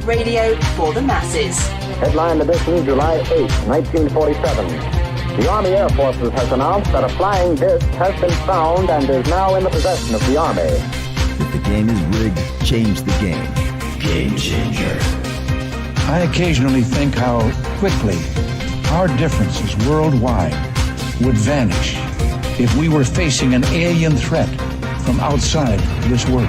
radio for the masses. Headline edition, July 8, 1947. The Army Air Forces has announced that a flying disc has been found and is now in the possession of the Army. If the game is rigged, change the game. Game changer. I occasionally think how quickly our differences worldwide would vanish if we were facing an alien threat from outside this world.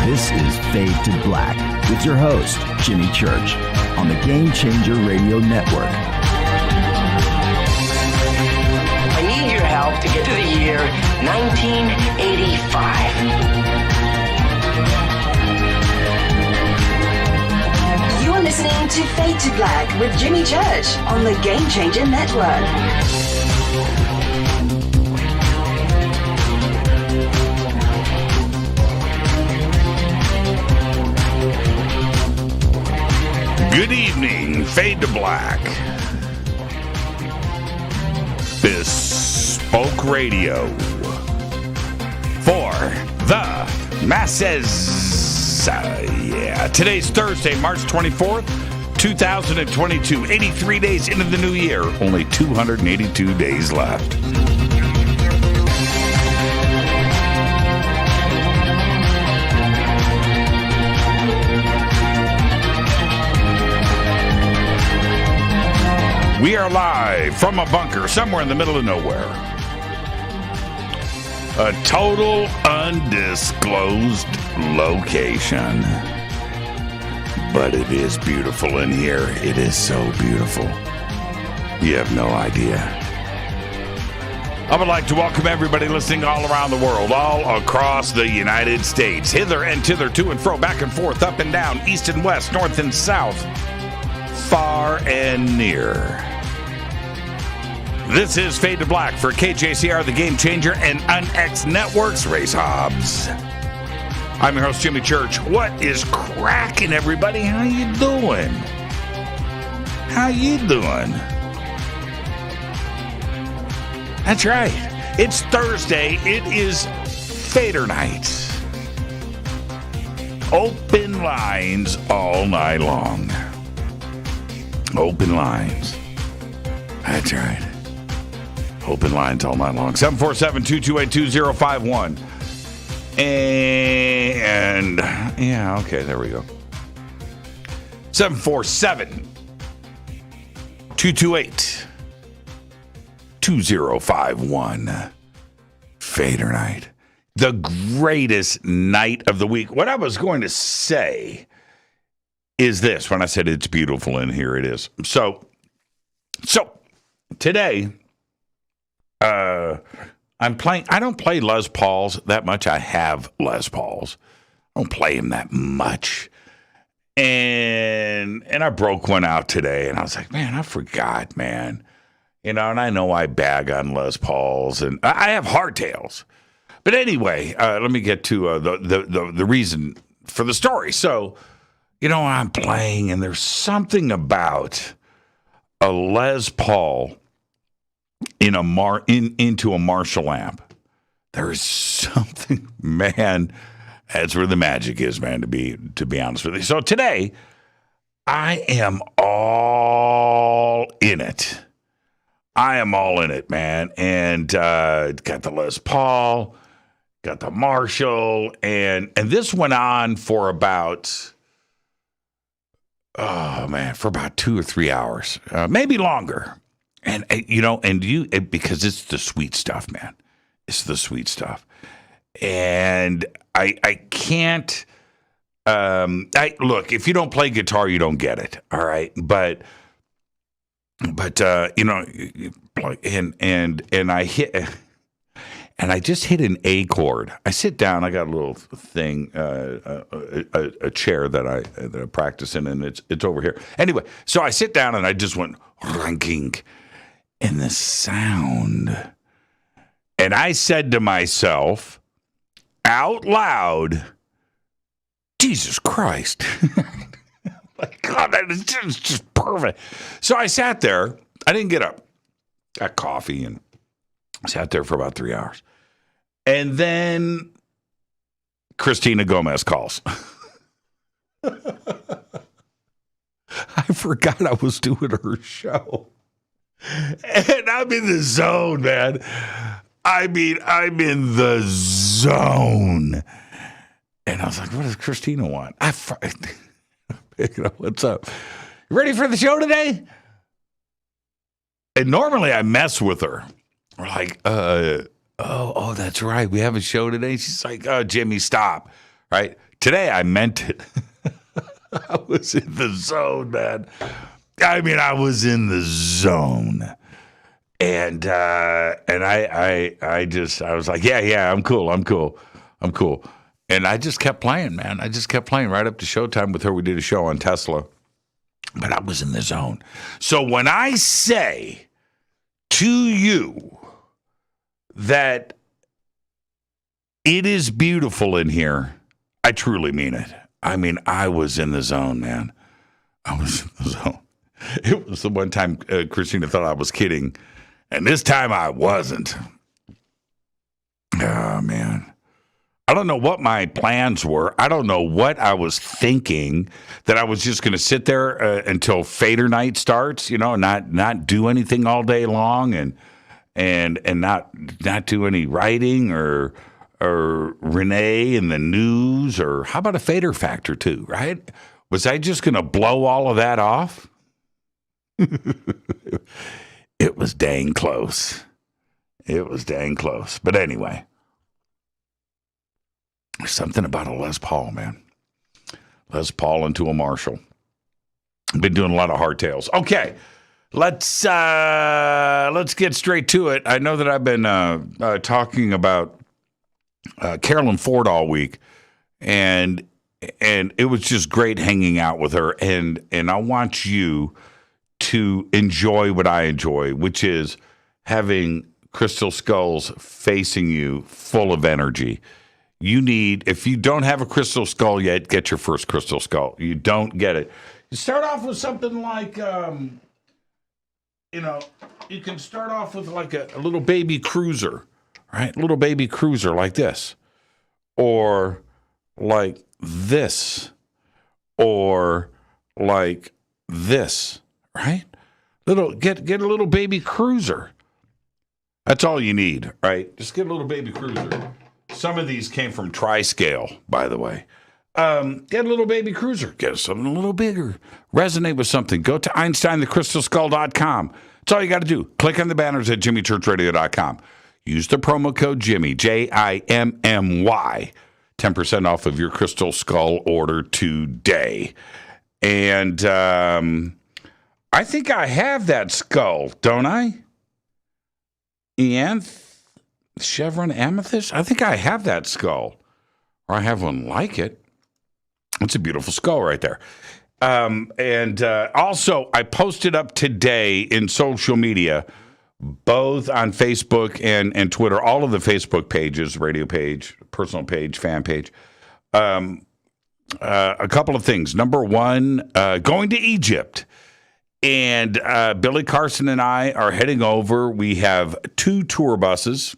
This is Fade to Black with your host, Jimmy Church, on the Game Changer Radio Network. I need your help to get to the year 1985. You're listening to Fade to Black with Jimmy Church on the Game Changer Network. Good evening, Fade to Black. Bespoke radio for the masses. Today's Thursday, March 24th, 2022. 83 days into the new year. Only 282 days left. We are live from a bunker somewhere in the middle of nowhere. A total undisclosed location. But it is beautiful in here. It is so beautiful. You have no idea. I would like to welcome everybody listening all around the world, all across the United States, hither and thither, to and fro, back and forth, up and down, east and west, north and south, far and near. This is Fade to Black for KJCR, the Game Changer, and UnX Networks. Race Hobbs. I'm your host, Jimmy Church. What is cracking, everybody? How you doing? How you doing? That's right. It's Thursday. It is Fadernight. Open lines all night long. Open lines. That's right. Open lines all night long. 747-228-2051. And, yeah, okay, there we go. 747-228-2051. Fader night. The greatest night of the week. What I was going to say is this. When I said it's beautiful in here, it is. So today, I'm playing. I don't play Les Pauls that much. I have Les Pauls. I don't play them that much. And I broke one out today, and I was like, man, I forgot, man. You know, and I know I bag on Les Pauls, and I have hardtails. But anyway, let me get to the reason for the story. So, you know, I'm playing, and there's something about a Les Paul into a Marshall amp. There is something, man. That's where the magic is, man. To be honest with you. So today, I am all in it. I am all in it, man. And got the Les Paul, got the Marshall, and this went on for about, for about 2 or 3 hours, maybe longer. And because it's the sweet stuff, man. It's the sweet stuff. And I can't, look, if you don't play guitar, you don't get it. All right. But and I hit, and I just hit an A chord. I sit down, I got a little thing, a chair that I practice in, and it's over here. Anyway, so I sit down and I just went ranking. And the sound. And I said to myself, out loud, Jesus Christ. My God, that is just perfect. So I sat there. I didn't get up. Got coffee and sat there for about 3 hours. And then Christina Gomez calls. I forgot I was doing her show. And I'm in the zone, man. I mean, I'm in the zone. And I was like, what does Christina want? Picking up, what's up? You ready for the show today? And normally I mess with her. We're like, oh, that's right. We have a show today. She's like, oh, Jimmy, stop. Right? Today I meant it. I was in the zone, man. I mean, I was in the zone. And I was like, yeah, I'm cool. And I just kept playing, man. I just kept playing right up to showtime with her. We did a show on Tesla. But I was in the zone. So when I say to you that it is beautiful in here, I truly mean it. I mean, I was in the zone, man. I was in the zone. It was the one time Christina thought I was kidding, and this time I wasn't. Oh, man. I don't know what my plans were. I don't know what I was thinking, that I was just going to sit there until Fadernight starts, not do anything all day long and not do any writing or Renee in the news, or how about a Fader Factor too, right? Was I just going to blow all of that off? It was dang close. But anyway. There's something about a Les Paul, man. Les Paul into a Marshall. I've been doing a lot of hardtails. Okay, let's get straight to it. I know that I've been talking about Carolyn Ford all week, and it was just great hanging out with her. And I want you to enjoy what I enjoy, which is having crystal skulls facing you, full of energy. If you don't have a crystal skull yet, get your first crystal skull. You don't get it. You start off with something like, you can start off with like a little baby cruiser, right? Little baby cruiser like this, or like this, or like this, right? Get a little baby cruiser. That's all you need, right? Just get a little baby cruiser. Some of these came from Triscale, by the way. Get a little baby cruiser. Get something a little bigger. Resonate with something. Go to EinsteinTheCrystalSkull.com. That's all you got to do. Click on the banners at JimmyChurchRadio.com. Use the promo code Jimmy, JIMMY, 10% off of your Crystal Skull order today. And I think I have that skull, don't I? Chevron Amethyst? I think I have that skull. Or I have one like it. It's a beautiful skull right there. And also, I posted up today in social media, both on Facebook and Twitter, all of the Facebook pages, radio page, personal page, fan page, a couple of things. Number one, going to Egypt. And Billy Carson and I are heading over. We have 2 tour buses.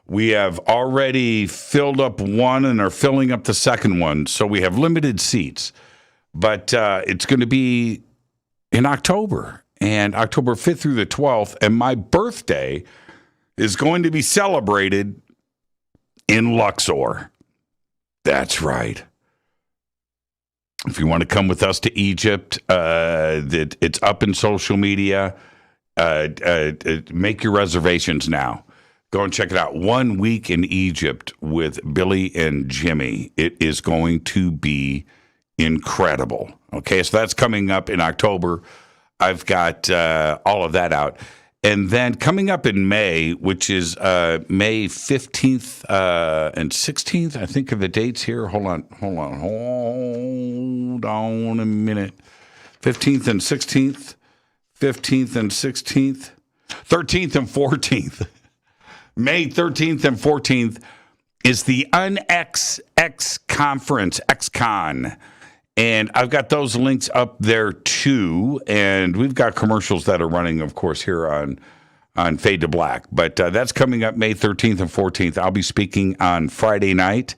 We have already filled up one and are filling up the second one. So we have limited seats. But it's going to be in October, and October 5th through the 12th. And my birthday is going to be celebrated in Luxor. That's right. If you want to come with us to Egypt, it's up in social media. Make your reservations now. Go and check it out. 1 week in Egypt with Billy and Jimmy. It is going to be incredible. Okay, so that's coming up in October. I've got all of that out. And then coming up in May, which is May 15th and 16th, I think of the dates here. Hold on a minute. 15th and 16th, 13th and 14th. May 13th and 14th is the un-XX conference, XCon. And I've got those links up there too. And we've got commercials that are running, of course, here on on Fade to Black. But that's coming up May 13th and 14th. I'll be speaking on Friday night.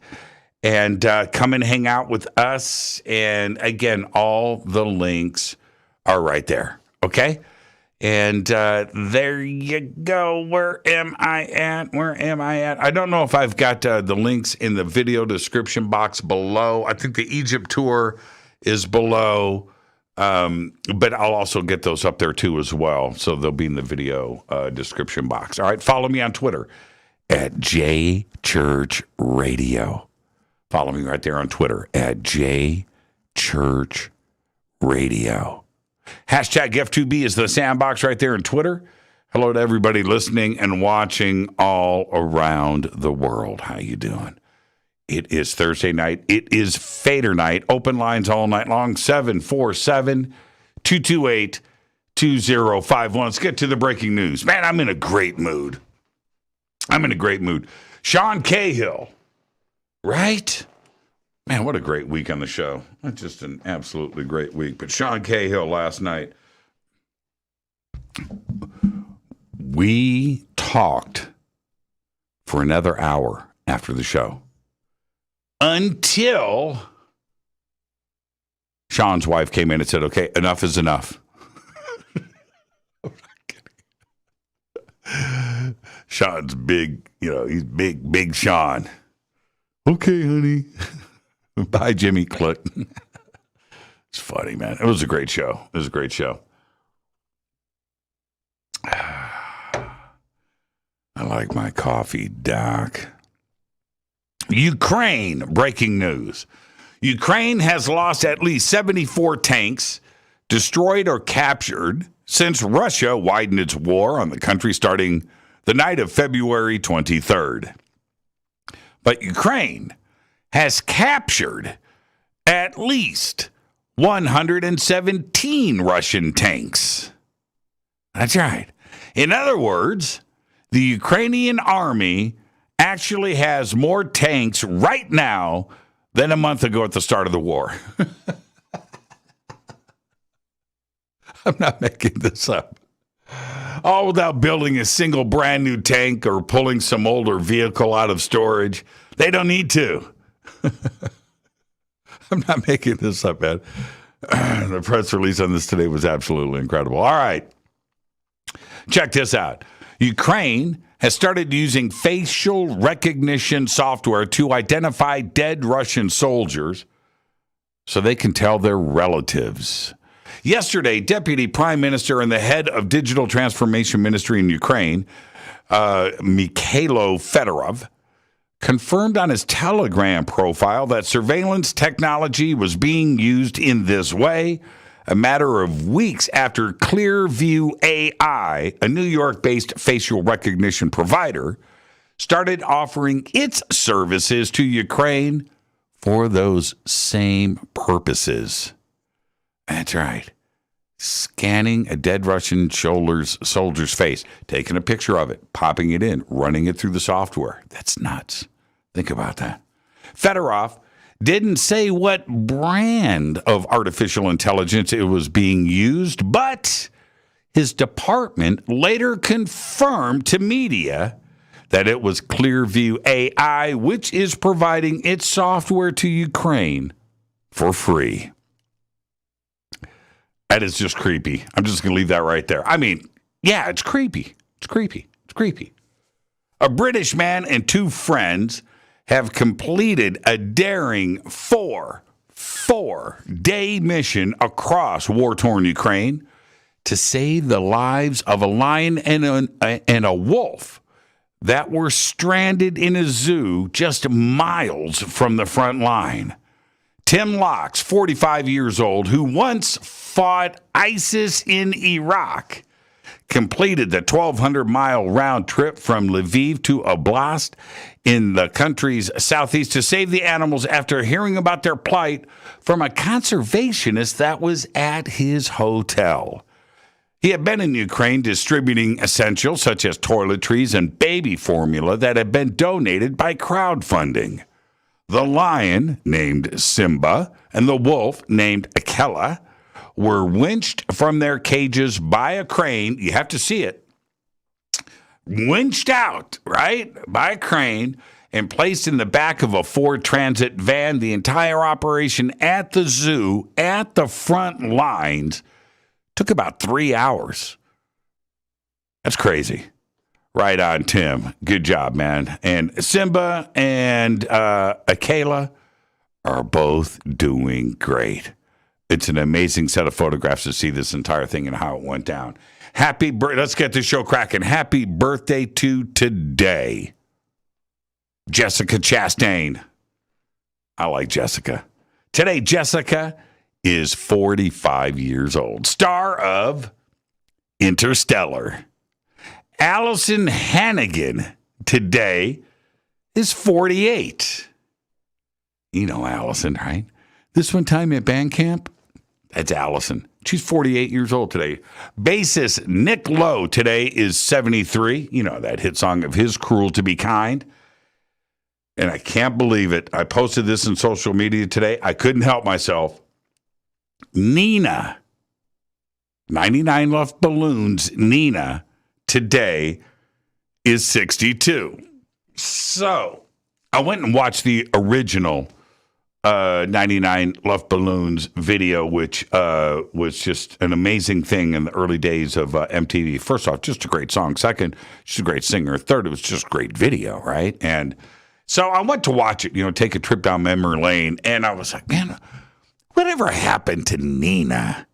And come and hang out with us. And again, all the links are right there. Okay? And there you go. Where am I at? I don't know if I've got the links in the video description box below. I think the Egypt tour is below. But I'll also get those up there too as well. So they'll be in the video description box. All right. Follow me on Twitter at JChurchRadio. Follow me right there on Twitter at JChurchRadio. Hashtag F2B is the sandbox right there on Twitter. Hello to everybody listening and watching all around the world. How you doing? It is Thursday night. It is Fadernight. Open lines all night long. 747-228-2051. Let's get to the breaking news. Man, I'm in a great mood. Sean Cahill, right? Man, what a great week on the show. That's just an absolutely great week. But Sean Cahill last night, we talked for another hour after the show until Sean's wife came in and said, okay, enough is enough. Sean's big, he's big Sean. Okay, honey. Bye, Jimmy. Click. It's funny, man. It was a great show. I like my coffee, Doc. Ukraine, breaking news. Ukraine has lost at least 74 tanks, destroyed or captured, since Russia widened its war on the country starting the night of February 23rd. But Ukraine has captured at least 117 Russian tanks. That's right. In other words, the Ukrainian army actually has more tanks right now than a month ago at the start of the war. I'm not making this up. All without building a single brand new tank or pulling some older vehicle out of storage. They don't need to. I'm not making this up, man. The press release on this today was absolutely incredible. All right. Check this out. Ukraine has started using facial recognition software to identify dead Russian soldiers so they can tell their relatives. Yesterday, Deputy Prime Minister and the head of Digital Transformation Ministry in Ukraine, Mikhailo Fedorov, confirmed on his Telegram profile that surveillance technology was being used in this way a matter of weeks after Clearview AI, a New York-based facial recognition provider, started offering its services to Ukraine for those same purposes. That's right. Scanning a dead Russian soldier's face, taking a picture of it, popping it in, running it through the software. That's nuts. Think about that. Fedorov didn't say what brand of artificial intelligence it was being used, but his department later confirmed to media that it was Clearview AI, which is providing its software to Ukraine for free. That is just creepy. I'm just going to leave that right there. I mean, yeah, it's creepy. It's creepy. A British man and two friends have completed a daring four-day mission across war-torn Ukraine to save the lives of a lion and a wolf that were stranded in a zoo just miles from the front line. Tim Locks, 45 years old, who once fought ISIS in Iraq, completed the 1,200-mile round trip from Lviv to Oblast in the country's southeast to save the animals after hearing about their plight from a conservationist that was at his hotel. He had been in Ukraine distributing essentials such as toiletries and baby formula that had been donated by crowdfunding. The lion, named Simba, and the wolf, named Akela, were winched from their cages by a crane, you have to see it, winched out, right, by a crane and placed in the back of a Ford Transit van. The entire operation at the zoo, at the front lines, took about 3 hours. That's crazy. Right on, Tim. Good job, man. And Simba and Akela are both doing great. It's an amazing set of photographs to see this entire thing and how it went down. Let's get this show cracking. Happy birthday to today, Jessica Chastain. I like Jessica. Today, Jessica is 45 years old. Star of Interstellar. Allison Hannigan today is 48. You know Allison, right? This one time at band camp, that's Allison. She's 48 years old today. Bassist Nick Lowe today is 73. You know that hit song of his, Cruel to Be Kind. And I can't believe it. I posted this in social media today. I couldn't help myself. Nina, 99 Left Balloons, Nina, today is 62. So I went and watched the original 99 Left Balloons video, which was just an amazing thing in the early days of MTV. First off, just a great song. Second, she's a great singer. Third, it was just a great video, right? And so I went to watch it, take a trip down memory lane, and I was like, man, whatever happened to Nina?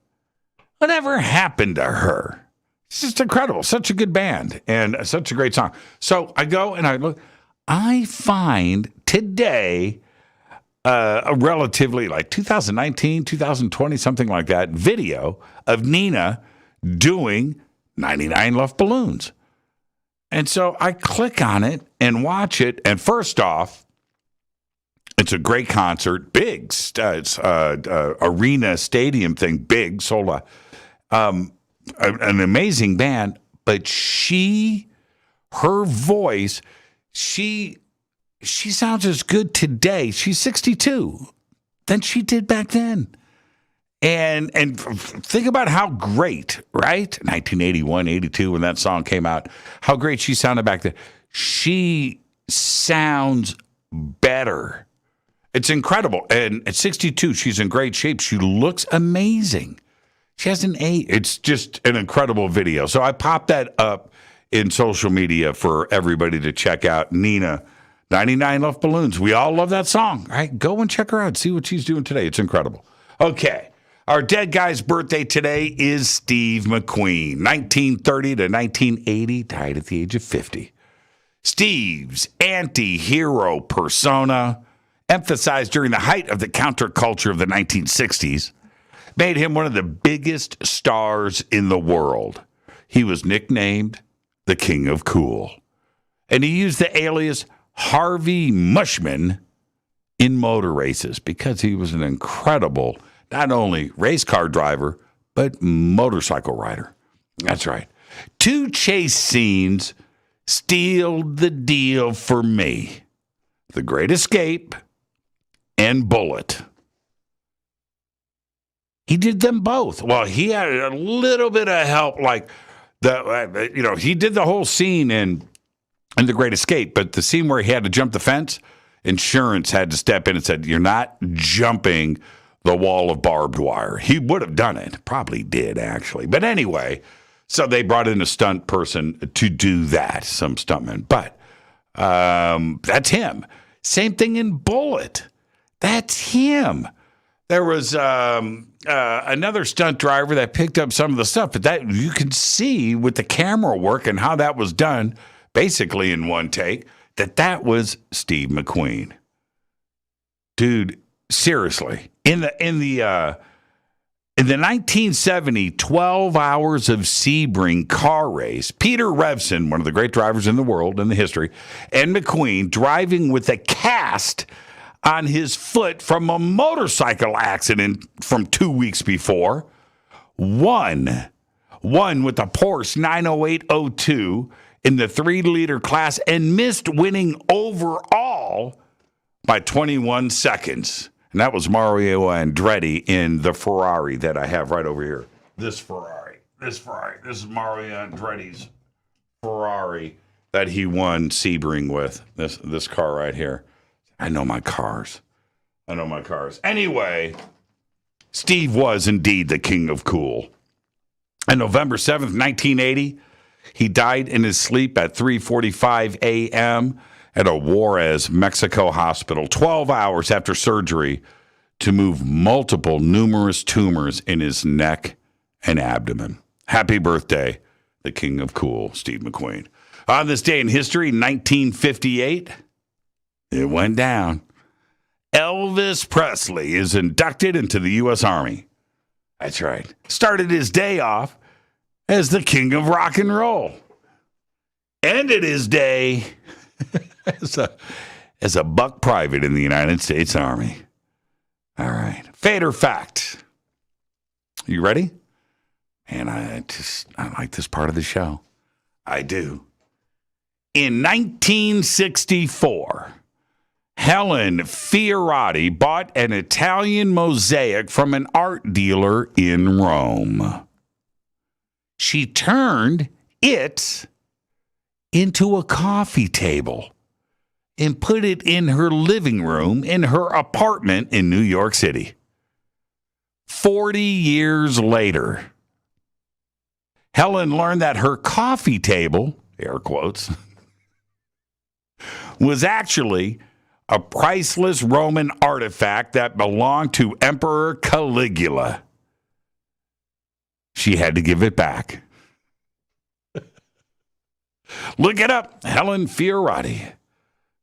Whatever happened to her? It's just incredible. Such a good band and such a great song. So I go and I look. I find today a relatively like 2019, 2020, something like that, video of Nina doing 99 Left Balloons. And so I click on it and watch it. And first off, it's a great concert, big. It's arena stadium thing, big, sold out. An amazing band, but her voice, she sounds as good today. She's 62 than she did back then. And think about how great, right? 1981, 82, when that song came out, how great she sounded back then. She sounds better. It's incredible. And at 62, she's in great shape. She looks amazing. She has an A. It's just an incredible video. So I popped that up in social media for everybody to check out. Nina, 99 Left Balloons. We all love that song, right? Go and check her out. See what she's doing today. It's incredible. Okay. Our dead guy's birthday today is Steve McQueen. 1930 to 1980, died at the age of 50. Steve's anti-hero persona, emphasized during the height of the counterculture of the 1960s, made him one of the biggest stars in the world. He was nicknamed the King of Cool. And he used the alias Harvey Mushman in motor races because he was an incredible, not only race car driver, but motorcycle rider. That's right. 2 chase scenes sealed the deal for me. The Great Escape and Bullet. He did them both. Well, he had a little bit of help, like he did the whole scene in The Great Escape, but the scene where he had to jump the fence, insurance had to step in and said, "You're not jumping the wall of barbed wire." He would have done it, probably did actually, but anyway. So they brought in a stunt person to do that, some stuntman. But that's him. Same thing in Bullet. That's him. There was another stunt driver that picked up some of the stuff, but that you can see with the camera work and how that was done, basically in one take, that was Steve McQueen. Dude, seriously, in the 1970 12 Hours of Sebring car race, Peter Revson, one of the great drivers in the world in the history, and McQueen driving with a cast on his foot from a motorcycle accident from 2 weeks before, won with a Porsche 90802 in the 3-liter class and missed winning overall by 21 seconds. And that was Mario Andretti in the Ferrari that I have right over here. This Ferrari. This is Mario Andretti's Ferrari. that he won Sebring with. This car right here. I know my cars. Anyway, Steve was indeed the king of cool. On November 7th, 1980, he died in his sleep at 3:45 a.m. at a Juarez, Mexico hospital, 12 hours after surgery to move numerous tumors in his neck and abdomen. Happy birthday, the king of cool, Steve McQueen. On this day in history, 1958, it went down. Elvis Presley is inducted into the U.S. Army. That's right. Started his day off as the king of rock and roll. Ended his day as a buck private in the United States Army. All right. Fader fact. You ready? And I like this part of the show. I do. In 1964, Helen Fioratti bought an Italian mosaic from an art dealer in Rome. She turned it into a coffee table and put it in her living room in her apartment in New York City. 40 years later, Helen learned that her coffee table, air quotes, was actually a priceless Roman artifact that belonged to Emperor Caligula. She had to give it back. Look it up, Helen Fioratti.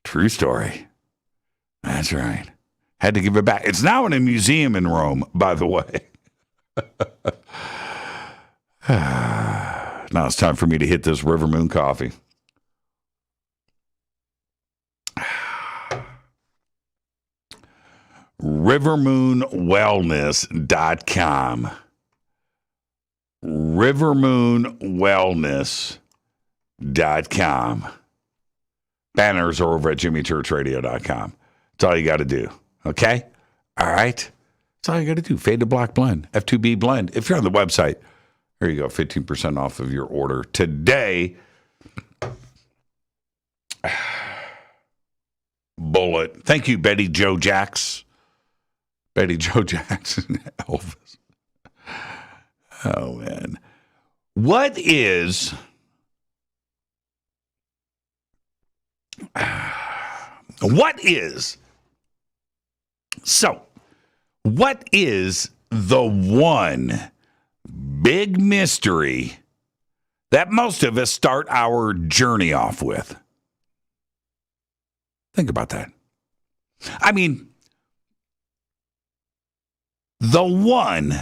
True story. That's right. Had to give it back. It's now in a museum in Rome, by the way. Now it's time for me to hit this River Moon coffee. rivermoonwellness.com. rivermoonwellness.com. Banners are over at jimmychurchradio.com. That's all you got to do. Okay? All right? That's all you got to do. Fade to Black Blend. F2B Blend. If you're on the website, there you go. 15% off of your order today. Bullet. Thank you, Betty Joe Jacks. Betty Joe Jackson. Elvis. Oh, man. What is the one big mystery that most of us start our journey off with? Think about that. I mean, the one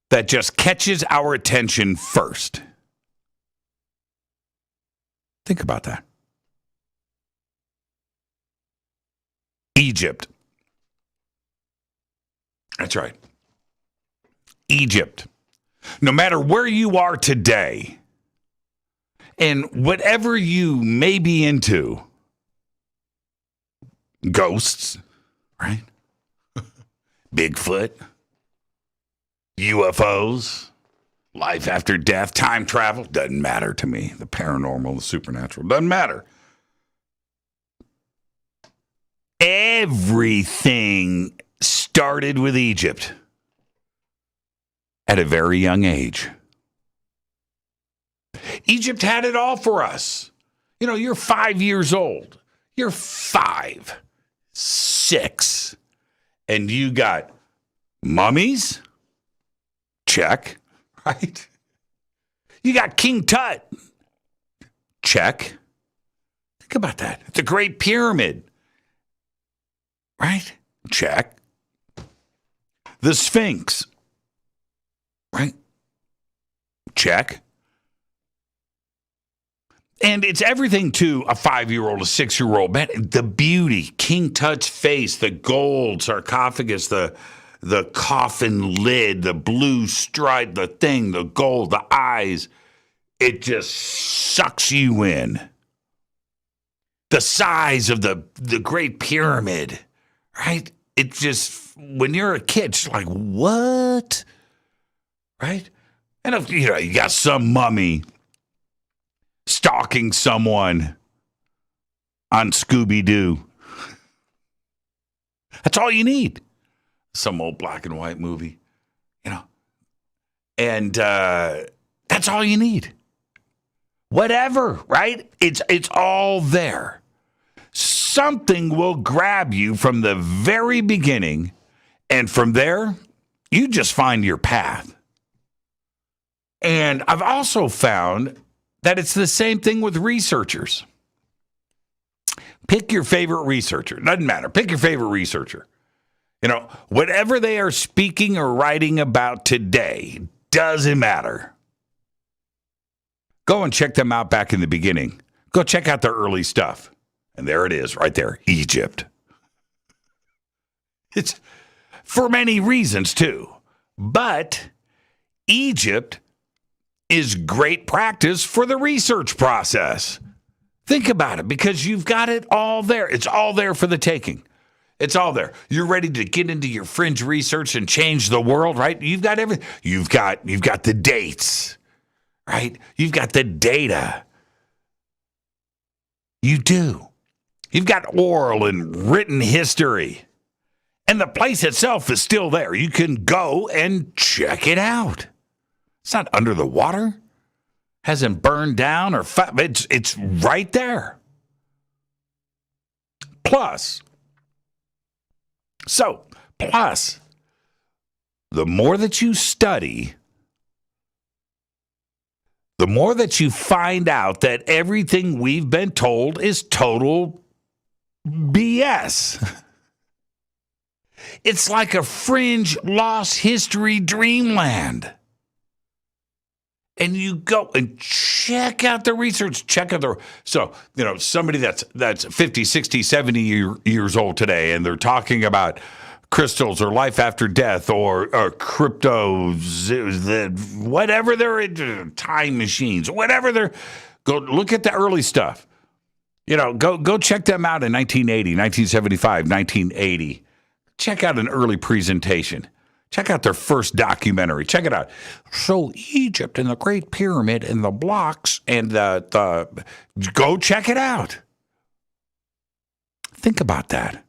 that just catches our attention first. Think about that. Egypt. That's right. Egypt. No matter where you are today, and whatever you may be into, ghosts, right? Bigfoot, UFOs, life after death, time travel, doesn't matter to me. The paranormal, the supernatural, doesn't matter. Everything started with Egypt at a very young age. Egypt had it all for us. You know, you're 5 years old. You're 5, 6, and you got mummies? Check, right? You got King Tut? Check. Think about that. The Great Pyramid, right? Check. The Sphinx, right? Check. And it's everything to a 5-year-old, a 6-year-old. Man, the beauty, King Tut's face, the gold sarcophagus, the coffin lid, the blue stripe, the thing, the gold, the eyes. It just sucks you in. The size of the Great Pyramid, right? It just, when you're a kid, it's like, what? Right? And if, you got some mummy stalking someone on Scooby-Doo. That's all you need. Some old black and white movie, and that's all you need. Whatever, right? It's all there. Something will grab you from the very beginning, and from there, you just find your path. And I've also found that it's the same thing with researchers. Pick your favorite researcher. Doesn't matter. Pick your favorite researcher. Whatever they are speaking or writing about today doesn't matter. Go and check them out back in the beginning. Go check out their early stuff. And there it is, right there, Egypt. It's for many reasons, too. But Egypt is great practice for the research process. Think about it, because you've got it all there. It's all there for the taking. It's all there. You're ready to get into your fringe research and change the world, right? You've got everything. You've got the dates, right? You've got the data. You do. You've got oral and written history. And the place itself is still there. You can go and check it out. It's not under the water. Hasn't burned down or it's right there. Plus, the more that you study, the more that you find out that everything we've been told is total BS. It's like a fringe lost history dreamland. And you go and check out the research, somebody that's 50, 60, 70 years old today, and they're talking about crystals or life after death or cryptos, whatever they're into, time machines, whatever they're, go look at the early stuff. Go check them out in 1980, 1975, 1980. Check out an early presentation. Check out their first documentary. Check it out. So Egypt and the Great Pyramid and the blocks and the go check it out. Think about that.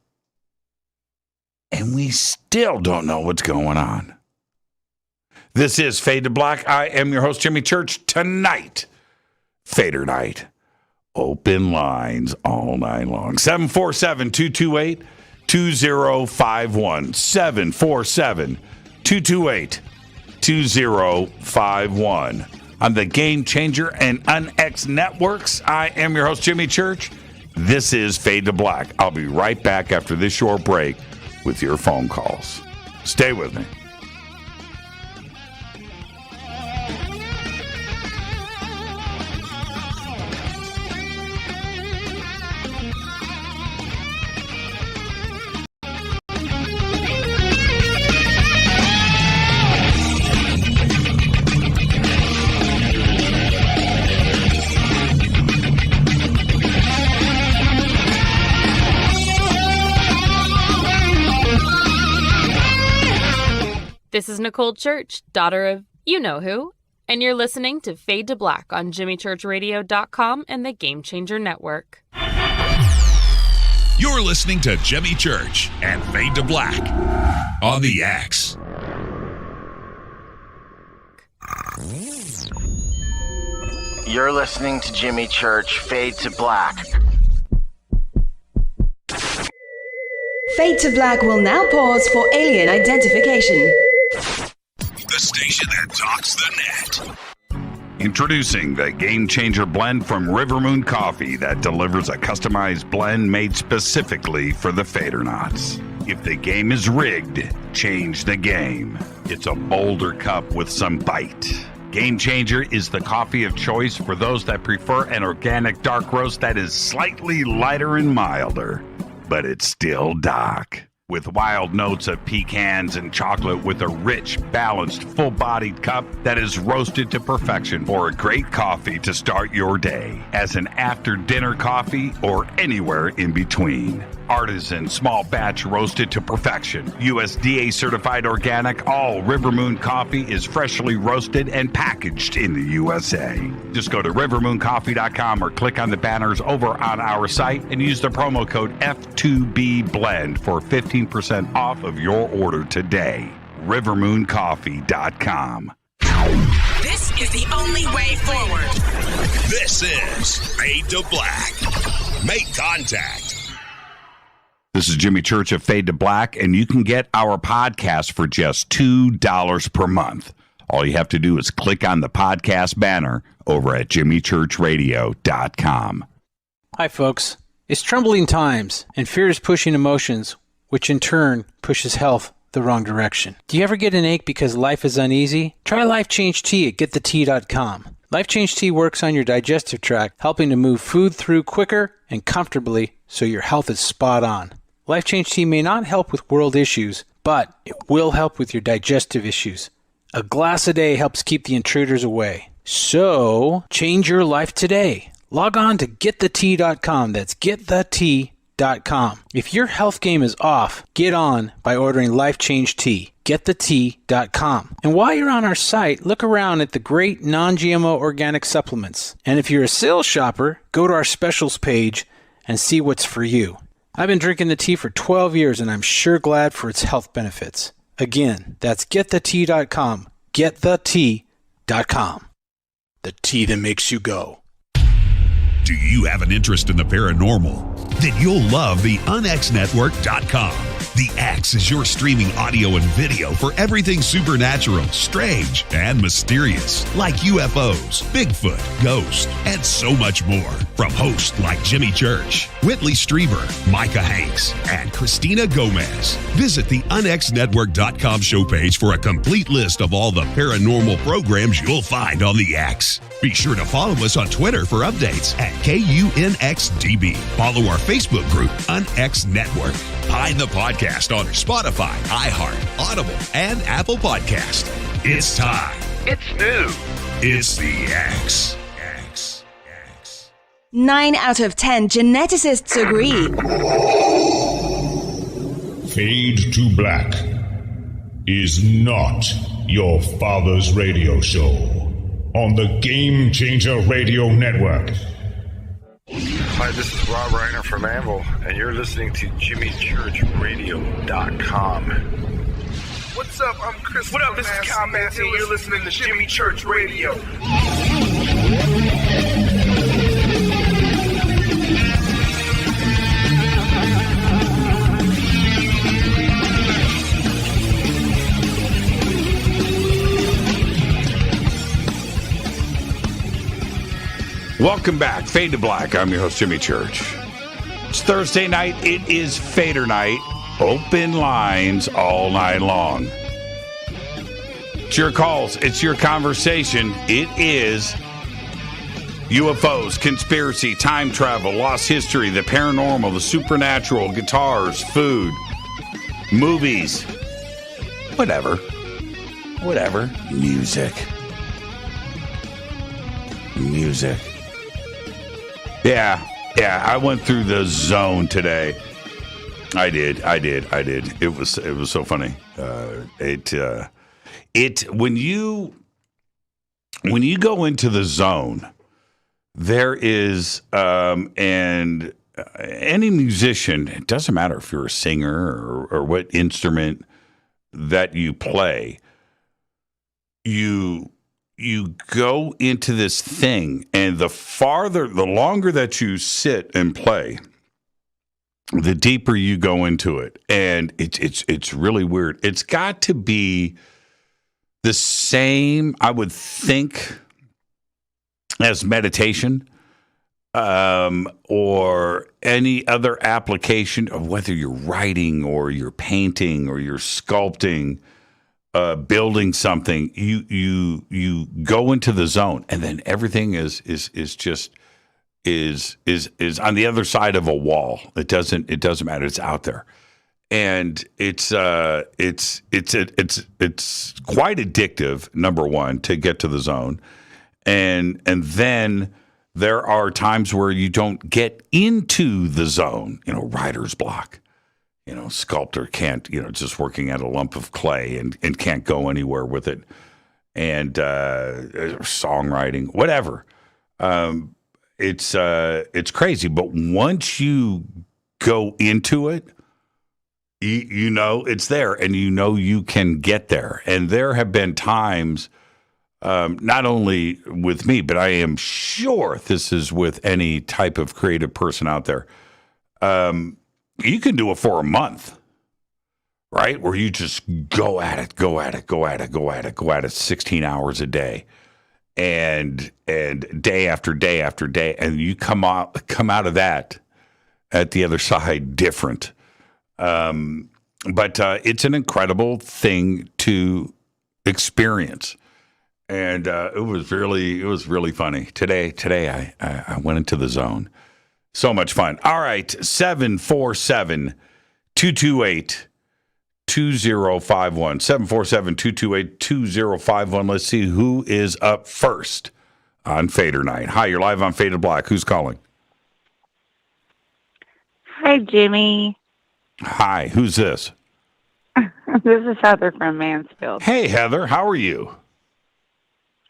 And we still don't know what's going on. This is Fade to Black. I am your host, Jimmy Church. Tonight, Fadernight Open-Lines all night long. 747-228-2051. 747-228-2051. On the Game Changer and UnX networks, I am your host, Jimmy Church. This is Fade to Black. I'll be right back after this short break with your phone calls. Stay with me. This is Nicole Church, daughter of you-know-who, and you're listening to Fade to Black on JimmyChurchRadio.com and the Game Changer Network. You're listening to Jimmy Church and Fade to Black on the X. You're listening to Jimmy Church, Fade to Black. Fade to Black will now pause for alien identification. The station that talks the net. Introducing the Game Changer blend from Rivermoon Coffee that delivers a customized blend made specifically for the Fadernauts. If the game is rigged, change the game. It's a bolder cup with some bite. Game Changer is the coffee of choice for those that prefer an organic dark roast that is slightly lighter and milder, but it's still dark. with wild notes of pecans and chocolate with a rich, balanced, full-bodied cup that is roasted to perfection for a great coffee to start your day, as an after-dinner coffee or anywhere in between. Artisan, small batch roasted to perfection. USDA certified organic, all River Moon coffee is freshly roasted and packaged in the USA. Just go to rivermooncoffee.com or click on the banners over on our site and use the promo code F2BBLEND for 15% off of your order today. rivermooncoffee.com. This is the only way forward. This is Fade to Black. Make contact. This is Jimmy Church of Fade to Black, and you can get our podcast for just $2 per month. All you have to do is click on the podcast banner over at jimmychurchradio.com. Hi, folks. It's troubling times, and fear is pushing emotions, which in turn pushes health the wrong direction. Do you ever get an ache because life is uneasy? Try Life Change Tea at wtih.com. Life Change Tea works on your digestive tract, helping to move food through quicker and comfortably so your health is spot on. Life Change Tea may not help with world issues, but it will help with your digestive issues. A glass a day helps keep the intruders away. So, change your life today. Log on to getthettea.com. That's getthettea.com. If your health game is off, get on by ordering Life Change Tea. Getthettea.com. And while you're on our site, look around at the great non-GMO organic supplements. And if you're a sales shopper, go to our specials page and see what's for you. I've been drinking the tea for 12 years, and I'm sure glad for its health benefits. Again, that's getthettea.com. Getthettea.com. The tea that makes you go. Do you have an interest in the paranormal? Then you'll love the unxnetwork.com. The X is your streaming audio and video for everything supernatural, strange, and mysterious, like UFOs, Bigfoot, ghosts, and so much more. From hosts like Jimmy Church, Whitley Strieber, Micah Hanks, and Christina Gomez. Visit the unxnetwork.com show page for a complete list of all the paranormal programs you'll find on the X. Be sure to follow us on Twitter for updates at KUNXDB. Follow our Facebook group, UnX Network. Find the podcast on Spotify, iHeart, Audible, and Apple Podcast. It's time. It's new. It's the X. 9 out of 10 geneticists agree. Fade to Black is not your father's radio show on the Game Changer Radio Network. Hi, this is Rob Reiner from Anvil, and you're listening to JimmyChurchRadio.com. What's up? I'm Chris. What up? This is Kyle Massey, and you're listening to Jimmy Church Radio. Welcome back, Fade to Black. I'm your host, Jimmy Church. It's Thursday night. It is Fadernight Open-Lines all night long. It's your calls. It's your conversation. It is UFOs, conspiracy, time travel, lost history, the paranormal, the supernatural, guitars, food, movies, whatever, music. Yeah, I went through the zone today. I did. It was so funny. When you go into the zone, there is and any musician, it doesn't matter if you're a singer or what instrument that you play, you go into this thing, and the longer that you sit and play, the deeper you go into it, and it's really weird. It's got to be the same, I would think, as meditation, or any other application of whether you're writing or you're painting or you're sculpting. Building something, you go into the zone, and then everything is on the other side of a wall. It doesn't matter. It's out there, and it's quite addictive. Number one, to get to the zone, and then there are times where you don't get into the zone. Writer's block. Sculptor can't. Just working at a lump of clay and can't go anywhere with it, and songwriting, whatever. It's crazy, but once you go into it, you know it's there, and you can get there. And there have been times, not only with me, but I am sure this is with any type of creative person out there. You can do it for a month, right? Where you just go at it, 16 hours a day. And day after day after day, and you come out of that at the other side different. But it's an incredible thing to experience, and it was really funny today. I went into the zone. So much fun. All right, 747-228-2051. 747-228-2051. Let's see who is up first on Fader Night. Hi, you're live on Faded Black. Who's calling? Hi, Jimmy. Hi, who's this? This is Heather from Mansfield. Hey, Heather, how are you?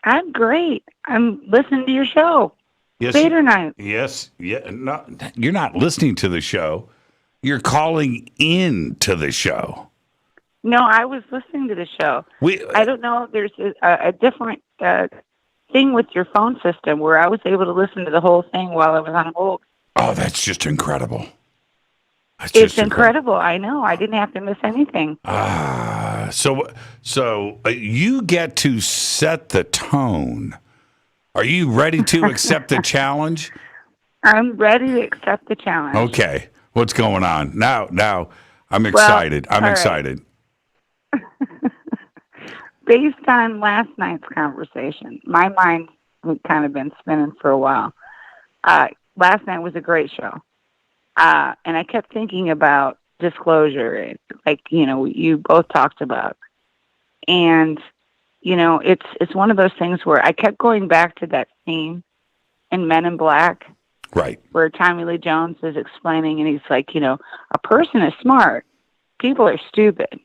I'm great. I'm listening to your show. Yes, Fader Night. Yes. Yeah. No, you're not listening to the show. You're calling in to the show. No, I was listening to the show. I don't know. There's a different thing with your phone system where I was able to listen to the whole thing while I was on hold. Oh, that's just incredible. It's incredible. I know. I didn't have to miss anything. So you get to set the tone. Are you ready to accept the challenge? I'm ready to accept the challenge. Okay. What's going on? Now I'm excited. I'm excited. Based on last night's conversation, my mind had kind of been spinning for a while. Last night was a great show. And I kept thinking about disclosure, like, you both talked about. And, it's one of those things where I kept going back to that scene in Men in Black. Right. Where Tommy Lee Jones is explaining, and he's like, a person is smart. People are stupid.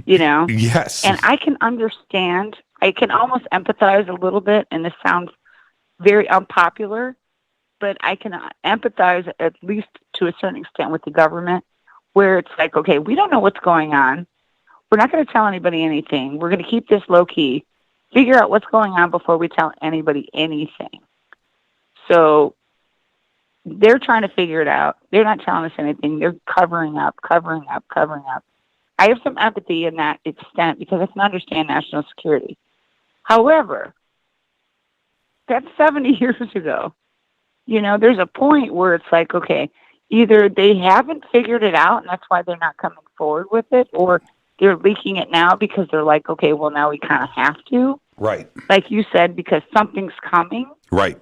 Yes. And I can understand. I can almost empathize a little bit, and this sounds very unpopular, but I can empathize at least to a certain extent with the government, where it's like, okay, we don't know what's going on. We're not going to tell anybody anything. We're going to keep this low key, figure out what's going on before we tell anybody anything. So they're trying to figure it out. They're not telling us anything. They're covering up. I have some empathy in that extent because I can understand national security. However, that's 70 years ago. There's a point where it's like, okay, either they haven't figured it out and that's why they're not coming forward with it, or they're leaking it now because they're like, okay, well, now we kind of have to. Right. Like you said, because something's coming. Right.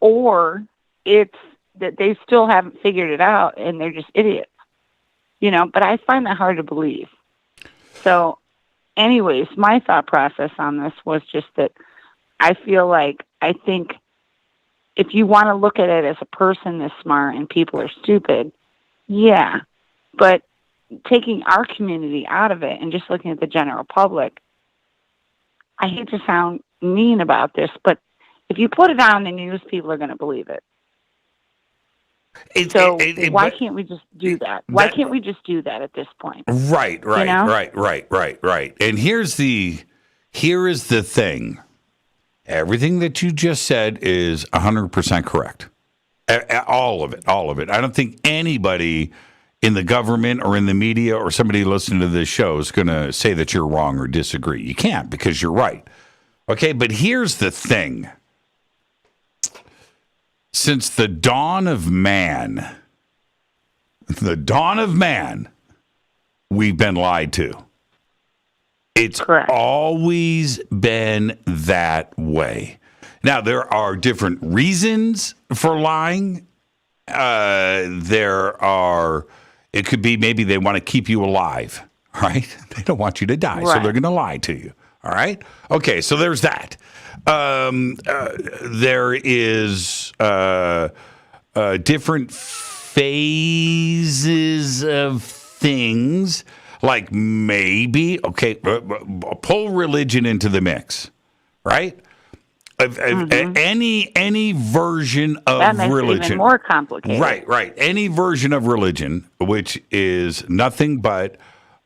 Or it's that they still haven't figured it out and they're just idiots. But I find that hard to believe. So anyways, my thought process on this was just that I think if you want to look at it as a person is smart and people are stupid, yeah. But taking our community out of it and just looking at the general public, I hate to sound mean about this, but if you put it on the news, people are going to believe it. Why can't we just do that? Why can't we just do that at this point? Right. And here is the thing. Everything that you just said is 100% correct. All of it. I don't think anybody in the government or in the media or somebody listening to this show is going to say that you're wrong or disagree. You can't, because you're right. Okay, but here's the thing. Since the dawn of man, we've been lied to. It's always been that way. Now, there are different reasons for lying. There are It could be maybe they want to keep you alive, right? They don't want you to die, so they're going to lie to you. All right? Okay, so there's that. There is different phases of things, like maybe, pull religion into the mix, right? Any version of that makes religion. it even more complicated. Right. Any version of religion, which is nothing but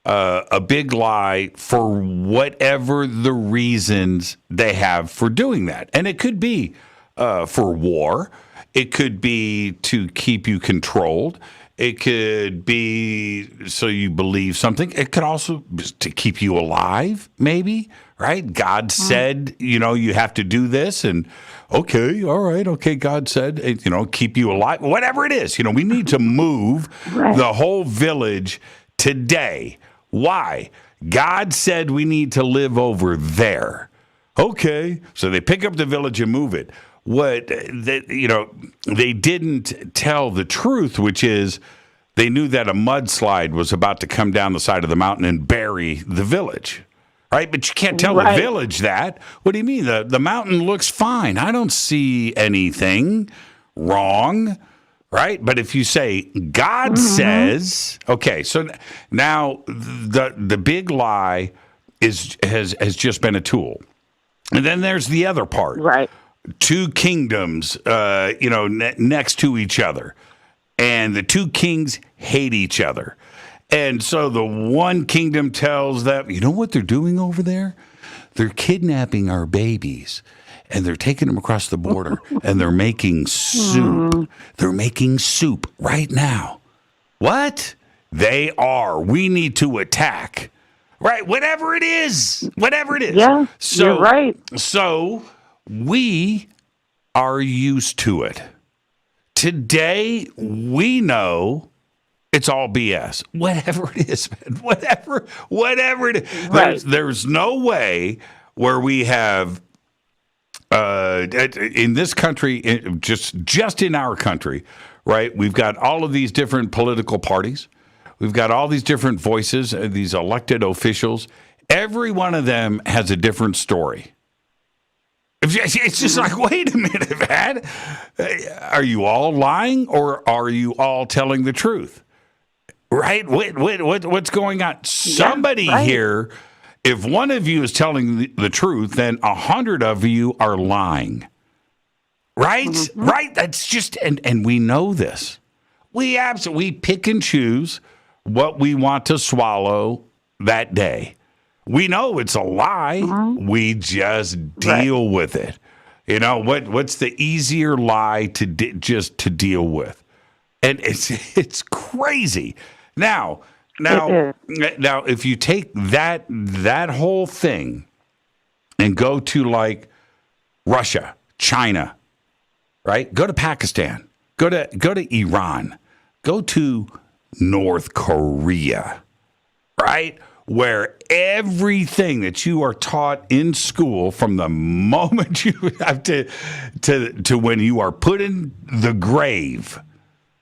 a big lie for whatever the reasons they have for doing that. And it could be for war. It could be to keep you controlled. It could be so you believe something. It could also be to keep you alive, maybe, right? God said, you have to do this, and okay, God said, keep you alive. Whatever it is, we need to move the whole village today. Why? God said we need to live over there. Okay, so they pick up the village and move it. They didn't tell the truth, which is they knew that a mudslide was about to come down the side of the mountain and bury the village, right? But you can't tell the village that. What do you mean? The mountain looks fine. I don't see anything wrong, right? But if you say God says, okay, so now the big lie has just been a tool. And then there's the other part. Right. Two kingdoms, next to each other. And the two kings hate each other. And so the one kingdom tells them, you know what they're doing over there? They're kidnapping our babies. And they're taking them across the border. And they're making soup. They're making soup right now. What? They are. We need to attack. Right? Whatever it is. Yeah, you're right. So we are used to it. Today, we know it's all BS. Whatever it is, man. Whatever it is. Right. There's no way where we have, in this country, just in our country, right, we've got all of these different political parties. We've got all these different voices, these elected officials. Every one of them has a different story. It's just like, wait a minute, man. Are you all lying or are you all telling the truth? Right? What's going on? Somebody here, if one of you is telling the truth, then 100 of you are lying. Right? Right? That's just, and we know this. We pick and choose what we want to swallow that day. We know it's a lie. We just deal with it. What's the easier lie to deal with? And it's crazy. Now, if you take that whole thing and go to like Russia, China, right? Go to Pakistan. Go to Iran. Go to North Korea, right? Where everything that you are taught in school from the moment you have to when you are put in the grave,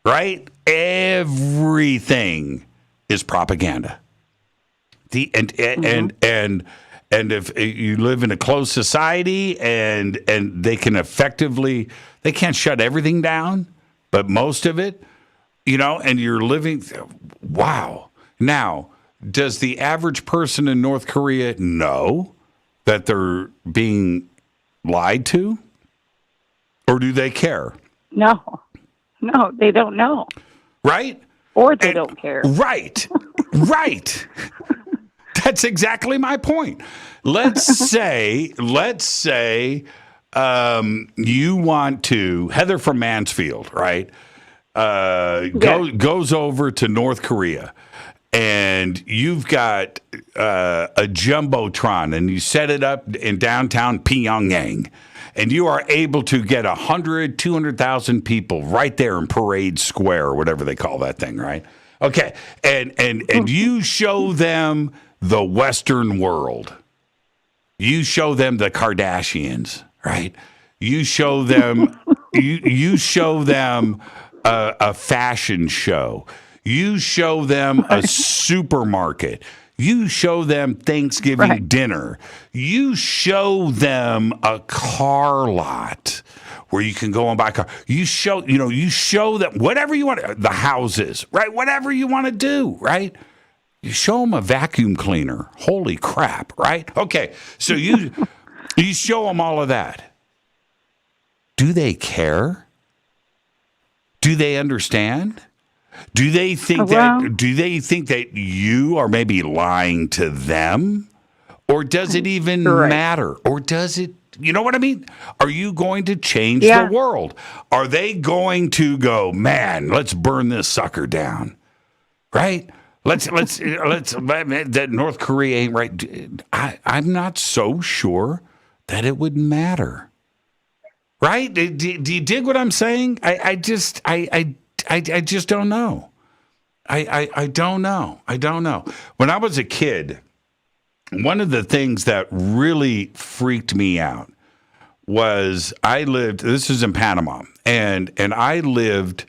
right? Everything is propaganda. And if you live in a closed society and they can't shut everything down, but most of it, and you're living, wow. Now, does the average person in North Korea know that they're being lied to? Or do they care? No, they don't know. Right? Or they don't care. Right. That's exactly my point. Let's say you want to, Heather from Mansfield, right? Goes over to North Korea. And you've got a jumbotron, and you set it up in downtown Pyongyang, and you are able to get 100, 200,000 people right there in Parade Square, or whatever they call that thing, right? Okay, and you show them the Western world. You show them the Kardashians, right? You show them you show them a fashion show. You show them a supermarket. You show them Thanksgiving dinner. You show them a car lot where you can go and buy a car. You show them whatever you want, the houses, right? Whatever you want to do, right? You show them a vacuum cleaner. Holy crap, right? Okay, so you show them all of that. Do they care? Do they understand? Do they think that you are maybe lying to them? Or does it even matter? Or does it, you know what I mean? Are you going to change the world? Are they going to go, man, let's burn this sucker down? Right? Let's that North Korea ain't right. I'm not so sure that it would matter. Right? Do you dig what I'm saying? I just don't know. I don't know. I don't know. When I was a kid, one of the things that really freaked me out was this is in Panama, and I lived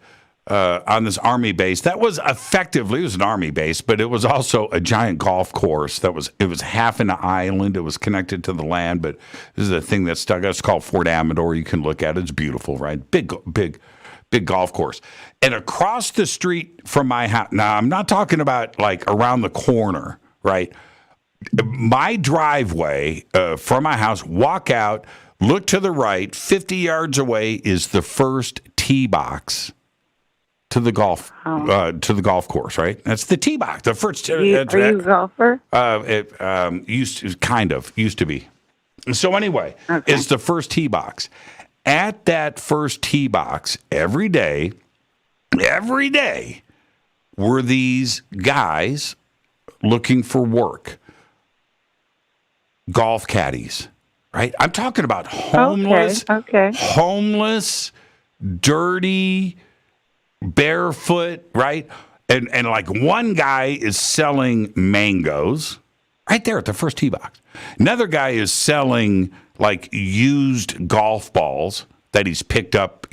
on this army base that was it was an army base, but it was also a giant golf course it was half an island. It was connected to the land, but this is a thing that stuck out. It's called Fort Amador. You can look at it. It's beautiful, right? Big golf course. And across the street from my house, now I'm not talking about like around the corner, right? My driveway from my house, walk out, look to the right, 50 yards away is the first tee box to the golf course, right? That's the tee box. The first. Are you a golfer? Used to be. So anyway, it's the first tee box. At that first tee box, every day, were these guys looking for work, golf caddies, right? I'm talking about homeless, dirty, barefoot, right? And like one guy is selling mangoes right there at the first tee box. Another guy is selling like used golf balls that he's picked up,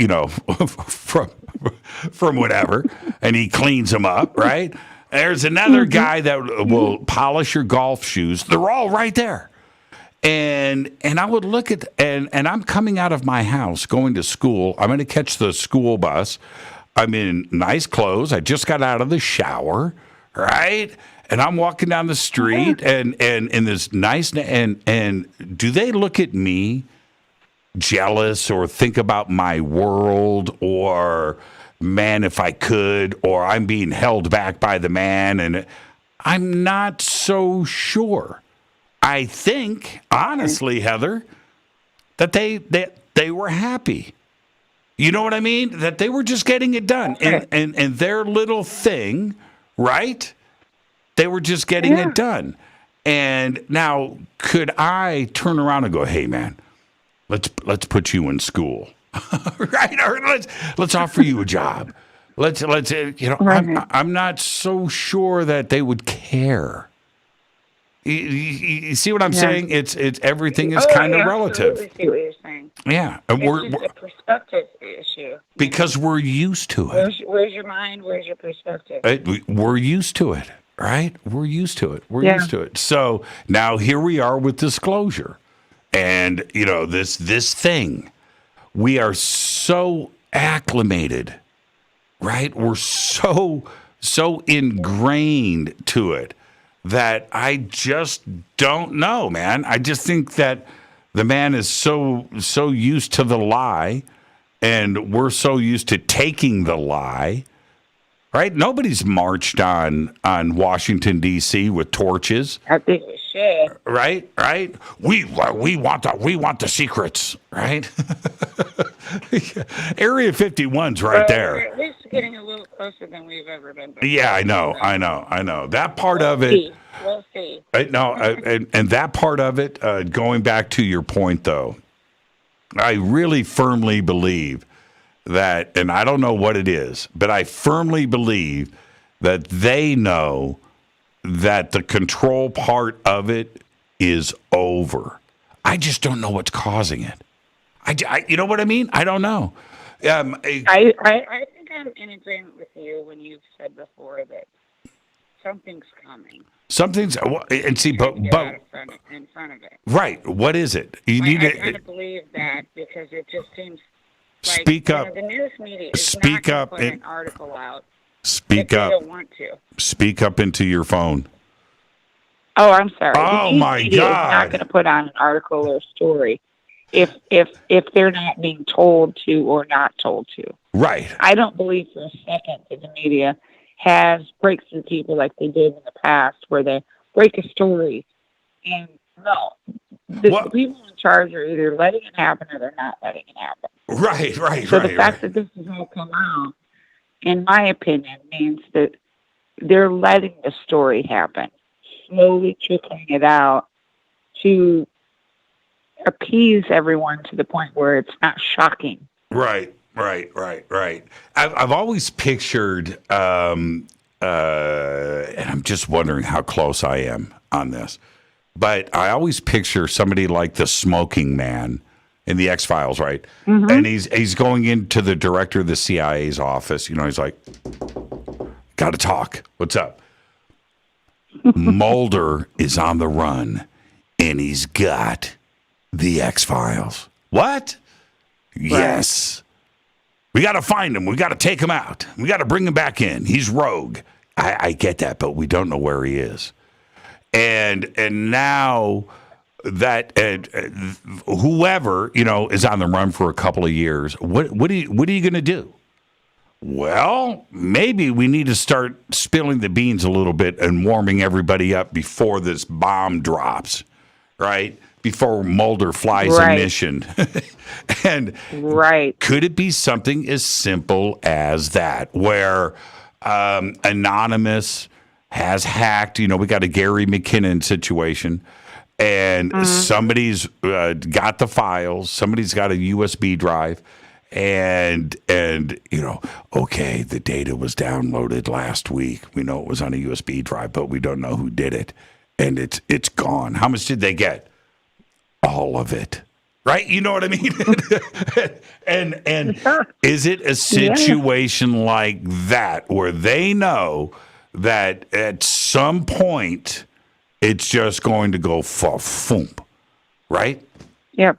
from whatever, and he cleans them up, right? There's another guy that will polish your golf shoes. They're all right there. And I would look at, and I'm coming out of my house going to school. I'm going to catch the school bus. I'm in nice clothes. I just got out of the shower, right? And I'm walking down the street and in this nice, and do they look at me jealous or think about my world or, man, if I could, or I'm being held back by the man? And I'm not so sure. I think, honestly, Heather, that they were happy. You know what I mean? That they were just getting it done. And their little thing, right? They were just getting it done. And now, could I turn around and go, hey, man, let's put you in school, right? Or let's offer you a job. I'm not so sure that they would care. You see what I'm saying? It's everything is kind of relative. I see what you're saying. Yeah, it's just a perspective issue. Because we're used to it. Where's your mind? Where's your perspective? We're used to it, right? We're used to it. We're used to it. So now here we are with disclosure, and this thing, we are so acclimated, right? We're so ingrained to it that I just don't know, man. I just think that the man is so used to the lie, and we're so used to taking the lie, right? Nobody's marched on Washington, D.C. with torches. I think we should. Right? We want the secrets, right? Area 51's right there. We're at least getting a little closer than we've ever been before. Yeah, I know. That part of it. We'll see. And that part of it, going back to your point, though, I really firmly believe that, and I don't know what it is, but I firmly believe that they know that the control part of it is over. I just don't know what's causing it. You know what I mean? I don't know. I think am in agreement with you when you've said before that something's coming. Something's, and see, but in front of it. Right. What is it? You need I kind of believe that because it just seems like speak up. The news media is Speak not up. Put an article out. Speak up. They don't want to. Speak up into your phone. Oh, I'm sorry. Oh the my media God! is not going to put on an article or story if they're not being told to or not told to. Right. I don't believe for a second that the media breaks through people like they did in the past, where they break a story. And no, the people in charge are either letting it happen or they're not letting it happen. Right. So the fact that this has all come out, in my opinion, means that they're letting the story happen, slowly trickling it out to appease everyone to the point where it's not shocking. Right. I've always pictured, and I'm just wondering how close I am on this, but I always picture somebody like the smoking man in the X-Files, right? Mm-hmm. And he's going into the director of the CIA's office. You know, he's like, "Got to talk. What's up?" Mulder is on the run, and he's got the X-Files. What? Right. Yes. We got to find him. We got to take him out. We got to bring him back in. He's rogue. I get that, but we don't know where he is. And now that whoever, is on the run for a couple of years, what are you going to do? Well, maybe we need to start spilling the beans a little bit and warming everybody up before this bomb drops, right? Before Mulder flies a mission. And could it be something as simple as that, where Anonymous has hacked, we got a Gary McKinnon situation, and somebody's got the files, somebody's got a USB drive, and okay, the data was downloaded last week. We know it was on a USB drive, but we don't know who did it, and it's gone. How much did they get? All of it, right? You know what I mean? and is it a situation like that where they know that at some point it's just going to go fa-foom, right? Yep.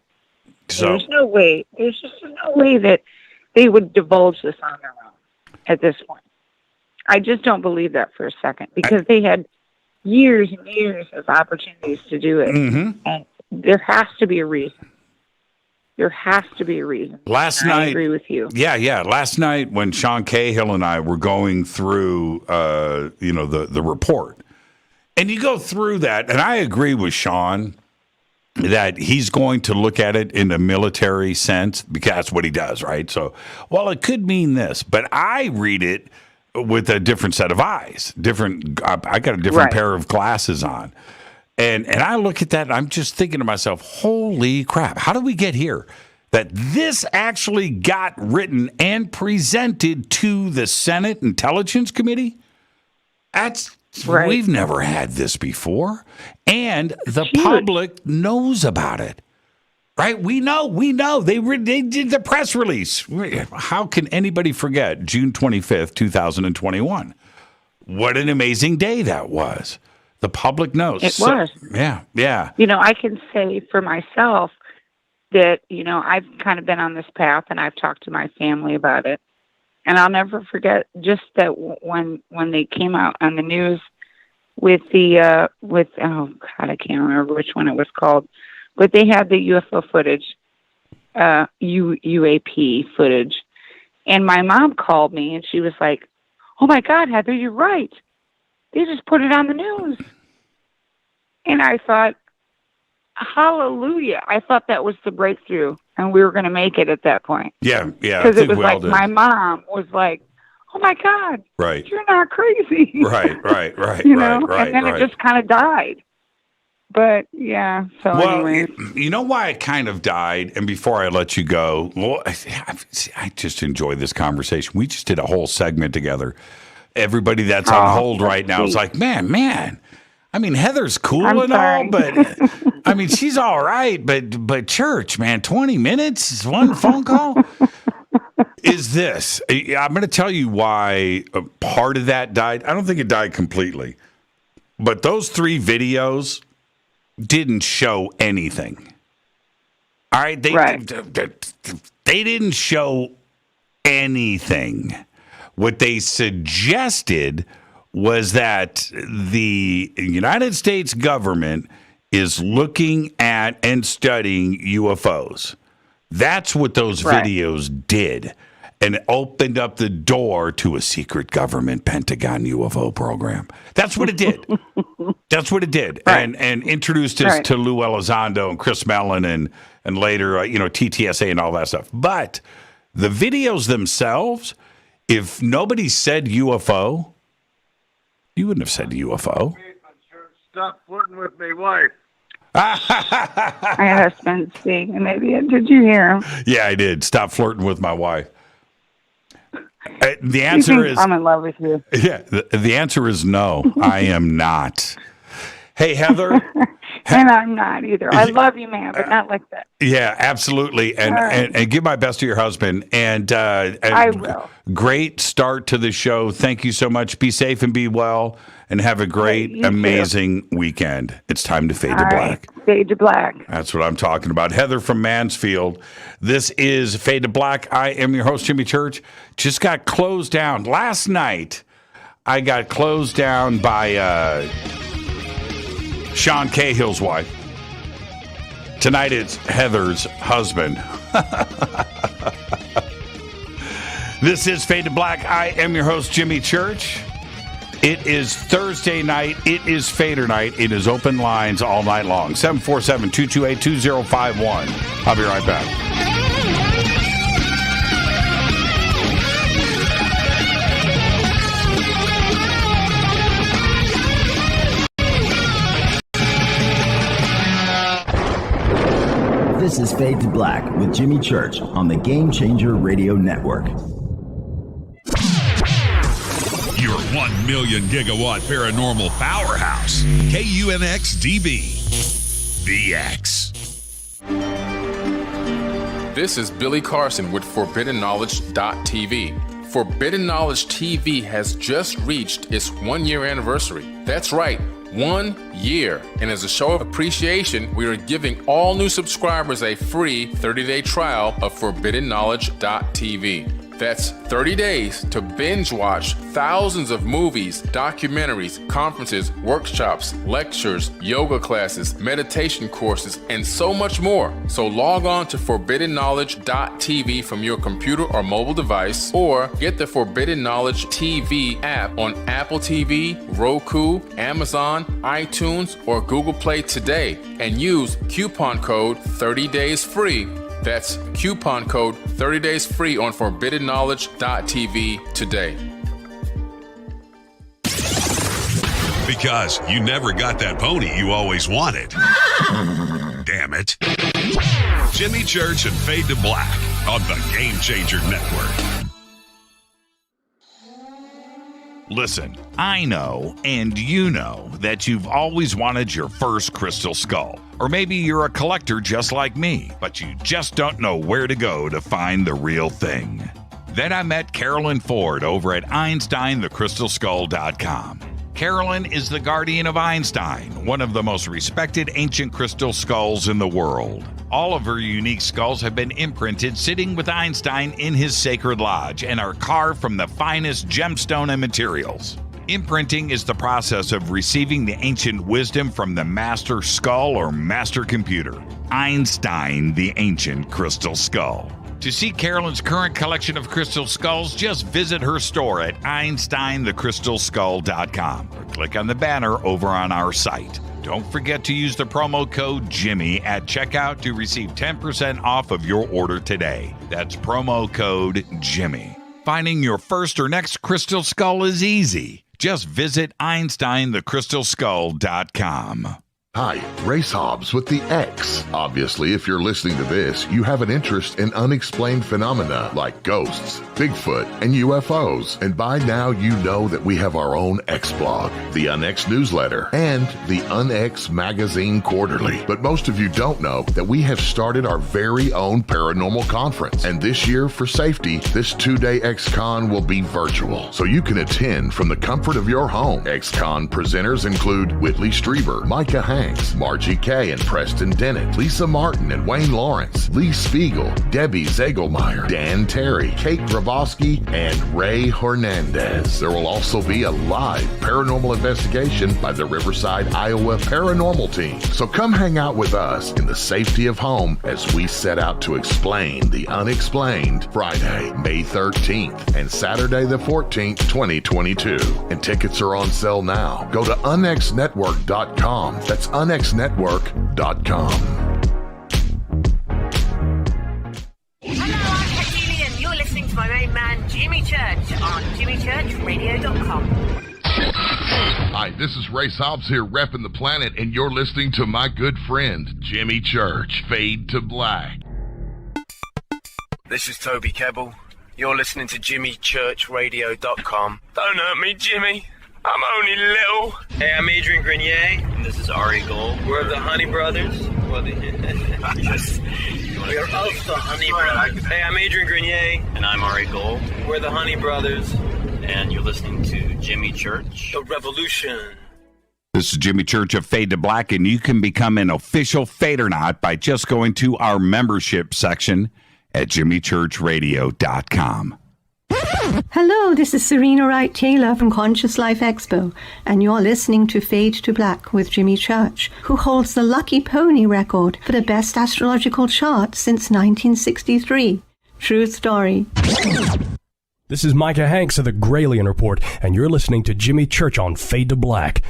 So there's no way that they would divulge this on their own at this point. I just don't believe that for a second, because they had years and years of opportunities to do it. Mm-hmm. And there has to be a reason. Last night, I agree with you. Yeah. Last night when Sean Cahill and I were going through, the report, and you go through that, and I agree with Sean that he's going to look at it in a military sense, because that's what he does, right? So, well, it could mean this, but I read it with a different set of eyes. I got a different pair of glasses on. And I look at that, and I'm just thinking to myself, holy crap, how did we get here? That this actually got written and presented to the Senate Intelligence Committee? We've never had this before. And the public knows about it. Right? We know. They did the press release. How can anybody forget June 25th, 2021? What an amazing day that was. The public knows. It was. Yeah. I can say for myself that, I've kind of been on this path, and I've talked to my family about it. And I'll never forget just that when they came out on the news with I can't remember which one it was called, but they had the UFO footage, UAP footage. And my mom called me, and she was like, "Oh my God, Heather, you're right. They just put it on the news." And I thought, hallelujah. I thought that was the breakthrough, and we were going to make it at that point. Yeah. Because it was like my mom was like, "Oh my God, right? You're not crazy." Right. And then it just kind of died. But yeah, so anyway. You know why it kind of died? And before I let you go, I just enjoy this conversation. We just did a whole segment together. Everybody that's on hold right now is like, man. I mean, Heather's cool all, but I mean, she's all right. But church, man, 20 minutes, one phone call. is this. I'm going to tell you why part of that died. I don't think it died completely. But those 3 videos didn't show anything. All right? They didn't show anything. What they suggested was that the United States government is looking at and studying UFOs. That's what those videos did. And it opened up the door to a secret government Pentagon UFO program. That's what it did. That's what it did. Right. And introduced us to Lou Elizondo and Chris Mellon and later, TTSA and all that stuff. But the videos themselves, if nobody said UFO, you wouldn't have said UFO. Stop flirting with me, wife. My husband speaking. Maybe did you hear him? Yeah, I did. Stop flirting with my wife. The answer is I'm in love with you. Yeah, the answer is no. I am not. Hey, Heather. And I'm not either. I love you, man, but not like that. Yeah, absolutely. And give my best to your husband. And I will. Great start to the show. Thank you so much. Be safe and be well. And have a great, amazing weekend. It's time to fade to black. Fade to black. That's what I'm talking about. Heather from Mansfield. This is Fade to Black. I am your host, Jimmy Church. Just got closed down. Last night, I got closed down by Sean Cahill's wife. Tonight, it's Heather's husband. This is Fade to Black. I am your host, Jimmy Church. It is Thursday night. It is Fader night. It is open lines all night long. 747-228-2051. I'll be right back. This is Fade to Black with Jimmy Church on the Game Changer Radio Network. Your 1 million gigawatt paranormal powerhouse, KUNX-DB, BX. This is Billy Carson with ForbiddenKnowledge.tv. Forbidden Knowledge TV has just reached its 1-year anniversary. That's right, 1 year. And as a show of appreciation, we are giving all new subscribers a free 30-day trial of ForbiddenKnowledge.tv. That's 30 days to binge watch thousands of movies, documentaries, conferences, workshops, lectures, yoga classes, meditation courses, and so much more. So log on to ForbiddenKnowledge.tv from your computer or mobile device, or get the Forbidden Knowledge TV app on Apple TV, Roku, Amazon, iTunes, or Google Play today, and use coupon code 30daysfree. That's coupon code 30 days free on ForbiddenKnowledge.tv today. Because you never got that pony you always wanted. Damn it. Jimmy Church and Fade to Black on the Game Changer Network. Listen, I know, and you know, that you've always wanted your first crystal skull. Or maybe you're a collector just like me, but you just don't know where to go to find the real thing. Then I met Carolyn Ford over at EinsteinTheCrystalSkull.com. Carolyn is the guardian of Einstein, one of the most respected ancient crystal skulls in the world. All of her unique skulls have been imprinted sitting with Einstein in his sacred lodge and are carved from the finest gemstone and materials. Imprinting is the process of receiving the ancient wisdom from the master skull or master computer. Einstein, the ancient crystal skull. To see Carolyn's current collection of crystal skulls, just visit her store at EinsteinTheCrystalSkull.com or click on the banner over on our site. Don't forget to use the promo code Jimmy at checkout to receive 10% off of your order today. That's promo code Jimmy. Finding your first or next crystal skull is easy. Just visit EinsteinTheCrystalSkull.com. Hi, Race Hobbs with the X. Obviously, if you're listening to this, you have an interest in unexplained phenomena like ghosts, Bigfoot, and UFOs. And by now, you know that we have our own X blog, the Un-X newsletter, and the Un-X magazine quarterly. But most of you don't know that we have started our very own paranormal conference. And this year, for safety, this 2-day X-Con will be virtual, so you can attend from the comfort of your home. X-Con presenters include Whitley Strieber, Micah Hanks, Margie Kay and Preston Dennett, Lisa Martin and Wayne Lawrence, Lee Spiegel, Debbie Zagelmeyer, Dan Terry, Kate Grabowski, and Ray Hernandez. There will also be a live paranormal investigation by the Riverside, Iowa Paranormal Team. So come hang out with us in the safety of home as we set out to explain the unexplained Friday, May 13th and Saturday the 14th, 2022. And tickets are on sale now. Go to unxnetwork.com. That's unxnetwork.com. Hello, I'm Katie, and you're listening to my main man, Jimmy Church, on jimmychurchradio.com. Hi, this is Ray Hobbs here, repping the planet, and you're listening to my good friend, Jimmy Church, Fade to Black. This is Toby Kebbell. You're listening to jimmychurchradio.com. Don't hurt me, Jimmy. I'm only little. Hey, I'm Adrian Grenier. And this is Ari Gold. We're the Honey Brothers. We're of the Honey Brothers. Hey, I'm Adrian Grenier. And I'm Ari Gold. We're the Honey Brothers. And you're listening to Jimmy Church. The Revolution. This is Jimmy Church of Fade to Black, and you can become an official Fadernaut by just going to our membership section at jimmychurchradio.com. Hello, this is Serena Wright Taylor from Conscious Life Expo, and you're listening to Fade to Black with Jimmy Church, who holds the Lucky Pony record for the best astrological chart since 1963. True story. This is Micah Hanks of the Gralien Report, and you're listening to Jimmy Church on Fade to Black.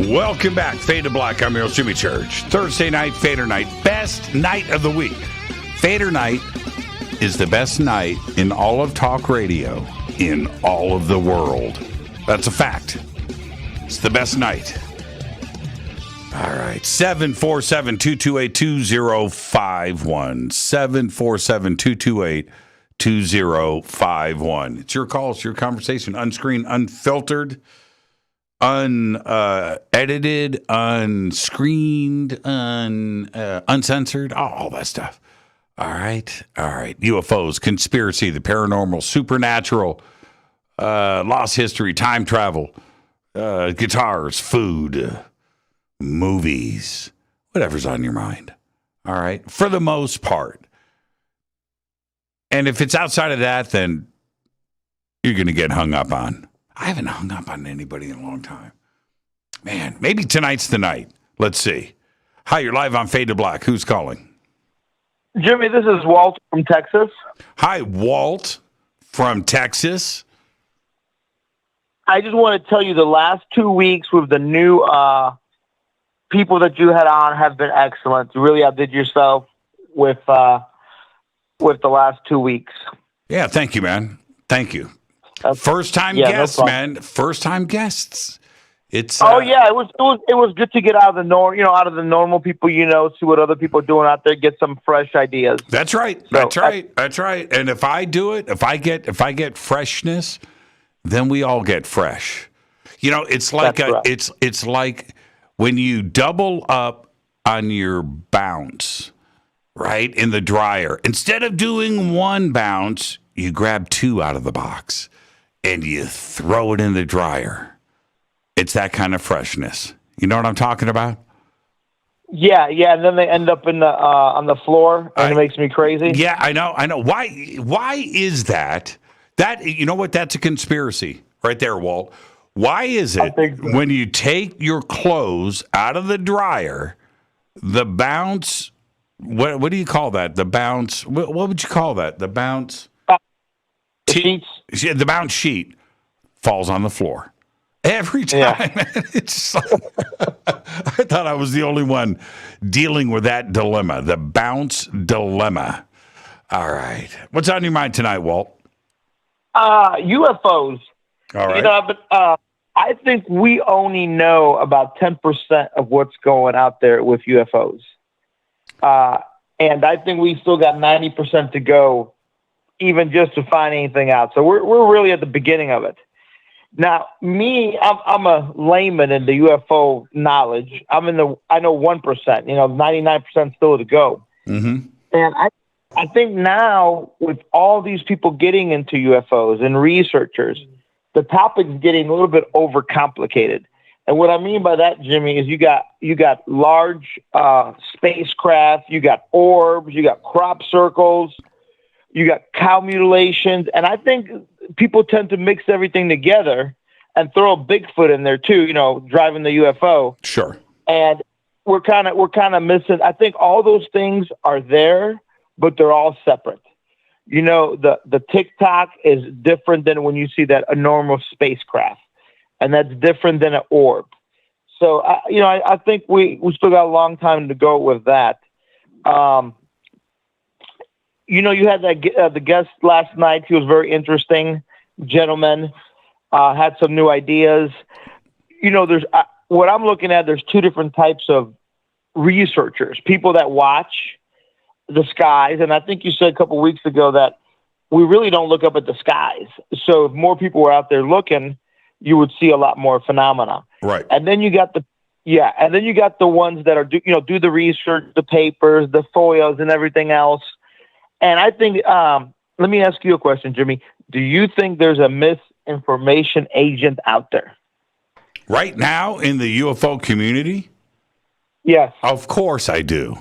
Welcome back, Fade to Black. I'm your host, Jimmy Church. Thursday night, Fader night, best night of the week. Fader night is the best night in all of talk radio in all of the world. That's a fact. It's the best night. All right, 747-228-2051. 747-228-2051. It's your call. It's your conversation. Unscreened, unfiltered, unedited, unscreened, uncensored, all that stuff. All right. UFOs, conspiracy, the paranormal, supernatural, lost history, time travel, guitars, food, movies, whatever's on your mind. All right. For the most part. And if it's outside of that, then you're going to get hung up on. I haven't hung up on anybody in a long time. Man, maybe tonight's the night. Let's see. Hi, you're live on Fade to Black. Who's calling? Jimmy, this is Walt from Texas. Hi, Walt from Texas. I just want to tell you the last 2 weeks with the new people that you had on have been excellent. You really outdid yourself with the last 2 weeks. Yeah, thank you, man. Thank you. First time guests, no man. First time guests. It's it was good to get out of the out of the normal people, see what other people are doing out there, get some fresh ideas. That's right. That's right. And if I do it, if I get freshness, then we all get fresh. It's like it's like when you double up on your bounce, right, in the dryer. Instead of doing one bounce, you grab two out of the box and you throw it in the dryer. It's that kind of freshness. You know what I'm talking about? Yeah, and then they end up in the on the floor, and it makes me crazy. Yeah, I know. Why is that? That, you know what? That's a conspiracy right there, Walt. Why is it when you take your clothes out of the dryer, the bounce? What do you call that? The bounce. What would you call that? The bounce. Sheets. The bounce sheet falls on the floor. Every time. It's like, I thought I was the only one dealing with that dilemma, the bounce dilemma. All right. What's on your mind tonight, Walt? UFOs. All right. You know, but I think we only know about 10% of what's going out there with UFOs. And I think we still got 90% to go, even just to find anything out. So we're really at the beginning of it. Now, I'm a layman in the UFO knowledge. I know 1%, 99% still to go. Mm-hmm. And I think now with all these people getting into UFOs and researchers, the topic's getting a little bit overcomplicated. And what I mean by that, Jimmy, is you got large spacecraft, you got orbs, you got crop circles, you got cow mutilations, and I think people tend to mix everything together and throw a Bigfoot in there too, driving the UFO. Sure. And we're kind of missing. I think all those things are there, but they're all separate. The TikTok is different than when you see that a normal spacecraft, and that's different than an orb. So I think we still got a long time to go with that. You had the guest last night. He was very interesting, gentleman. Had some new ideas. There's what I'm looking at. There's two different types of researchers: people that watch the skies, and I think you said a couple weeks ago that we really don't look up at the skies. So if more people were out there looking, you would see a lot more phenomena. Right. And then you got the ones that are do the research, the papers, the FOIAs, and everything else. And I think, let me ask you a question, Jimmy. Do you think there's a misinformation agent out there? Right now in the UFO community? Yes. Of course I do.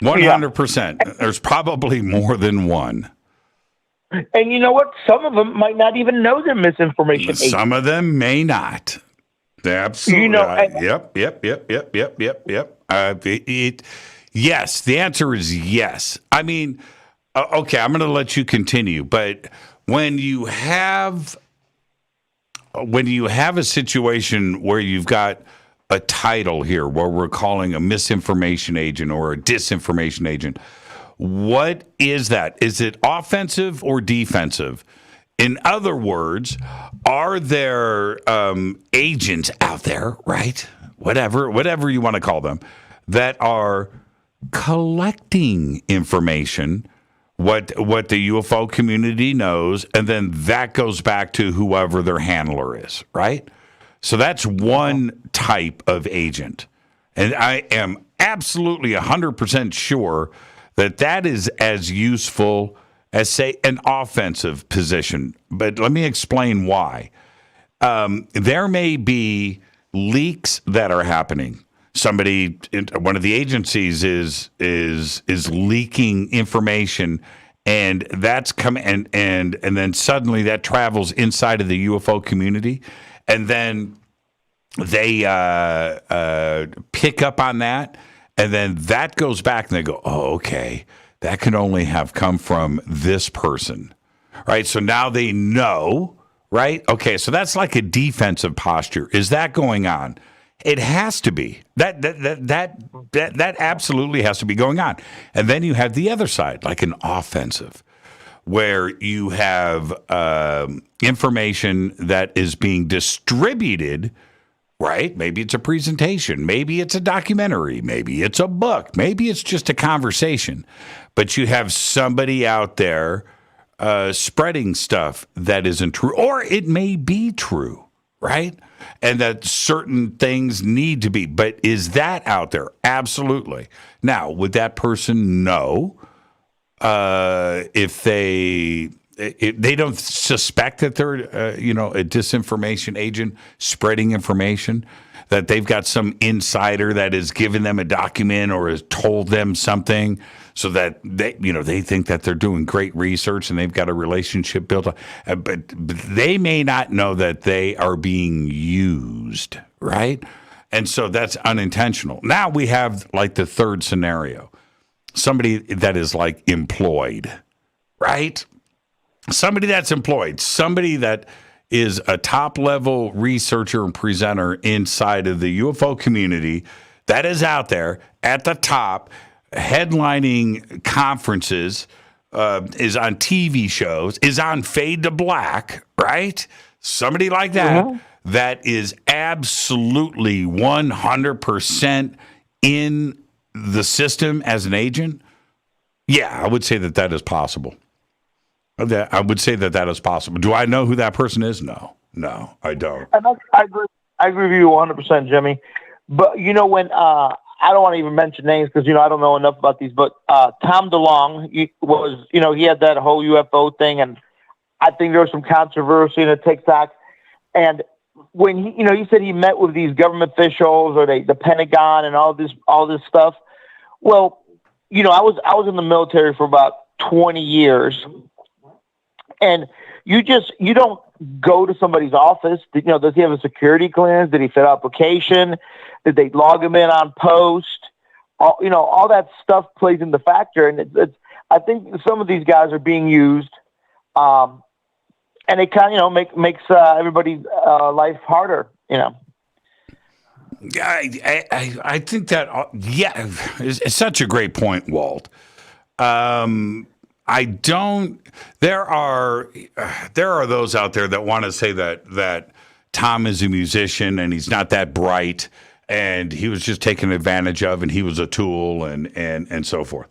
100%. Yeah. There's probably more than one. And you know what? Some of them might not even know they're misinformation agents. Some of them may not. Absolutely. Yep. Yes, the answer is yes. I mean, okay, I'm going to let you continue, but when you have a situation where you've got a title here where we're calling a misinformation agent or a disinformation agent, what is that? Is it offensive or defensive? In other words, are there agents out there, right? Whatever you want to call them, that are collecting information, what the UFO community knows, and then that goes back to whoever their handler is, right? So that's one type of agent. And I am absolutely 100% sure that is as useful as, say, an offensive position. But let me explain why. There may be leaks that are happening. Somebody, one of the agencies is leaking information, and that's coming, and then suddenly that travels inside of the UFO community, and then they pick up on that, and then that goes back, and they go, oh, okay, that can only have come from this person, right? So now they know, right? Okay, so that's like a defensive posture. Is that going on? It has to be. That absolutely has to be going on. And then you have the other side, like an offensive, where you have information that is being distributed, right? Maybe it's a presentation. Maybe it's a documentary. Maybe it's a book. Maybe it's just a conversation. But you have somebody out there spreading stuff that isn't true, or it may be true, right? And that certain things need to be. But is that out there? Absolutely. Now, would that person know if they don't suspect that they're a disinformation agent spreading information, that they've got some insider that has given them a document or has told them something, so that they think that they're doing great research and they've got a relationship built up, but they may not know that they are being used, right? And so that's unintentional. Now we have like the third scenario, somebody that is like employed, right? Somebody that's employed, somebody that is a top-level researcher and presenter inside of the UFO community that is out there at the top, headlining conferences, is on TV shows, is on Fade to Black, right? Somebody like that that is absolutely 100% in the system as an agent. Yeah, I would say that is possible. I would say that is possible. Do I know who that person is? No, I don't. And I agree with you 100%, Jimmy. But when I don't want to even mention names because I don't know enough about these. But Tom DeLonge he had that whole UFO thing, and I think there was some controversy in the TikTok. And when he said he met with these government officials or the Pentagon and all this stuff. Well, I was in the military for about 20 years. And you don't go to somebody's office. Does he have a security clearance? Did he fill out application? Did they log him in on post? All that stuff plays into factor. And I think some of these guys are being used, and it kind of makes everybody's life harder. Yeah, I think that it's such a great point, Walt. There are those out there that want to say that Tom is a musician and he's not that bright and he was just taken advantage of and he was a tool and so forth.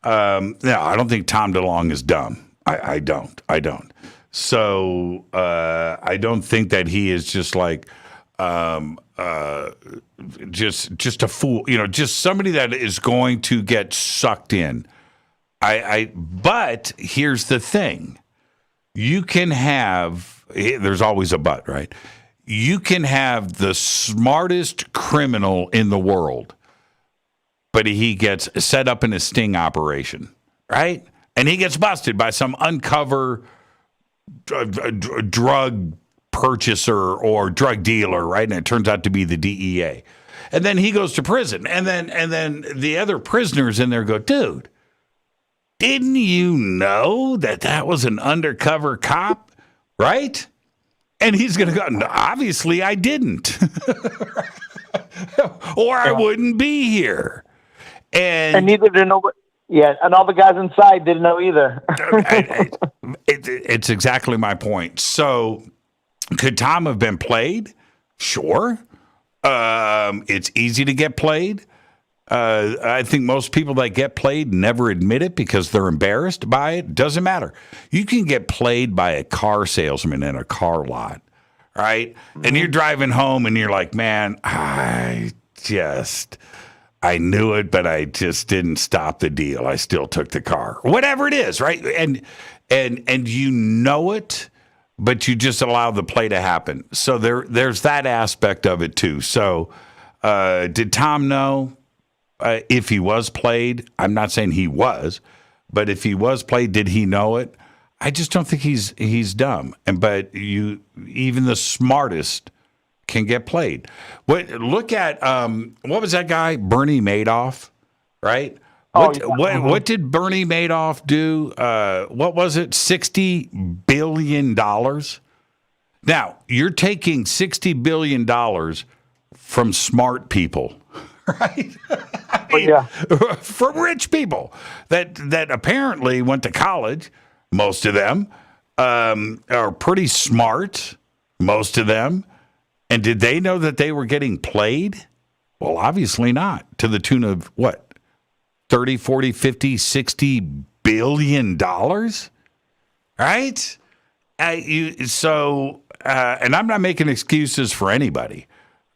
No, I don't think Tom DeLonge is dumb. I don't. So I don't think that he is just like just a fool. Just somebody that is going to get sucked in. But here's the thing. You can have, there's always a but, right? You can have the smartest criminal in the world, but he gets set up in a sting operation, right? And he gets busted by some uncover drug purchaser or drug dealer, right? And it turns out to be the DEA. And then he goes to prison. And then the other prisoners in there go, dude, didn't you know that was an undercover cop, right? And he's going to go, no, obviously I didn't. Or I wouldn't be here. And neither did nobody. Yeah, and all the guys inside didn't know either. It's exactly my point. So could Tom have been played? Sure. It's easy to get played. I think most people that get played never admit it because they're embarrassed by it. Doesn't matter. You can get played by a car salesman in a car lot, right? Mm-hmm. And you're driving home and you're like, man, I knew it, but I just didn't stop the deal. I still took the car. Whatever it is, right? And you know it, but you just allow the play to happen. So there's that aspect of it too. So did Tom know? If he was played, I'm not saying he was, but if he was played, did he know it? I just don't think he's dumb. But even the smartest can get played. Look at what was that guy, Bernie Madoff, right? What did Bernie Madoff do? What was it? $60 billion. Now you're taking $60 billion from smart people. Right? From rich people that apparently went to college, most of them are pretty smart, most of them. And did they know that they were getting played? Well, obviously not. To the tune of what? 30, 40, 50, 60 billion dollars? Right? And I'm not making excuses for anybody.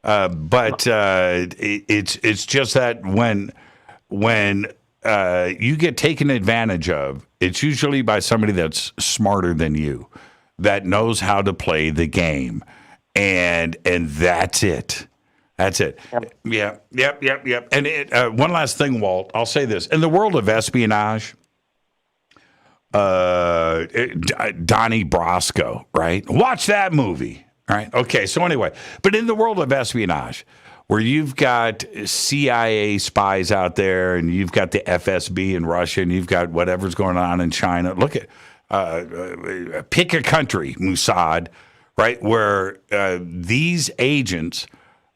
But it's just that when you get taken advantage of, it's usually by somebody that's smarter than you, that knows how to play the game, and that's it. That's it. Yep. And one last thing, Walt. I'll say this: in the world of espionage, Donnie Brasco, right? Watch that movie. All right. Okay. So anyway, but in the world of espionage, where you've got CIA spies out there, and you've got the FSB in Russia, and you've got whatever's going on in China. Look at pick a country, Mossad, right? Where these agents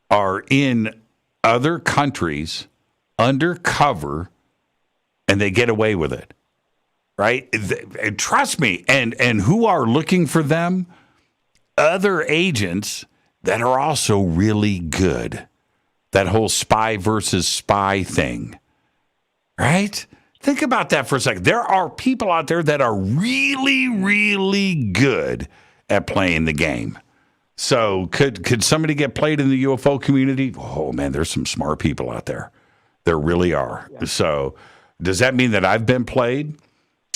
are in other countries undercover and they get away with it, right? And trust me, and who are looking for them? Other agents that are also really good. That whole spy versus spy thing, right? Think about that for a second. There are people out there that are really, really good at playing the game. So could somebody get played in the UFO community? Oh, man, there's some smart people out there. There really are. Yeah. So does that mean that I've been played?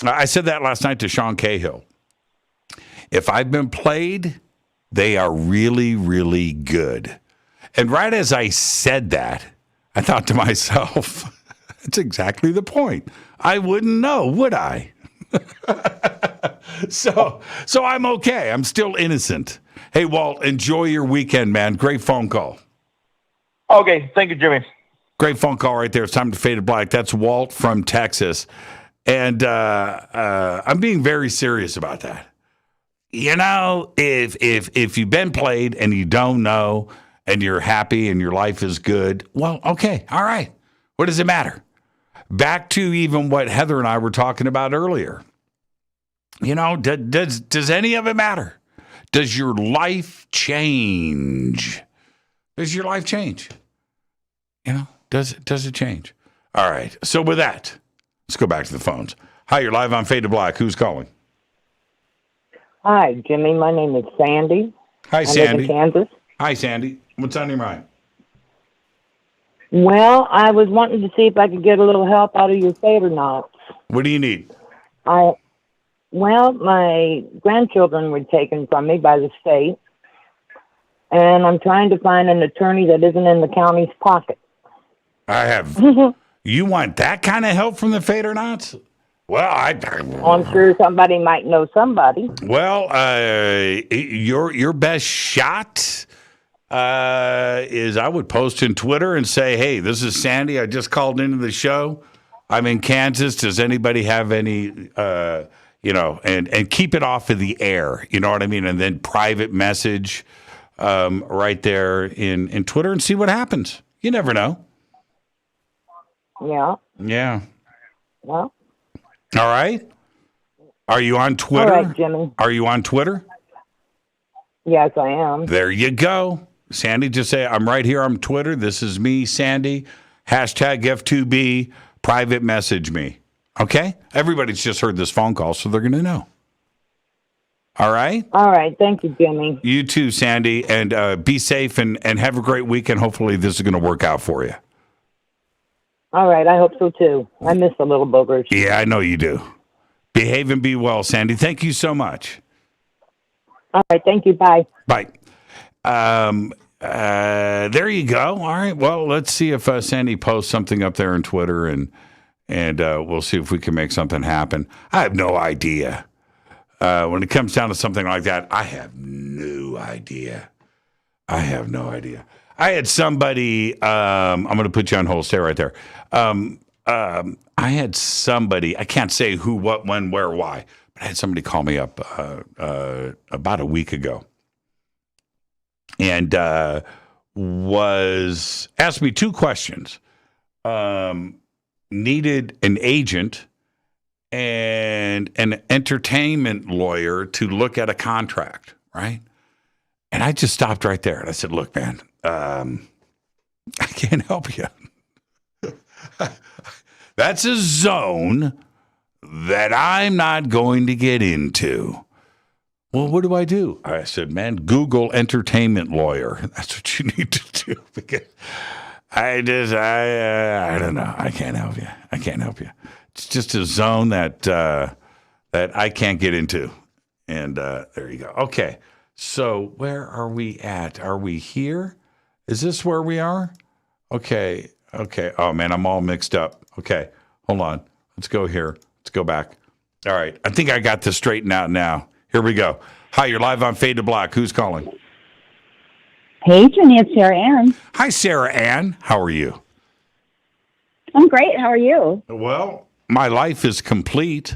I said that last night to Sean Cahill. If I've been played, they are really, really good. And right as I said that, I thought to myself, that's exactly the point. I wouldn't know, would I? So I'm okay. I'm still innocent. Hey, Walt, enjoy your weekend, man. Great phone call. Okay. Thank you, Jimmy. Great phone call right there. It's time to Fade to Black. That's Walt from Texas. And I'm being very serious about that. You know, if you've been played and you don't know and you're happy and your life is good, well, okay, all right. What does it matter? Back to even what Heather and I were talking about earlier. You know, does any of it matter? Does your life change? Does your life change? You know, does it change? All right. So with that, let's go back to the phones. Hi, you're live on Fade to Black. Who's calling? Hi, Jimmy. My name is Sandy. Hi, Sandy. I live in Kansas. Hi, Sandy. What's on your mind? Well, I was wanting to see if I could get a little help out of your Fadernauts. What do you need? Well, my grandchildren were taken from me by the state, and I'm trying to find an attorney that isn't in the county's pocket. I have. You want that kind of help from the Fadernauts? Well, I'm sure somebody might know somebody. Well, your best shot is I would post in Twitter and say, hey, this is Sandy. I just called into the show. I'm in Kansas. Does anybody have any, and keep it off of the air. You know what I mean? And then private message right there in Twitter and see what happens. You never know. Yeah. Yeah. Well. All right. Are you on Twitter? All right, Jimmy. Are you on Twitter? Yes, I am. There you go. Sandy, just say, I'm right here on Twitter. This is me, Sandy. Hashtag F2B. Private message me. Okay? Everybody's just heard this phone call, so they're going to know. All right? All right. Thank you, Jimmy. You too, Sandy. And be safe and have a great weekend. Hopefully this is going to work out for you. All right. I hope so, too. I miss the little boogers. Yeah, I know you do. Behave and be well, Sandy. Thank you so much. All right. Thank you. Bye. Bye. There you go. All right. Well, let's see if Sandy posts something up there on Twitter, and we'll see if we can make something happen. I have no idea. When it comes down to something like that, I have no idea. I have no idea. I had somebody, I'm going to put you on hold. Stay right there. I had somebody, I can't say who, what, when, where, why, but I had somebody call me up about a week ago and asked me two questions. Needed an agent and an entertainment lawyer to look at a contract, right? And I just stopped right there and I said, look, man, I can't help you. That's a zone that I'm not going to get into. Well, what do? I said, man, Google entertainment lawyer. That's what you need to do because I don't know. I can't help you. It's just a zone that I can't get into. And there you go. Okay. So where are we at? Are we here? Is this where we are? Okay. Oh, man, I'm all mixed up. Okay. Hold on. Let's go here. Let's go back. All right. I think I got this straightened out now. Here we go. Hi, you're live on Fade to Black. Who's calling? Hey, Jenny, it's Sarah Ann. Hi, Sarah Ann. How are you? I'm great. How are you? Well, my life is complete.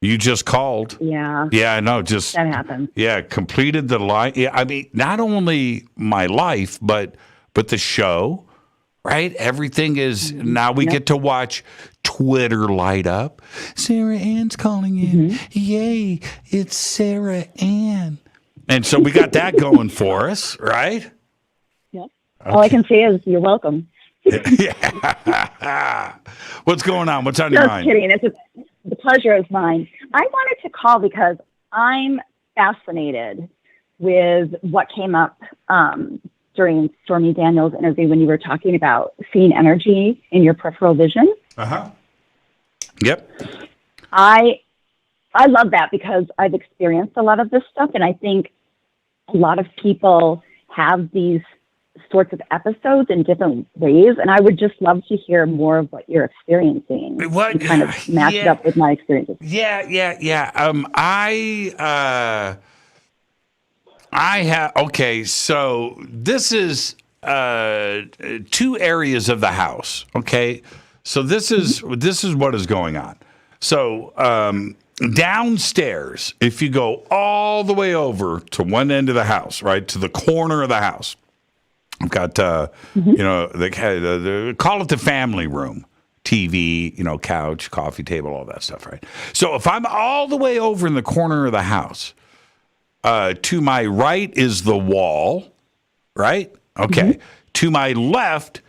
You just called. Yeah. Yeah, I know. Just that happens. Yeah, completed the life. Yeah, I mean, not only my life, but the show, right? Everything is now we get to watch Twitter light up. Sarah Ann's calling in. Yay, it's Sarah Ann. And so we got that going for us, right? Yep. Okay. All I can say is you're welcome. Yeah. What's going on? What's on your mind? Just kidding. The pleasure is mine. I wanted to call because I'm fascinated with what came up during Stormy Daniels' interview when you were talking about seeing energy in your peripheral vision. Yep. I love that because I've experienced a lot of this stuff, and I think a lot of people have these sorts of episodes in different ways, and I would just love to hear more of what you're experiencing. What and kind of match it up with my experiences. Yeah. I have. Okay, so this is 2 areas of the house. Okay, so this is what is going on. So downstairs, if you go all the way over to one end of the house, right to the corner of the house, I've got they call it the family room. TV, couch, coffee table, all that stuff, right? So if I'm all the way over in the corner of the house, to my right is the wall, right? Okay. To my left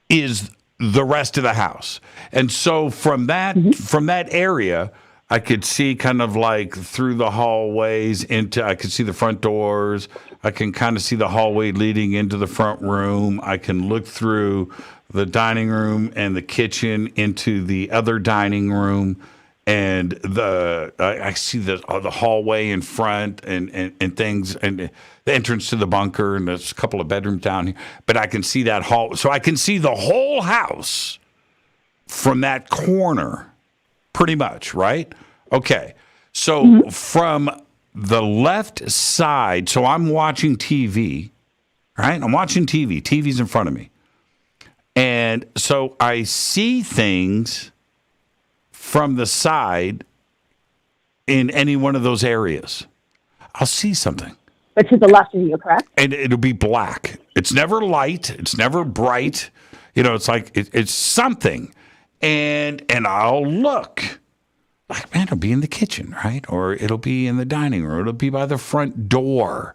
is the rest of the house. And so from that area, I could see kind of like through the hallways I could see the front doors. I can kind of see the hallway leading into the front room. I can look through the dining room and the kitchen into the other dining room. And I see the hallway in front and things and the entrance to the bunker, and there's a couple of bedrooms down here. But I can see that hall. So I can see the whole house from that corner pretty much, right? Okay. So from the left side, so I'm watching TV, right? I'm watching TV. TV's in front of me. And so I see things from the side in any one of those areas. I'll see something. But to the left of you, correct? And it'll be black. It's never light. It's never bright. It's like it's something. And I'll look. Like, man, it'll be in the kitchen, right? Or it'll be in the dining room. It'll be by the front door.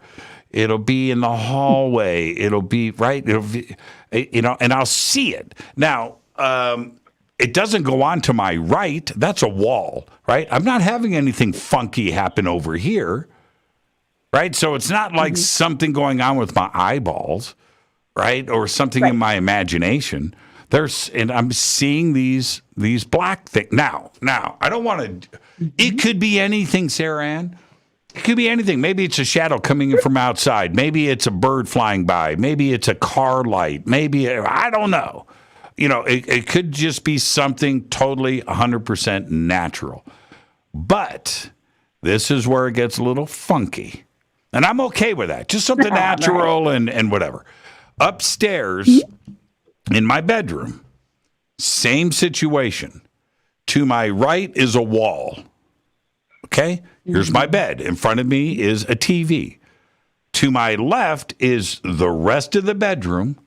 It'll be in the hallway. It'll be, right? It'll be, and I'll see it. Now, it doesn't go on to my right. That's a wall, right? I'm not having anything funky happen over here, right? So it's not like something going on with my eyeballs, right? Or something in my imagination. And I'm seeing these black things. Now, I don't want to, it could be anything, Sarah Ann. It could be anything. Maybe it's a shadow coming in from outside. Maybe it's a bird flying by. Maybe it's a car light. Maybe, I don't know. It could just be something totally 100% natural. But this is where it gets a little funky. And I'm okay with that. Just something natural and whatever. Upstairs in my bedroom, same situation. To my right is a wall. Okay? Here's my bed. In front of me is a TV. To my left is the rest of the bedroom,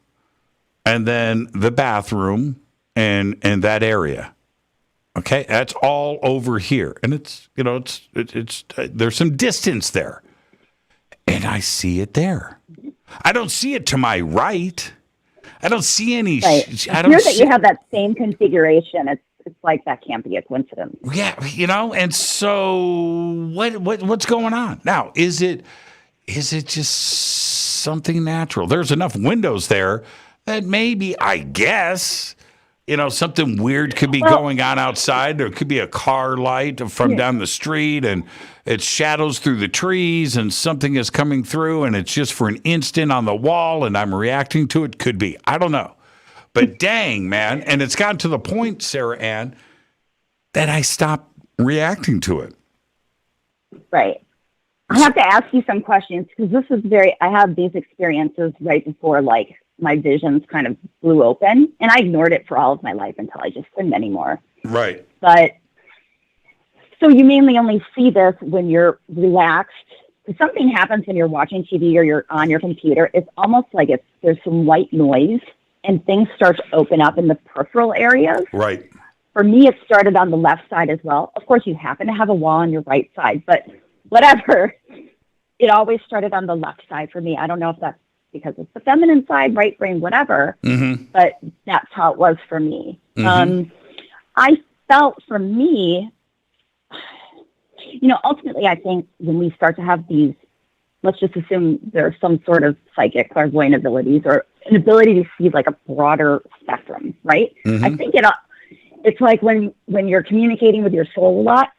and then the bathroom and that area. Okay? That's all over here. And it's there's some distance there. And I see it there. I don't see it to my right. I don't see any. Right. I don't hear that you have that same configuration. It's like that can't be a coincidence. Yeah, and so what's going on now? Is it just something natural? There's enough windows there that maybe, I guess, something weird could be going on outside. There could be a car light from down the street, and it shadows through the trees, and something is coming through, and it's just for an instant on the wall, and I'm reacting to it. Could be. I don't know. But dang, man. And it's gotten to the point, Sarah Ann, that I stopped reacting to it. Right. I have to ask you some questions because I have these experiences right before my visions kind of blew open, and I ignored it for all of my life until I just couldn't anymore. Right. But So you mainly only see this when you're relaxed. If something happens when you're watching TV or you're on your computer, it's almost like there's some white noise and things start to open up in the peripheral areas. Right. For me, it started on the left side as well. Of course, you happen to have a wall on your right side, but whatever. It always started on the left side for me. I don't know if that's because it's the feminine side, right brain, whatever, but that's how it was for me. I felt for me, ultimately, I think when we start to have these, let's just assume there's some sort of psychic clairvoyant abilities or an ability to see like a broader spectrum, right? I think it's like when you're communicating with your soul a lot,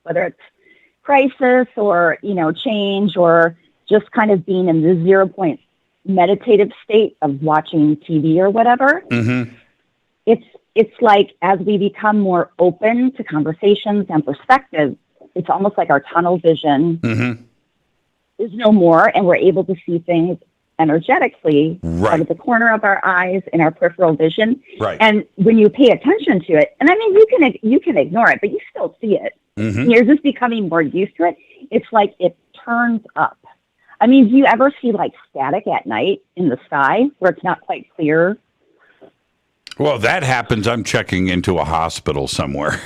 whether it's crisis or, change or just kind of being in the 0 point meditative state of watching TV or whatever. It's like as we become more open to conversations and perspectives, it's almost like our tunnel vision is no more, and we're able to see things energetically out of the corner of our eyes in our peripheral vision. Right. And when you pay attention to it, and I mean, you can ignore it, but you still see it. You're just becoming more used to it. It's like it turns up. I mean, do you ever see like static at night in the sky where it's not quite clear? Well, that happens. I'm checking into a hospital somewhere.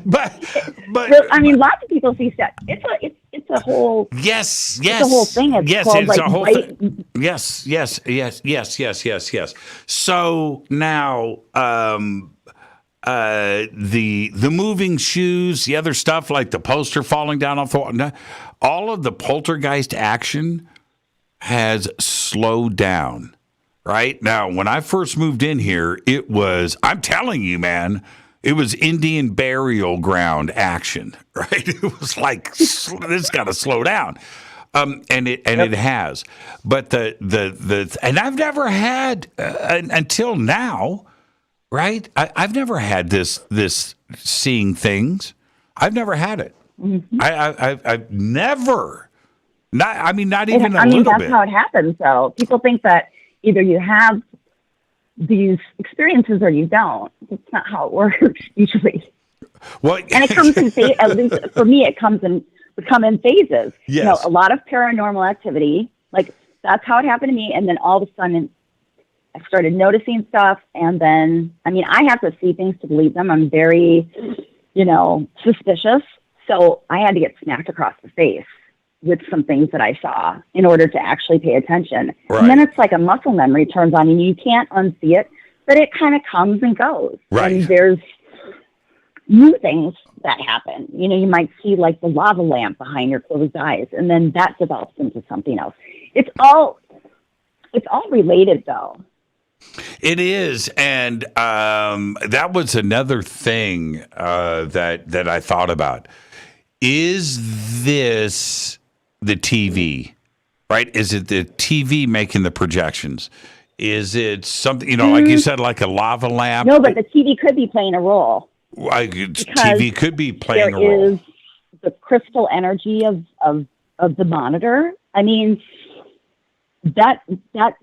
but I mean, lots of people see that. It's a whole yes it's a whole thing. It's called it's like a whole white. thing. Yes. So now, the moving shoes, the other stuff like the poster falling down off the wall, all of the poltergeist action has slowed down. Right now, when I first moved in here, it was, I'm telling you, man, it was Indian burial ground action, right? It was like, this got to slow down. And it has. But and I've never had, until now, right? I've never had this seeing things. I've never had it. I've never, not even a little bit. That's how it happens, though. People think that either you have these experiences or you don't. That's not how it works usually. Well, and it comes in phases. At least for me, it would come in phases. Yes. A lot of paranormal activity. Like that's how it happened to me. And then all of a sudden, I started noticing stuff. And then, I have to see things to believe them. I'm very, suspicious. So I had to get smacked across the face with some things that I saw in order to actually pay attention. Right. And then it's like a muscle memory turns on and you can't unsee it, but it kind of comes and goes. Right. And there's new things that happen. You might see like the lava lamp behind your closed eyes, and then that develops into something else. It's all related though. It is, and that was another thing that I thought about. Is this the TV, right? Is it the TV making the projections? Is it something, like you said, like a lava lamp? No, but the TV could be playing a role. TV could be playing a role. There is the crystal energy of the monitor. That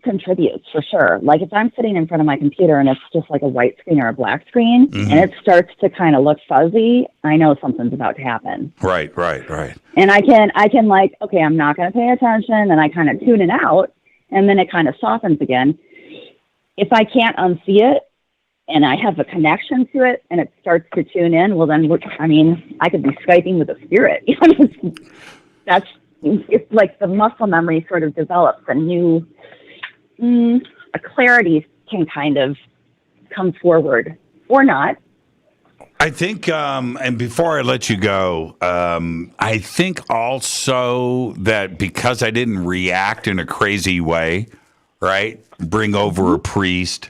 contributes for sure. Like if I'm sitting in front of my computer and it's just like a white screen or a black screen and it starts to kind of look fuzzy, I know something's about to happen. Right. And I can like, okay, I'm not going to pay attention, and I kind of tune it out, and then it kind of softens again. If I can't unsee it and I have a connection to it and it starts to tune in, well then, I could be Skyping with a spirit. It's like the muscle memory sort of develops, a new, a clarity can kind of come forward or not. I think, and before I let you go, I think also that because I didn't react in a crazy way, right? Bring over a priest,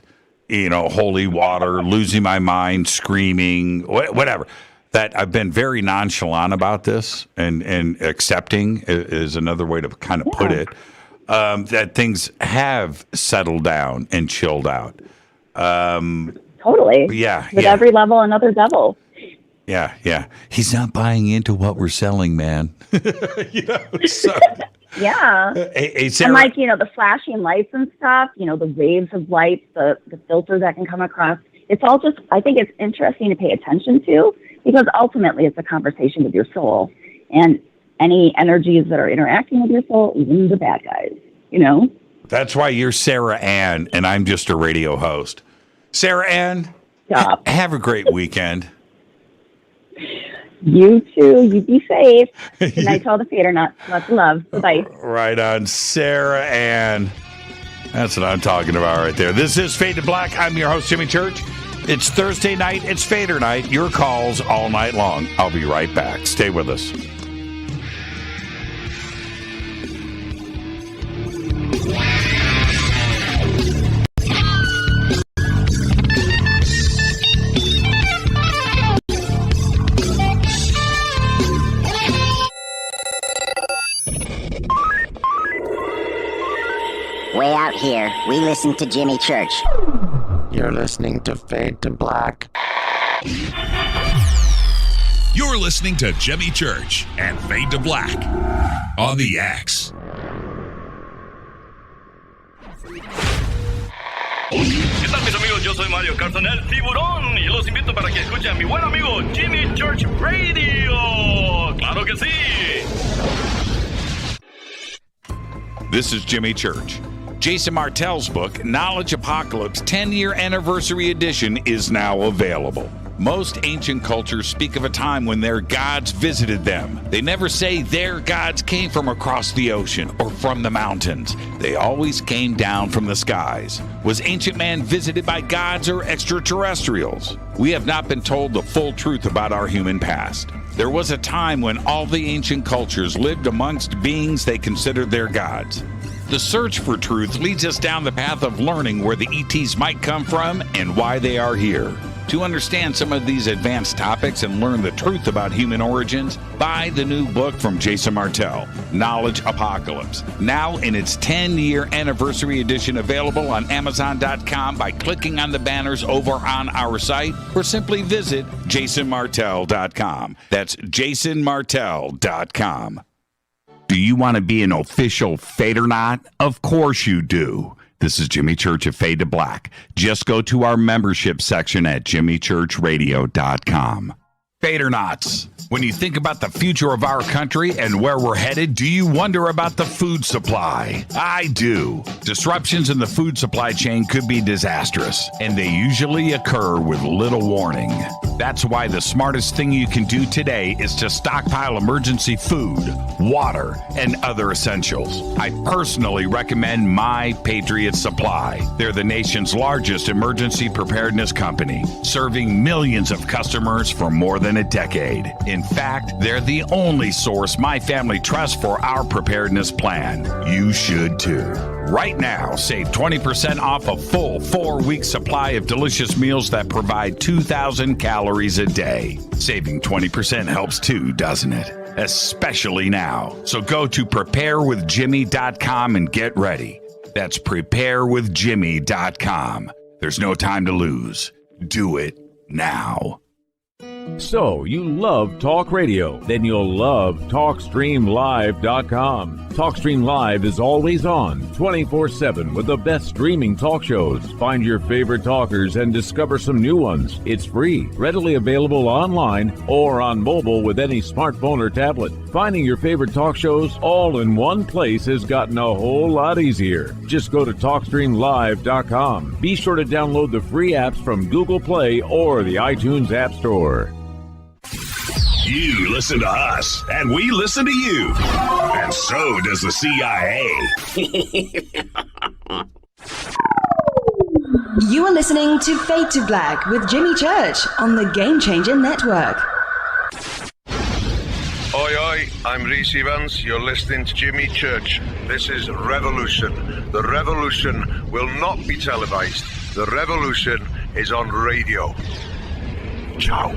holy water, losing my mind, screaming, whatever. That I've been very nonchalant about this and accepting is another way to kind of put it, that things have settled down and chilled out. Totally. Yeah. With every level, another devil. Yeah. He's not buying into what we're selling, man. So. Yeah. Hey, Sarah. And like, the flashing lights and stuff, the waves of light, the filter that can come across. it's all just, I think it's interesting to pay attention to, because ultimately it's a conversation with your soul, and any energies that are interacting with your soul, even the bad guys, you know? That's why you're Sarah Ann and I'm just a radio host. Sarah Ann, have a great weekend. You too. You be safe. Good night to all the Fadernuts. Lots of love. Bye-bye. Right on, Sarah Ann. That's what I'm talking about right there. This is Fade to Black. I'm your host, Jimmy Church. It's Thursday night. It's Fader night. Your calls all night long. I'll be right back. Stay with us. Way out here, we listen to Jimmy Church. You're listening to Fade to Black. You're listening to Jimmy Church and Fade to Black on the X. ¿Qué tal, mis amigos? Yo soy Mario Carson, el tiburón, y los invito para que escuchen a mi buen amigo Jimmy Church Radio. ¡Claro que sí! This is Jimmy Church. Jason Martell's book, Knowledge Apocalypse 10-Year Anniversary Edition, is now available. Most ancient cultures speak of a time when their gods visited them. They never say their gods came from across the ocean or from the mountains. They always came down from the skies. Was ancient man visited by gods or extraterrestrials? We have not been told the full truth about our human past. There was a time when all the ancient cultures lived amongst beings they considered their gods. The search for truth leads us down the path of learning where the ETs might come from and why they are here. To understand some of these advanced topics and learn the truth about human origins, buy the new book from Jason Martell, Knowledge Apocalypse, now in its 10-year anniversary edition, available on Amazon.com by clicking on the banners over on our site, or simply visit JasonMartell.com. That's JasonMartell.com. Do you want to be an official Fadernaut? Of course you do. This is Jimmy Church of Fade to Black. Just go to our membership section at jimmychurchradio.com. Fadernauts, when you think about the future of our country and where we're headed, do you wonder about the food supply? I do. Disruptions in the food supply chain could be disastrous, and they usually occur with little warning. That's why the smartest thing you can do today is to stockpile emergency food, water, and other essentials. I personally recommend My Patriot Supply. They're the nation's largest emergency preparedness company, serving millions of customers for more than a decade. In fact, they're the only source my family trusts for our preparedness plan. You should too. Right now, save 20% off a full 4-week supply of delicious meals that provide 2,000 calories a day. Saving 20% helps too, doesn't it? Especially now. So go to preparewithjimmy.com and get ready. That's preparewithjimmy.com. There's no time to lose. Do it now. So, you love talk radio? Then you'll love TalkStreamLive.com. TalkStream Live is always on, 24/7, with the best streaming talk shows. Find your favorite talkers and discover some new ones. It's free, readily available online or on mobile with any smartphone or tablet. Finding your favorite talk shows all in one place has gotten a whole lot easier. Just go to TalkStreamLive.com. Be sure to download the free apps from Google Play or the iTunes App Store. You listen to us, and we listen to you. And so does the CIA. You are listening to Fade to Black with Jimmy Church on the Game Changer Network. Oi, oi, I'm Reese Evans. You're listening to Jimmy Church. This is Revolution. The revolution will not be televised. The revolution is on radio. Ciao.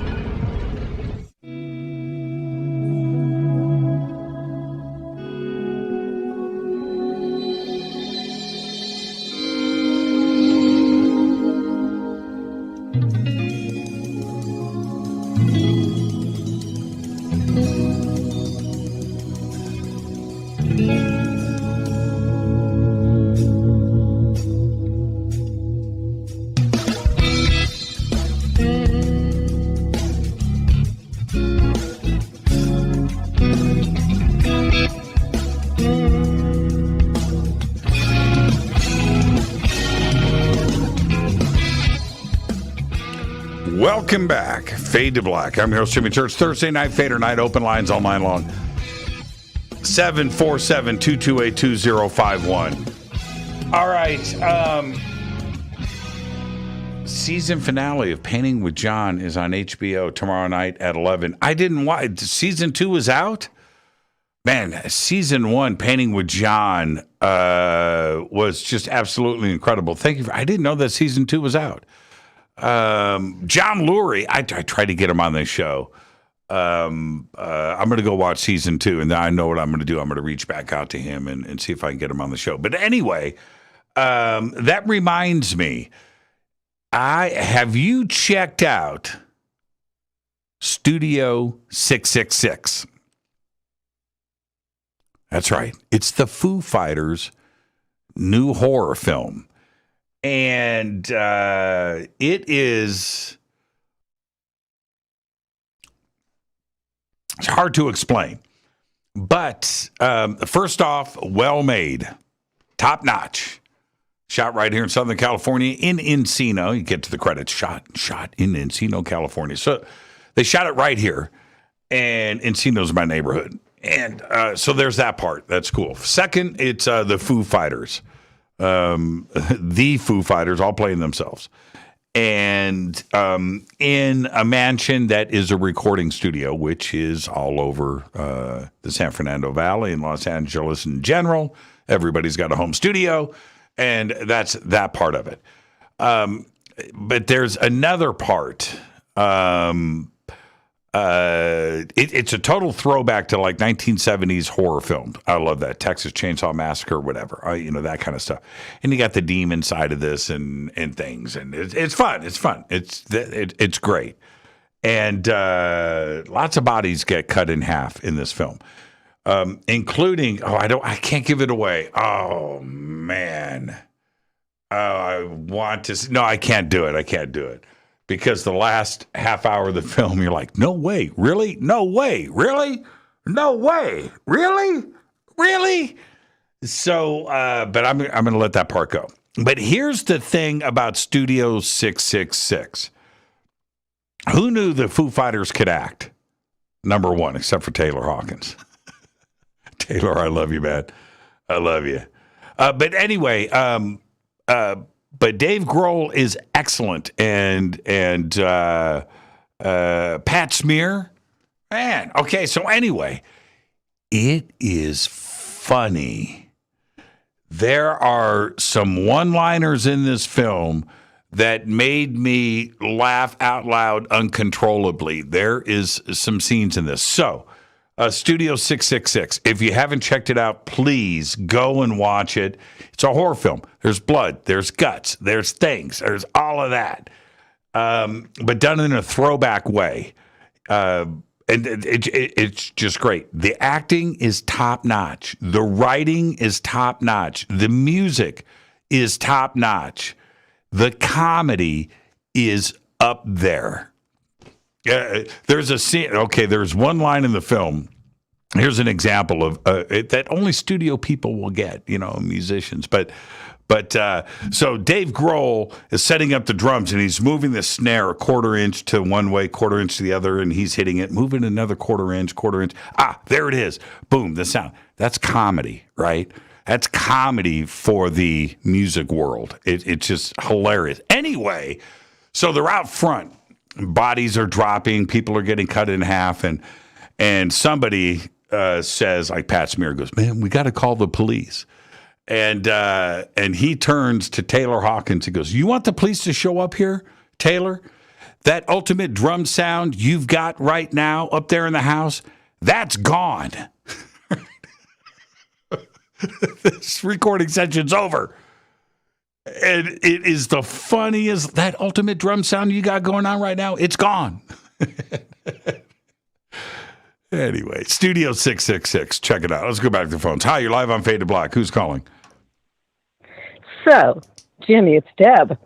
Welcome back. Fade to Black. I'm your host, Jimmy Church. Thursday night, Fadernight Open-Lines all night long. 747-228-2051. All right. Season finale of Painting with John is on HBO tomorrow night at 11. I didn't watch. Season 2 is out? Man, Season 1, Painting with John, was just absolutely incredible. Thank you. I didn't know that Season 2 was out. John Lurie, I tried to get him on this show. I'm going to go watch Season 2, and then I know what I'm going to do. I'm going to reach back out to him and see if I can get him on the show. But anyway, that reminds me, have you checked out Studio 666? That's right. It's the Foo Fighters' new horror film. And it is... It's hard to explain. But first off, well-made. Top-notch. Shot right here in Southern California in Encino. You get to the credits. Shot in Encino, California. So they shot it right here. And Encino's my neighborhood. And so there's that part. That's cool. Second, it's the Foo Fighters. The Foo Fighters all playing themselves. And in a mansion that is a recording studio, which is all over the San Fernando Valley and Los Angeles in general. Everybody's got a home studio. And that's that part of it. But there's another part. It's a total throwback to like 1970s horror film. I love that. Texas Chainsaw Massacre, whatever. That kind of stuff. And you got the demon side of this and things. And it's fun. It's fun. It's great. And lots of bodies get cut in half in this film. Including, I can't give it away. Oh, man. I want to, no, I can't do it. Because the last half hour of the film, you're like, no way, really? No way, really? No way, really? Really? So, but I'm going to let that part go. But here's the thing about Studio 666. Who knew the Foo Fighters could act? Number one, except for Taylor Hawkins. Taylor, I love you, man. I love you. But anyway, but Dave Grohl is excellent, and Pat Smear, man. Okay, so anyway, it is funny. There are some one-liners in this film that made me laugh out loud uncontrollably. There is some scenes in this. So, Studio 666. If you haven't checked it out, please go and watch it. It's a horror film. There's blood, there's guts, there's things, there's all of that, but done in a throwback way. And it's just great. The acting is top notch. The writing is top notch. The music is top notch. The comedy is up there. There's a scene. Okay, there's one line in the film. Here's an example of that only studio people will get, musicians. But so Dave Grohl is setting up the drums and he's moving the snare a quarter inch to one way, quarter inch to the other, and he's hitting it, moving another quarter inch. Ah, there it is. Boom, the sound. That's comedy, right? That's comedy for the music world. It's just hilarious. Anyway, so they're out front. Bodies are dropping. People are getting cut in half. And somebody says, like Pat Smear goes, man, we got to call the police. And he turns to Taylor Hawkins and goes, you want the police to show up here, Taylor? That ultimate drum sound you've got right now up there in the house, that's gone. This recording session's over. And it is the funniest, that ultimate drum sound you got going on right now, it's gone. Anyway, Studio 666, check it out. Let's go back to the phones. Hi, you're live on Fade to Black. Who's calling? So, Jimmy, it's Deb.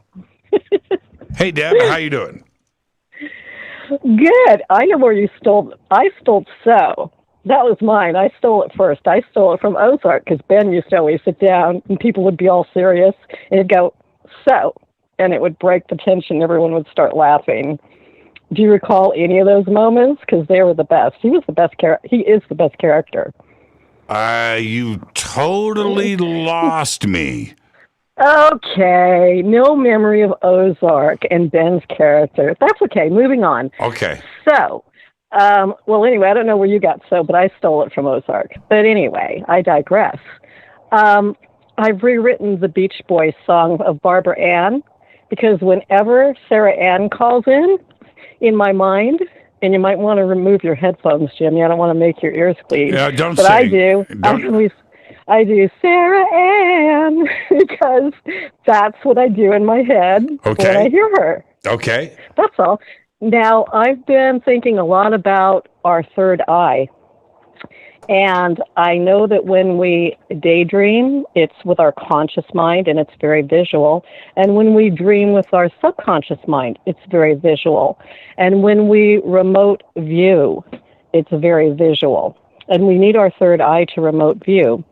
Hey, Deb, how you doing? Good. I know where you stole. I stole So. That was mine. I stole it first. I stole it from Ozark because Ben used to always sit down and people would be all serious and it'd go, so, and it would break the tension. Everyone would start laughing. Do you recall any of those moments? Because they were the best. He was the best character. He is the best character. You totally lost me. Okay, no memory of Ozark and Ben's character. That's okay. Moving on. Okay. So, well, anyway, I don't know where you got so, but I stole it from Ozark. But anyway, I digress. I've rewritten the Beach Boys song of Barbara Ann because whenever Sarah Ann calls in my mind, and you might want to remove your headphones, Jimmy. I don't want to make your ears bleed. Yeah, don't but say. I do. I do Sarah Ann because that's what I do in my head when I hear her. Okay. That's all. Now, I've been thinking a lot about our third eye. And I know that when we daydream, it's with our conscious mind and it's very visual. And when we dream with our subconscious mind, it's very visual. And when we remote view, it's very visual. And we need our third eye to remote view.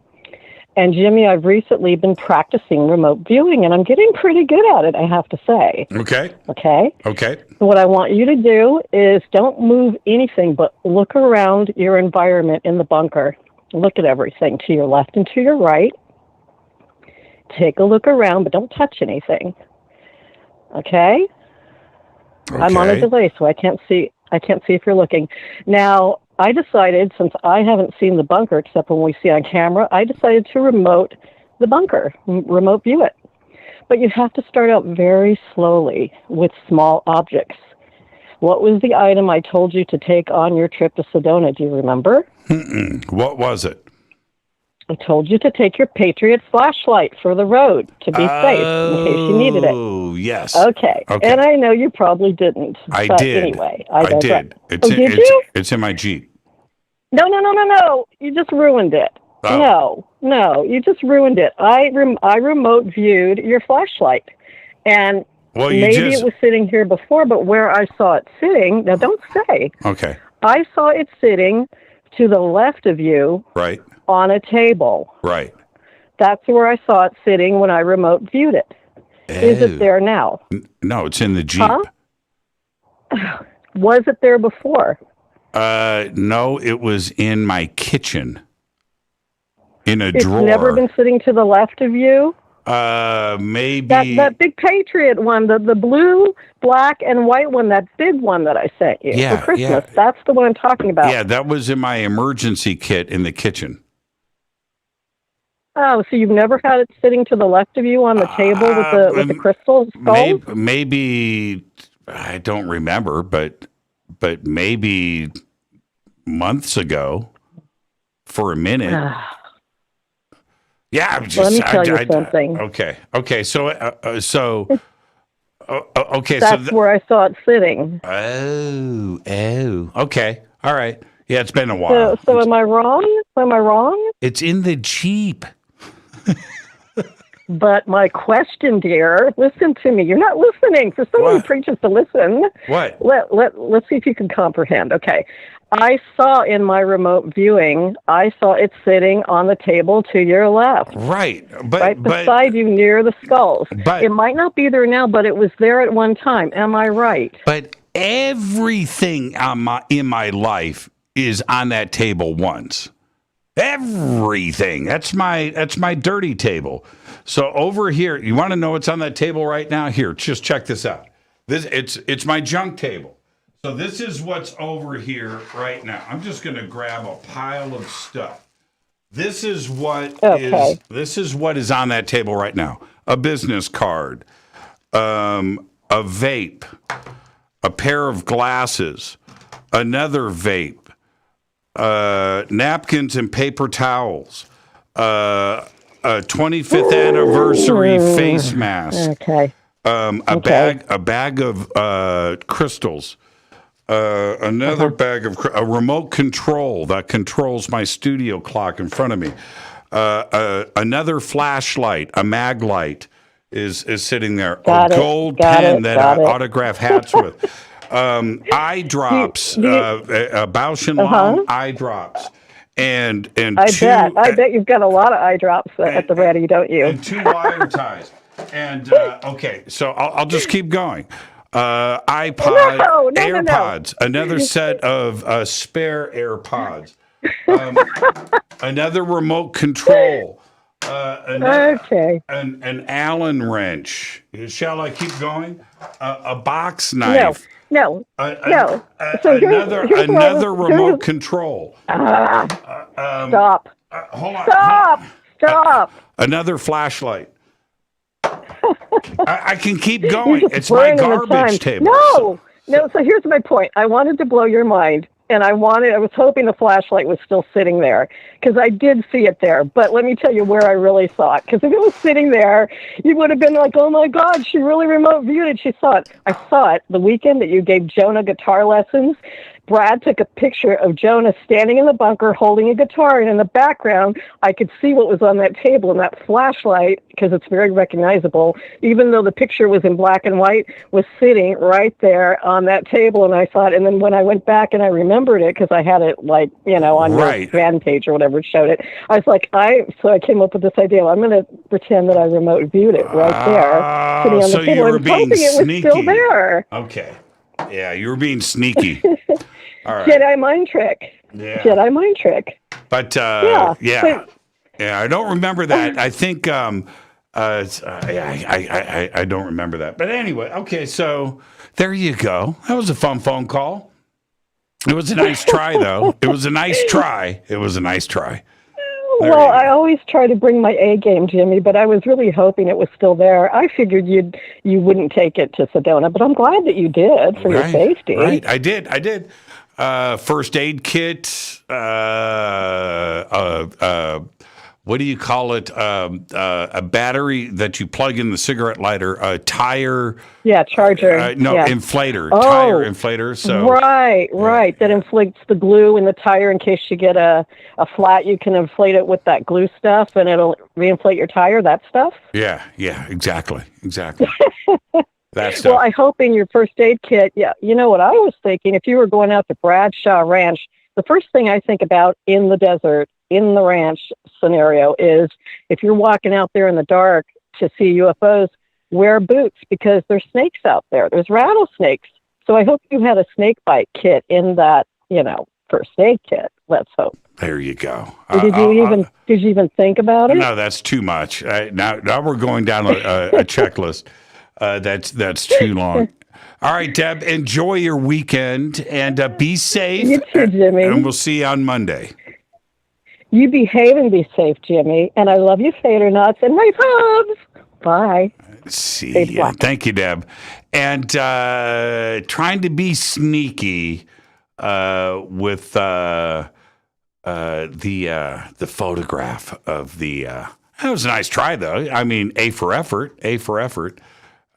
And Jimmy, I've recently been practicing remote viewing, and I'm getting pretty good at it, I have to say. Okay. Okay? Okay. So what I want you to do is don't move anything, but look around your environment in the bunker. Look at everything to your left and to your right. Take a look around, but don't touch anything. Okay? I'm on a delay, so I can't see if you're looking. Now, I decided, since I haven't seen the bunker except when we see on camera, I decided to remote the bunker, remote view it. But you have to start out very slowly with small objects. What was the item I told you to take on your trip to Sedona? Do you remember? What was it? I told you to take your Patriot flashlight for the road to be safe in case you needed it. Oh, yes. Okay. And I know you probably didn't. I but did. Anyway, I did. Did you? It's in my Jeep. No. You just ruined it. Oh. No. You just ruined it. I remote viewed your flashlight. And maybe it was sitting here before, but where I saw it sitting, now don't say. Okay. I saw it sitting to the left of you. Right. On a table. Right. That's where I saw it sitting when I remote viewed it. Is it there now? No, it's in the Jeep. Huh? Was it there before? No, it was in my kitchen. In a drawer. It's never been sitting to the left of you? Maybe. That big Patriot one, the blue, black, and white one, that big one that I sent you for Christmas. Yeah. That's the one I'm talking about. Yeah, that was in my emergency kit in the kitchen. Oh, so you've never had it sitting to the left of you on the table with the crystal skulls? Maybe I don't remember, but maybe months ago for a minute. Yeah, I'm just. Let me tell you something. Okay. So. Okay. That's where I saw it sitting. Oh. Okay. All right. Yeah, it's been a while. So am I wrong? It's in the Jeep. But my question, dear, listen to me. You're not listening. For someone who preaches to listen. What? Let's see if you can comprehend. Okay. I saw in my remote viewing, I saw it sitting on the table to your left. Right. Right beside you near the skulls. But it might not be there now, but it was there at one time. Am I right? But everything in my life is on that table once. Everything. That's my dirty table. So over here, you want to know what's on that table right now? Here, just check this out. It's my junk table. So this is what's over here right now. I'm just going to grab a pile of stuff. This is what is on that table right now. A business card, a vape, a pair of glasses, another vape, napkins and paper towels, a 25th anniversary face mask, a bag of crystals, another bag of a remote control that controls my studio clock in front of me, another flashlight, a mag light is sitting there, a gold pen that I autograph hats with. Eye drops, Bausch & Lomb eye drops, and I bet you've got a lot of eye drops at the ready, don't you? And 2 wire ties. And okay, so I'll just keep going. iPod, No. AirPods, another set of spare AirPods, another remote control, an Allen wrench. Shall I keep going? A box knife. No. So another remote control. Stop. Hold on. Stop. Another flashlight. I can keep going. It's my garbage table. No. So here's my point. I wanted to blow your mind, and I was hoping the flashlight was still sitting there because I did see it there. But let me tell you where I really saw it. Because if it was sitting there, you would have been like, "Oh my God, she really remote viewed it. She saw it." I saw it the weekend that you gave Jonah guitar lessons. Brad took a picture of Jonah standing in the bunker holding a guitar, and in the background, I could see what was on that table, and that flashlight, because it's very recognizable, even though the picture was in black and white, was sitting right there on that table, and I saw it, and then when I went back and I remembered it, because I had it, like, on your fan page or whatever, it showed it, I was like, so I came up with this idea, I'm going to pretend that I remote viewed it right there, sitting on the table, and hoping it was still there. Okay. Yeah, you were being sneaky. All right. Jedi mind trick. Yeah. Jedi mind trick. But I don't remember that. I think I don't remember that. But anyway, okay, so there you go. That was a fun phone call. It was a nice try, though. It was a nice try. Well, I always try to bring my A game, Jimmy, but I was really hoping it was still there. I figured you wouldn't take it to Sedona, but I'm glad that you did for your safety. Right, I did. First aid kit, what do you call it? A battery that you plug in the cigarette lighter, a tire. Yeah, charger. Inflator. Tire inflator. So Right. That inflates the glue in the tire in case you get a flat. You can inflate it with that glue stuff, and it'll reinflate your tire. That stuff. Yeah, exactly. That stuff. Well, I hope in your first aid kit. Yeah, you know what I was thinking. If you were going out to Bradshaw Ranch, the first thing I think about in the desert, in the ranch scenario, is if you're walking out there in the dark to see UFOs, wear boots because there's snakes out there. There's rattlesnakes. So I hope you had a snake bite kit in that, first aid kit. Let's hope. There you go. Did you even think about it? No, that's too much. Now we're going down a checklist. That's too long. All right, Deb, enjoy your weekend and be safe. You too, Jimmy. And we'll see you on Monday. You behave and be safe, Jimmy. And I love you, Fadernuts, and my hugs. Bye. See ya. Thank you, Deb. And trying to be sneaky with the photograph of the. That was a nice try, though. I mean, A for effort.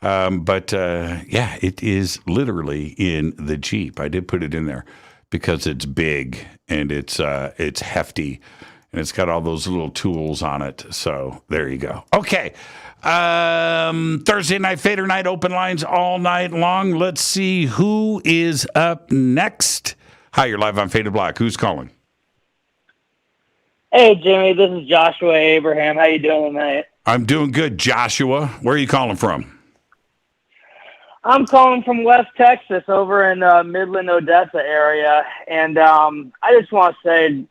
But it is literally in the Jeep. I did put it in there because it's big and it's hefty and it's got all those little tools on it. So there you go. Okay. Thursday night, Fadernight Open-Lines all night long. Let's see who is up next. Hi, you're live on Faded Black. Who's calling? Hey, Jimmy. This is Joshua Abraham. How you doing tonight? I'm doing good, Joshua. Where are you calling from? I'm calling from West Texas, over in Midland, Odessa area, and I just want to say,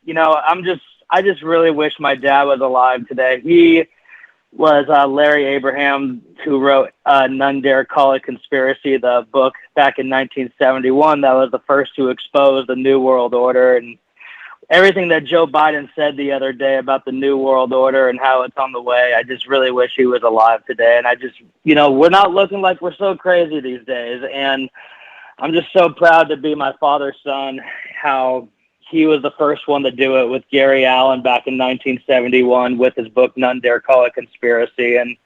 I just really wish my dad was alive today. He was Larry Abraham, who wrote None Dare Call It Conspiracy, the book back in 1971 that was the first to expose the New World Order and everything that Joe Biden said the other day about the New World Order and how it's on the way. I just really wish he was alive today. And I just, we're not looking like we're so crazy these days. And I'm just so proud to be my father's son, how he was the first one to do it with Gary Allen back in 1971 with his book, None Dare Call It Conspiracy. And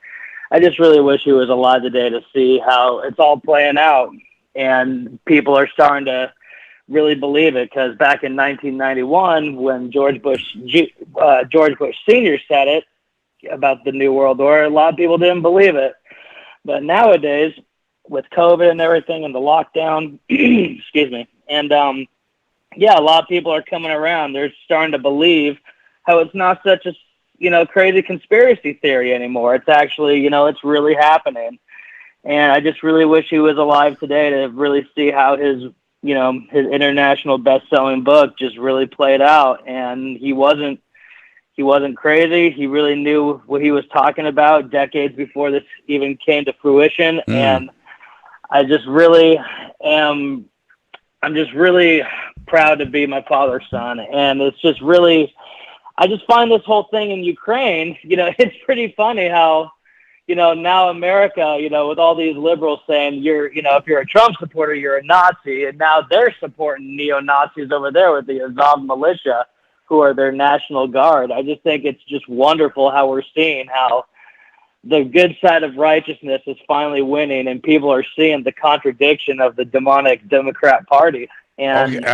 I just really wish he was alive today to see how it's all playing out. And people are starting to really believe it, because back in 1991, when George Bush Sr. said it about the New World Order, a lot of people didn't believe it. But nowadays, with COVID and everything and the lockdown, excuse me, and a lot of people are coming around. They're starting to believe how it's not such a crazy conspiracy theory anymore. It's actually it's really happening. And I just really wish he was alive today to really see how his international best-selling book just really played out. And he wasn't crazy. He really knew what he was talking about decades before this even came to fruition. And I just really I'm just really proud to be my father's son. And it's just really, I just find this whole thing in Ukraine, it's pretty funny how, now America, with all these liberals saying if you're a Trump supporter, you're a Nazi. And now they're supporting neo-Nazis over there with the Azov militia, who are their National Guard. I just think it's just wonderful how we're seeing how the good side of righteousness is finally winning, and people are seeing the contradiction of the demonic Democrat Party. And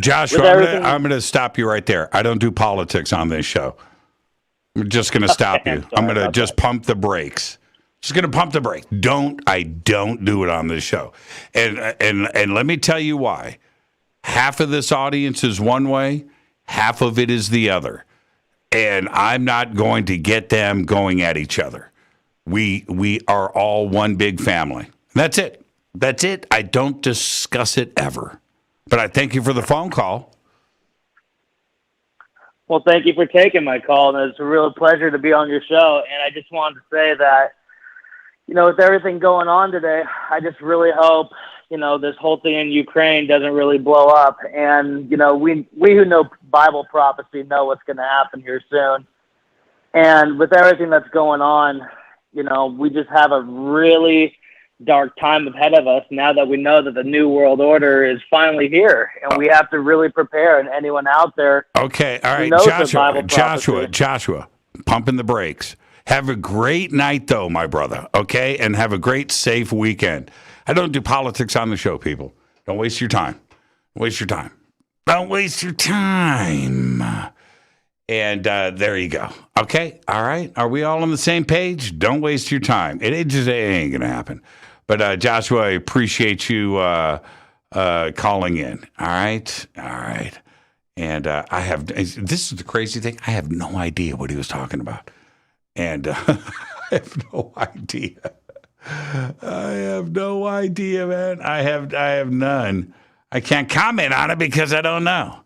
Joshua, I'm going to stop you right there. I don't do politics on this show. I'm just going to stop you. I'm going to just pump the brakes. Just going to pump the brakes. I don't do it on this show. And let me tell you why. Half of this audience is one way, half of it is the other. And I'm not going to get them going at each other. We are all one big family. That's it. That's it. I don't discuss it ever. But I thank you for the phone call. Well, thank you for taking my call, and it's a real pleasure to be on your show. And I just wanted to say that, with everything going on today, I just really hope, this whole thing in Ukraine doesn't really blow up. And, we who know Bible prophecy know what's going to happen here soon. And with everything that's going on, we just have a really dark time ahead of us now that we know that the New World Order is finally here, and we have to really prepare. And anyone out there, okay, all right, Joshua, pumping the brakes. Have a great night, though, my brother. Okay, and have a great, safe weekend. I don't do politics on the show, people. Don't waste your time. Don't waste your time. Don't waste your time. And there you go. Okay, all right. Are we all on the same page? Don't waste your time. It ain't going to happen. But Joshua, I appreciate you calling in. All right. And this is the crazy thing. I have no idea what he was talking about. And I have no idea. I have no idea, man. I have none. I can't comment on it because I don't know.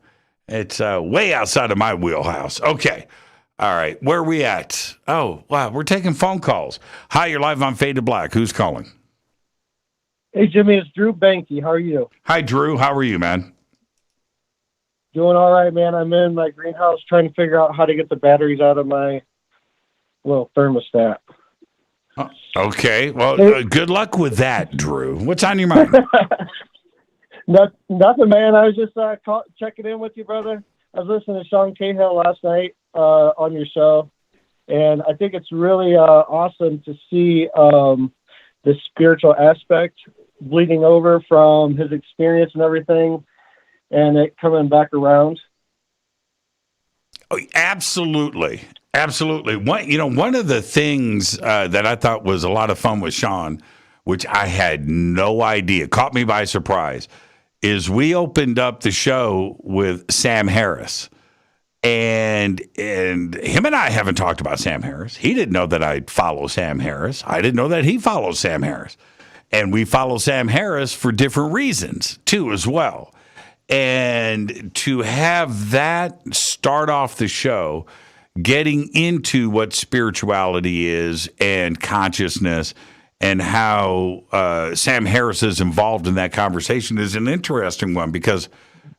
It's way outside of my wheelhouse. Okay. All right. Where are we at? Oh, wow. We're taking phone calls. Hi, you're live on Fade to Black. Who's calling? Hey, Jimmy, it's Drew Banky. How are you? Hi, Drew. How are you, man? Doing all right, man. I'm in my greenhouse trying to figure out how to get the batteries out of my little thermostat. Okay. Well, good luck with that, Drew. What's on your mind? Nothing, man. I was just checking in with you, brother. I was listening to Sean Cahill last night on your show, and I think it's really awesome to see the spiritual aspect bleeding over from his experience and everything, and it coming back around. Oh, absolutely. One of the things that I thought was a lot of fun with Sean, which I had no idea, caught me by surprise, is we opened up the show with Sam Harris. And him and I haven't talked about Sam Harris. He didn't know that I follow Sam Harris. I didn't know that he follows Sam Harris. And we follow Sam Harris for different reasons, too, as well. And to have that start off the show, getting into what spirituality is and consciousness and how Sam Harris is involved in that conversation is an interesting one because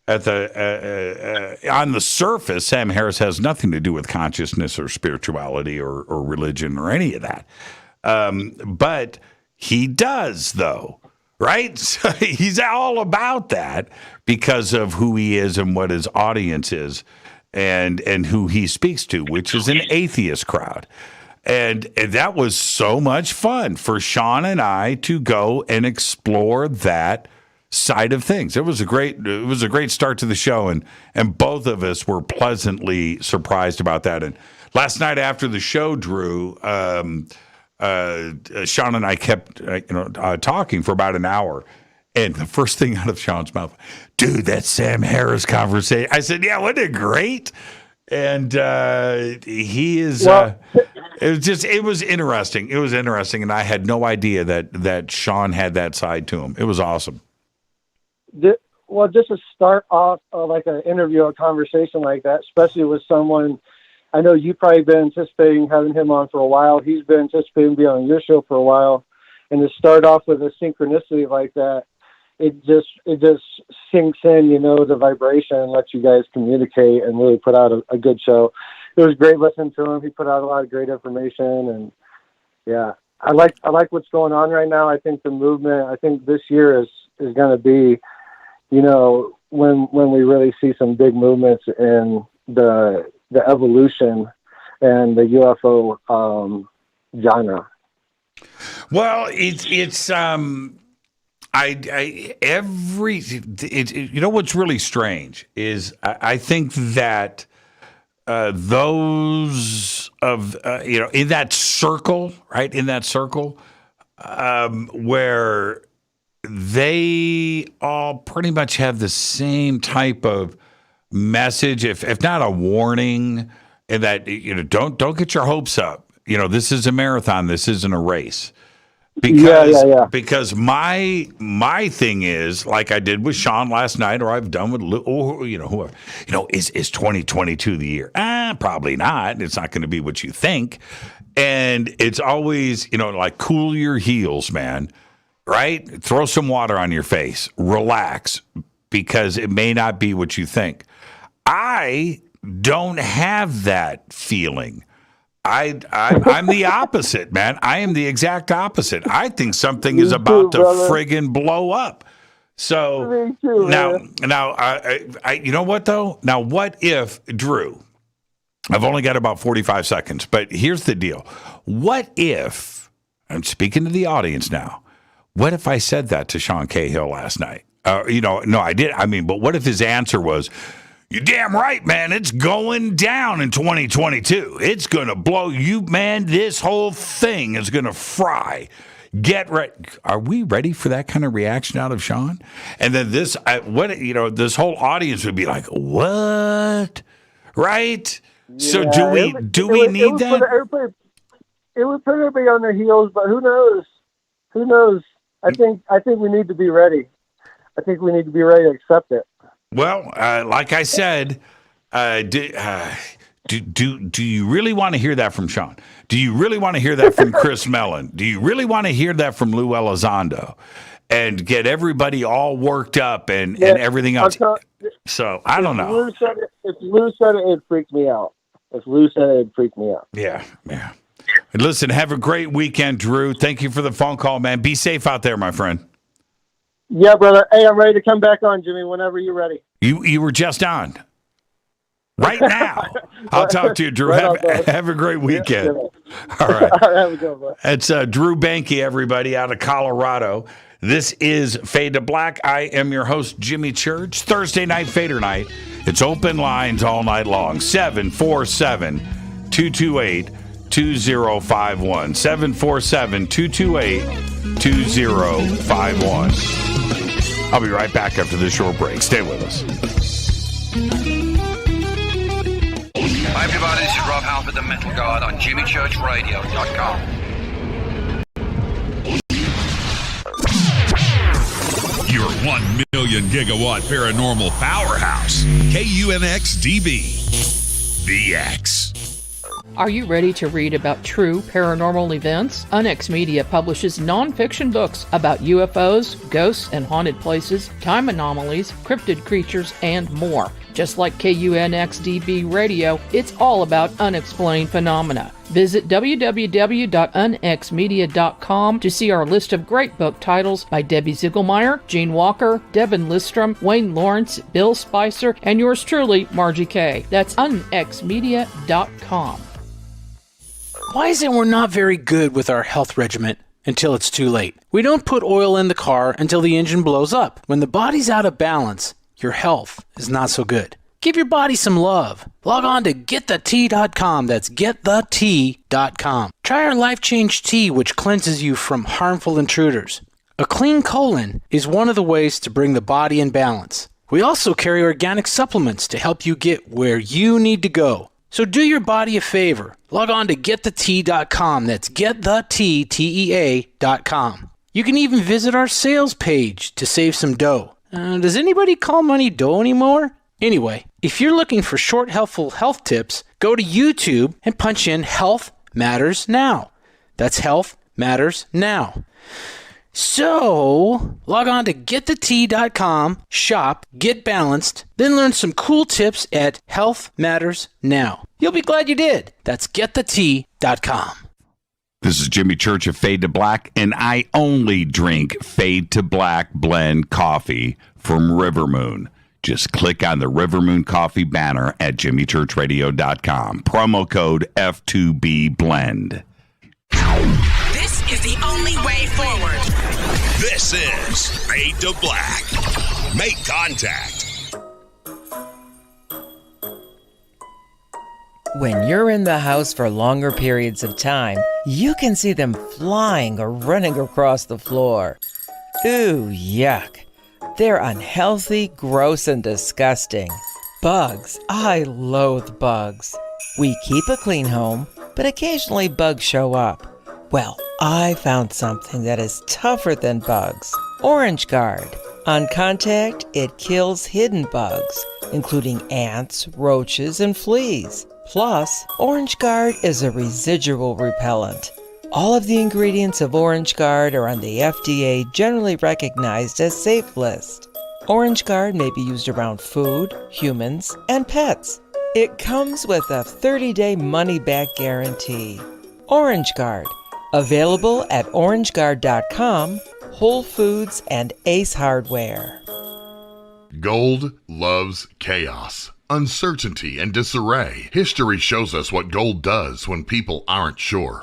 on the surface, Sam Harris has nothing to do with consciousness or spirituality or religion or any of that. But he does, though, right? So he's all about that because of who he is and what his audience is and who he speaks to, which is an atheist crowd. And that was so much fun for Sean and I to go and explore that side of things. It was a great start to the show, and both of us were pleasantly surprised about that. And last night after the show, Drew, Sean and I kept talking for about an hour. And the first thing out of Sean's mouth, dude, that Sam Harris conversation. I said, yeah, wasn't it great? And he is. Well, It was interesting. It was interesting, and I had no idea that Sean had that side to him. It was awesome. Well, just to start off like an interview, a conversation like that, especially with someone, I know you've probably been anticipating having him on for a while. He's been anticipating being on your show for a while. And to start off with a synchronicity like that, it just sinks in, the vibration, and lets you guys communicate and really put out a good show. It was great listening to him. He put out a lot of great information, and yeah, I like what's going on right now. I think the movement, I think this year is going to be, when we really see some big movements in the evolution and the UFO genre. Well, what's really strange is I think that those of in that circle, right, where they all pretty much have the same type of message, if not a warning, and that don't get your hopes up. This is a marathon. This isn't a race. Because my thing is, like I did with Sean last night, or I've done with whoever. Is 2022 the year? Probably not. It's not going to be what you think, and it's always like cool your heels, man. Right? Throw some water on your face. Relax, because it may not be what you think. I don't have that feeling. I'm the opposite, man. I am the exact opposite. I think something is about to friggin' blow up. So now, you know what though? Now, what if, Drew? I've only got about 45 seconds, but here's the deal. What if? I'm speaking to the audience now. What if I said that to Sean Cahill last night? No, I did. I mean, but what if his answer was, "You're damn right, man. It's going down in 2022. It's going to blow you, man. This whole thing is going to fry. Get ready." Are we ready for that kind of reaction out of Sean? And then this whole audience would be like, "What?" Right? Yeah, so do we need that? It would put everybody on their heels, but who knows? Who knows? I think we need to be ready. I think we need to be ready to accept it. Well, like I said, do you really want to hear that from Sean? Do you really want to hear that from Chris Mellon? Do you really want to hear that from Lou Elizondo? And get everybody all worked up and everything else. So I don't know. If Lou said it, it'd freak me out. Yeah. And listen, have a great weekend, Drew. Thank you for the phone call, man. Be safe out there, my friend. Yeah, brother. Hey, I'm ready to come back on, Jimmy, whenever you're ready. You were just on. Right now. I'll talk to you, Drew. Have a great weekend. All right. All right, have a good one. It's Drew Banke, everybody, out of Colorado. This is Fade to Black. I am your host, Jimmy Church. Thursday night, Fader night. It's open lines all night long. 747-228-2051. 747-228-2051. I'll be right back after this short break. Stay with us. Hi, everybody. This is Rob Halford, the Metal God, on JimmyChurchRadio.com. Your 1 million gigawatt paranormal powerhouse, KUNX-DB, the X. Are you ready to read about true paranormal events? UNX Media publishes nonfiction books about UFOs, ghosts and haunted places, time anomalies, cryptid creatures, and more. Just like KUNX-DB Radio, it's all about unexplained phenomena. Visit www.unxmedia.com to see our list of great book titles by Debbie Ziegelmeyer, Gene Walker, Devin Listrom, Wayne Lawrence, Bill Spicer, and yours truly, Margie Kay. That's unxmedia.com. Why is it we're not very good with our health regimen until it's too late? We don't put oil in the car until the engine blows up. When the body's out of balance, your health is not so good. Give your body some love. Log on to GetTheT.com. That's GetTheT.com. Try our Life Change Tea, which cleanses you from harmful intruders. A clean colon is one of the ways to bring the body in balance. We also carry organic supplements to help you get where you need to go. So do your body a favor. Log on to wtih.com. That's wtih.com. You can even visit our sales page to save some dough. Does anybody call money dough anymore? Anyway, if you're looking for short, helpful health tips, go to YouTube and punch in Health Matters Now. That's Health Matters Now. So, log on to wtih.com, shop, get balanced, then learn some cool tips at Health Matters Now. You'll be glad you did. That's wtih.com. This is Jimmy Church of Fade to Black, and I only drink Fade to Black blend coffee from Rivermoon. Just click on the Rivermoon coffee banner at jimmychurchradio.com. Promo code F2B blend. This is the only way forward. This is Fade to Black. Make contact. When you're in the house for longer periods of time, you can see them flying or running across the floor. Ooh, yuck. They're unhealthy, gross, and disgusting. Bugs. I loathe bugs. We keep a clean home, but occasionally bugs show up. Well, I found something that is tougher than bugs. Orange Guard. On contact, it kills hidden bugs, including ants, roaches, and fleas. Plus, Orange Guard is a residual repellent. All of the ingredients of Orange Guard are on the FDA generally recognized as safe list. Orange Guard may be used around food, humans, and pets. It comes with a 30-day money-back guarantee. Orange Guard. Available at orangeguard.com, Whole Foods, and Ace Hardware. Gold loves chaos, uncertainty, and disarray. History shows us what gold does when people aren't sure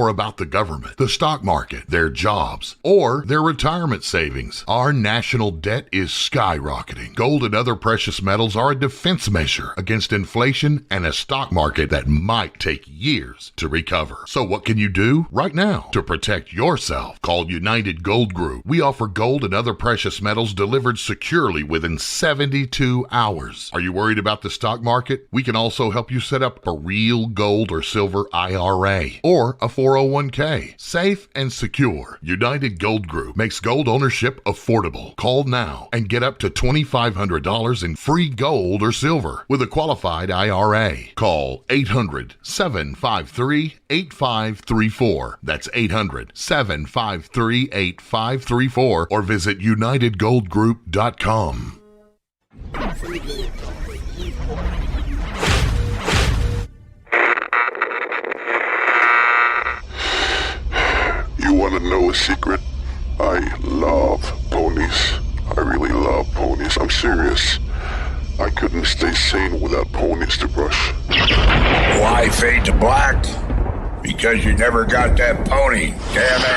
about the government, the stock market, their jobs, or their retirement savings. Our national debt is skyrocketing. Gold and other precious metals are a defense measure against inflation and a stock market that might take years to recover. So what can you do right now to protect yourself? Call United Gold Group. We offer gold and other precious metals delivered securely within 72 hours. Are you worried about the stock market? We can also help you set up a real gold or silver IRA or a 401k. Safe and secure. United Gold Group makes gold ownership affordable. Call now and get up to $2,500 in free gold or silver with a qualified IRA. Call 800-753-8534. That's 800-753-8534 or visit unitedgoldgroup.com. You want to know a secret? I love ponies. I really love ponies. I'm serious. I couldn't stay sane without ponies to brush. Why fade to black? Because you never got that pony, damn it.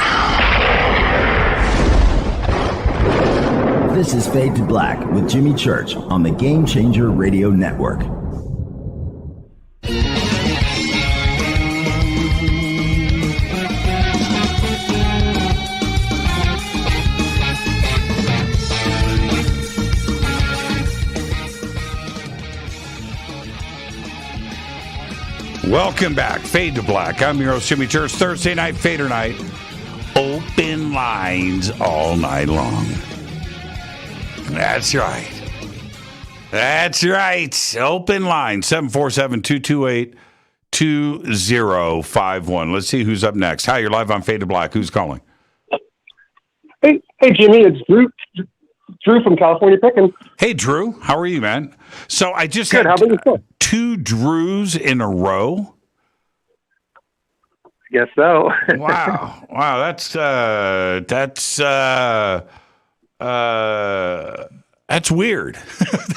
This is Fade to Black with Jimmy Church on the Game Changer Radio Network. Welcome back. Fade to Black. I'm your host, Jimmy Church. Thursday night, Fadernight Open-Lines all night long. That's right. That's right. Open line, 747-228-2051. Let's see who's up next. Hi, you're live on Fade to Black. Who's calling? Hey, Jimmy. It's Drew from California Picking. Hey, Drew. How are you, man? So I just Good. had How about yourself? 2 Drews in a row. Guess so. Wow. That's weird.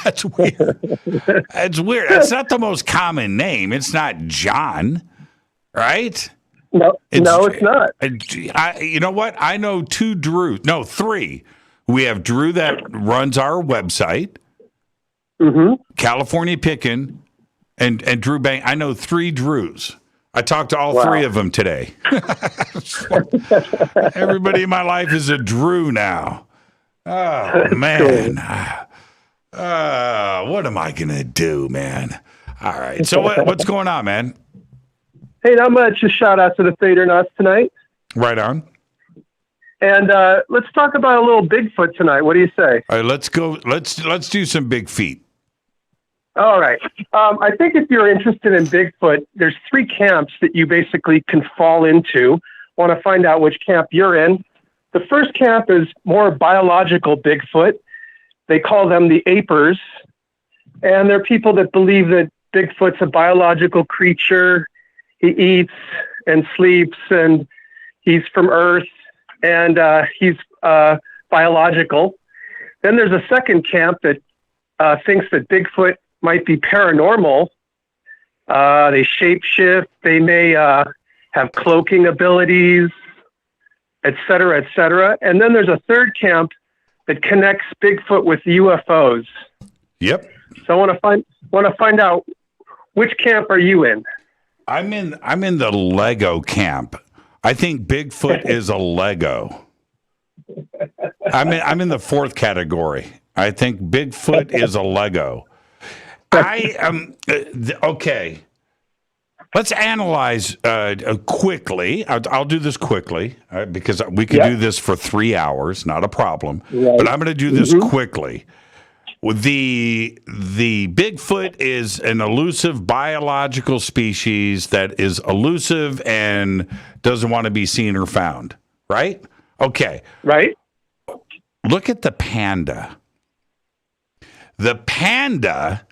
That's weird. That's weird. That's not the most common name. It's not John, right? No, it's not. You know what? I know 2 Drews. No, 3. We have Drew that runs our website, California Pickin', and Drew Bank. I know 3 Drews. I talked to all 3 of them today. Everybody in my life is a Drew now. Oh, man. What am I going to do, man? All right. So what's going on, man? Hey, not much. Just shout out to the Fadernauts tonight. Right on. And let's talk about a little Bigfoot tonight. What do you say? All right, let's go. Let's do some big feet. All right. I think if you're interested in Bigfoot, there's 3 camps that you basically can fall into. Want to find out which camp you're in. The first camp is more biological Bigfoot. They call them the apers. And they're people that believe that Bigfoot's a biological creature. He eats and sleeps, and he's from Earth, and he's biological. Then there's a second camp that thinks that Bigfoot might be paranormal. They shapeshift. They may have cloaking abilities, et cetera, et cetera. And then there's a third camp that connects Bigfoot with UFOs. Yep. So I want to find out, which camp are you in? I'm in the Lego camp. I think Bigfoot is a Lego. I'm in the 4th category. I think Bigfoot is a Lego. Okay. Let's analyze quickly. I'll do this quickly because we could do this for 3 hours, not a problem. Right. But I'm going to do this quickly. The Bigfoot is an elusive biological species that is elusive and doesn't want to be seen or found, right? Okay. Right. Look at the panda. The panda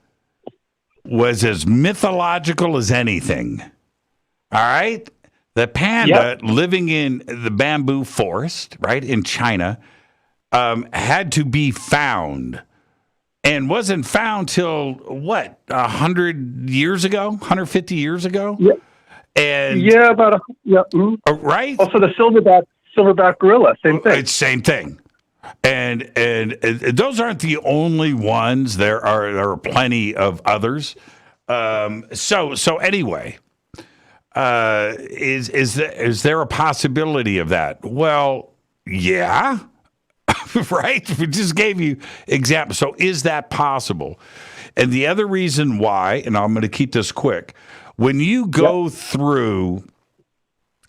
was as mythological as anything. All right? The panda living in the bamboo forest, right, in China, had to be found. And wasn't found till, 100 years ago? 150 years ago? Yeah. And right? Also the silverback gorilla, same thing. It's same thing. And those aren't the only ones. There are plenty of others. So anyway, is there a possibility of that? Well, yeah. Right? We just gave you examples. So is that possible? And the other reason why, and I'm going to keep this quick, when you go through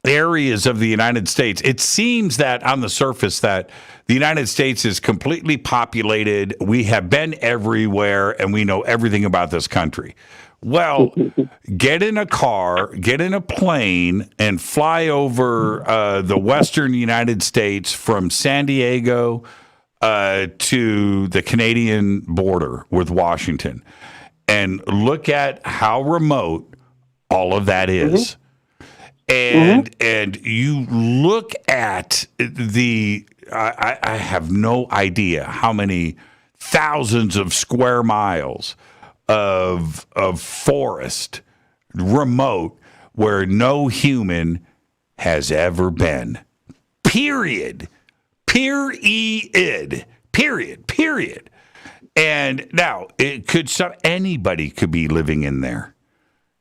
areas of the United States, it seems that on the surface that the United States is completely populated. We have been everywhere, and we know everything about this country. Well, get in a car, get in a plane, and fly over the western United States from San Diego to the Canadian border with Washington, and look at how remote all of that is. And you look at I have no idea how many thousands of square miles of forest, remote, where no human has ever been. Period. And now anybody could be living in there.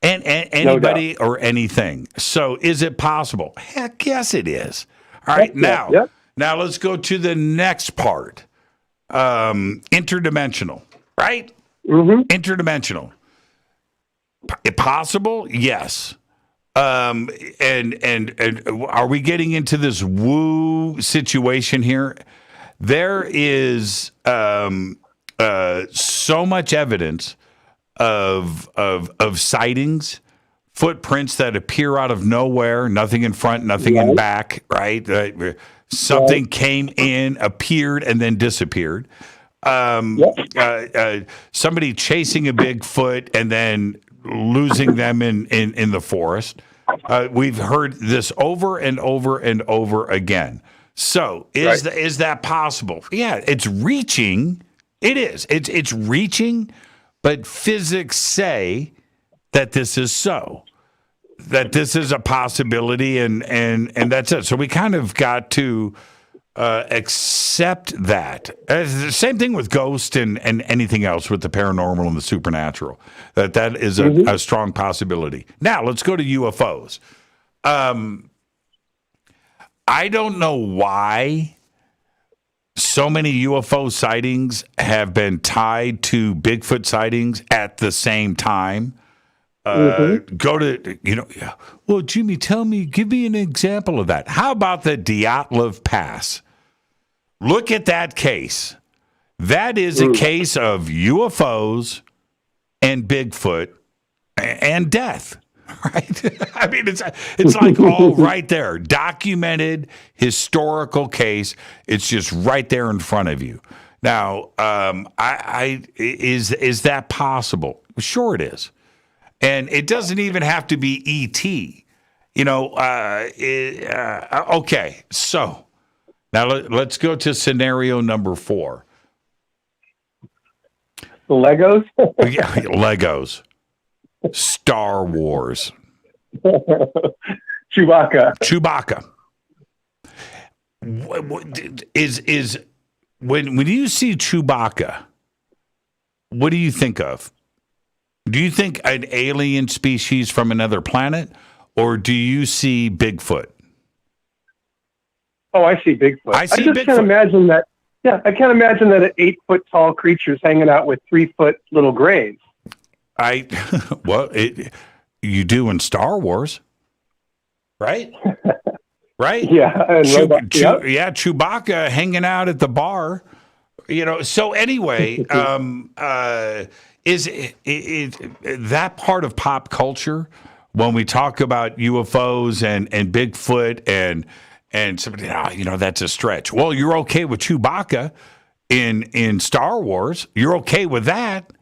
And anybody or anything. So is it possible? Heck yes, it is. All right, now let's go to the next part. Interdimensional, right? Interdimensional. Possible? Yes. And are we getting into this woo situation here? There is so much evidence of sightings, footprints that appear out of nowhere, nothing in front, nothing in back, right? Something came in, appeared, and then disappeared. Somebody chasing a Bigfoot and then losing them in the forest. We've heard this over and over and over again. So is that possible? Yeah, it's reaching. It is. It's reaching. But physics say that this is so, that this is a possibility, and that's it. So we kind of got to accept that. The same thing with ghosts and anything else with the paranormal and the supernatural, that is a strong possibility. Now, let's go to UFOs. I don't know why so many UFO sightings have been tied to Bigfoot sightings at the same time. Go to, well, Jimmy, give me an example of that. How about the Dyatlov Pass? Look at that case. That is a case of UFOs and Bigfoot and death, right? I mean, it's like all right there. Documented historical case. It's just right there in front of you. Now, is that possible? Sure it is. And it doesn't even have to be E.T. Okay, so now let's go to scenario number 4. The Legos? Yeah, Legos. Star Wars. Chewbacca. Is when you see Chewbacca, what do you think of? Do you think an alien species from another planet, or do you see Bigfoot? Oh, I see Bigfoot. I see just Bigfoot. can't imagine that. Yeah, I can't imagine that an 8-foot tall creature's hanging out with 3-foot little grays. You do in Star Wars, right? Right? Yeah, and Chewbacca hanging out at the bar. So anyway, is that part of pop culture when we talk about UFOs and Bigfoot and somebody, that's a stretch. Well, you're okay with Chewbacca in Star Wars. You're okay with that.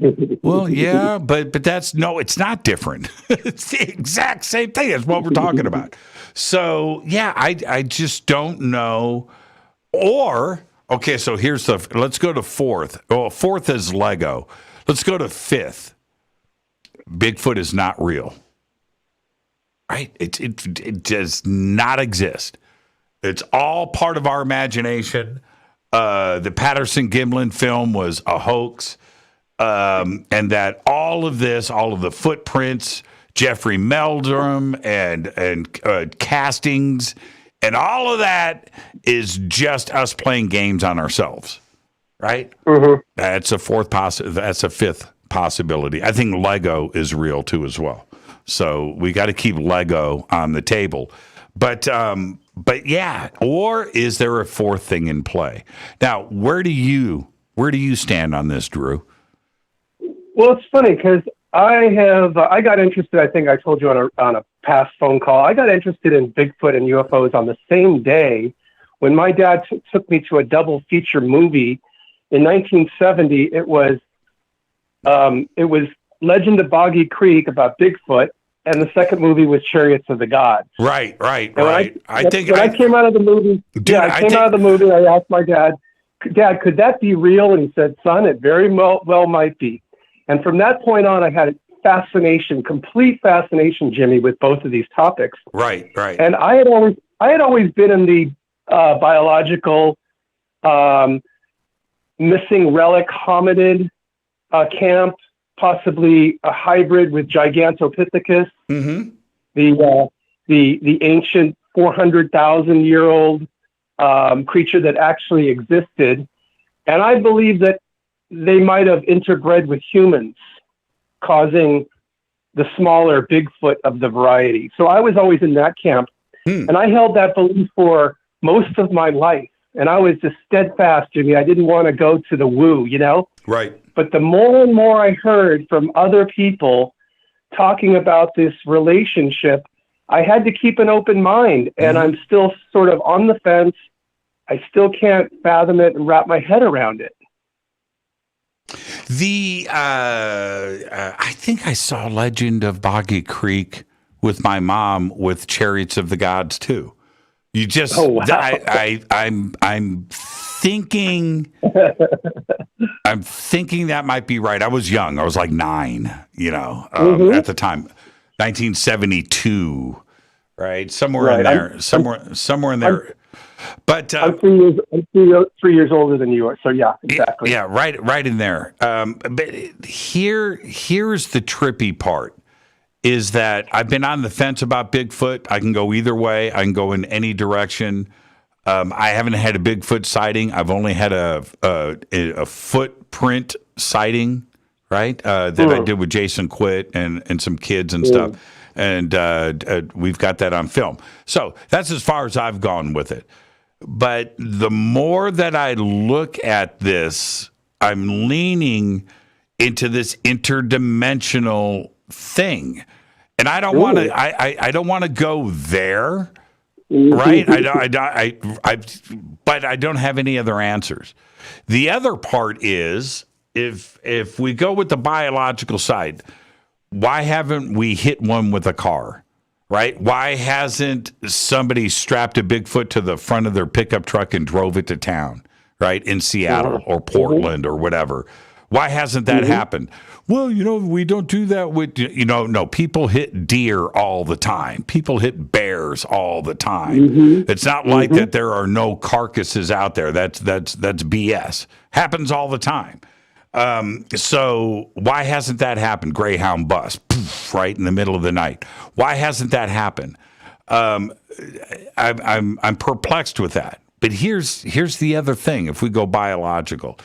Well, yeah, but it's not different. It's the exact same thing as what we're talking about. So, yeah, I just don't know. Or, okay, so let's go to 4th. Oh, 4th is Lego. Let's go to 5th. Bigfoot is not real. Right? It does not exist. It's all part of our imagination. The Patterson-Gimlin film was a hoax. And that all of the footprints, Jeffrey Meldrum and castings, and all of that is just us playing games on ourselves. Right? Mm-hmm. That's a 5th possibility. I think Lego is real too as well. So we got to keep Lego on the table. But yeah, or is there a 4th thing in play? Now, where do you stand on this, Drew? Well, it's funny because I got interested. I think I told you on a past phone call. I got interested in Bigfoot and UFOs on the same day when my dad took me to a double feature movie in 1970. It was Legend of Boggy Creek about Bigfoot. And the second movie was Chariots of the Gods. Right. I came out of the movie, out of the movie, I asked my dad, could that be real? And he said, son, it very well might be. And from that point on, I had complete fascination, Jimmy, with both of these topics. Right. And I had always been in the biological missing relic hominid camp, possibly a hybrid with Gigantopithecus, the ancient 400,000-year-old creature that actually existed. And I believe that they might have interbred with humans, causing the smaller Bigfoot of the variety. So I was always in that camp. And I held that belief for most of my life. And I was just steadfast, Jimmy. I didn't want to go to the woo, Right. But the more and more I heard from other people talking about this relationship, I had to keep an open mind. And I'm still sort of on the fence. I still can't fathom it and wrap my head around it. I think I saw Legend of Boggy Creek with my mom with Chariots of the Gods too. You just, I'm thinking that might be right. I was young. I was like 9, at the time, 1972, right? Somewhere in there, somewhere in there. But I'm 3 years older than you are. So yeah, exactly. Yeah, right in there. But here's the trippy part. Is that I've been on the fence about Bigfoot. I can go either way. I can go in any direction. I haven't had a Bigfoot sighting. I've only had a footprint sighting, right? That I did with Jason Quitt and some kids and stuff. And we've got that on film. So that's as far as I've gone with it. But the more that I look at this, I'm leaning into this interdimensional thing. And I don't want to. I don't want to go there, right? But I don't have any other answers. The other part is if we go with the biological side, why haven't we hit one with a car, right? Why hasn't somebody strapped a Bigfoot to the front of their pickup truck and drove it to town, right, in Seattle or Portland or whatever? Why hasn't that happened? Well, we don't do that with, no, people hit deer all the time. People hit bears all the time. It's not like that there are no carcasses out there. That's BS. Happens all the time. So why hasn't that happened? Greyhound bus, poof, right in the middle of the night. Why hasn't that happened? I'm perplexed with that. But here's the other thing. If we go biological,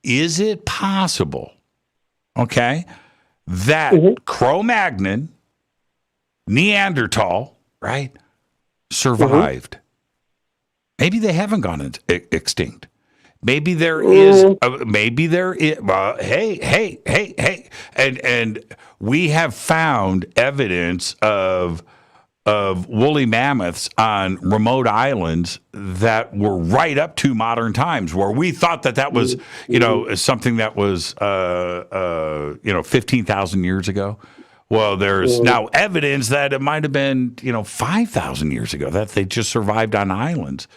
is it possible, okay, that Cro-Magnon, Neanderthal, right, survived? Maybe they haven't gone extinct. Maybe there is. Hey, and we have found evidence of woolly mammoths on remote islands that were right up to modern times, where we thought that was, something that was, 15,000 years ago. Well, there's now evidence that it might have been, 5,000 years ago that they just survived on islands.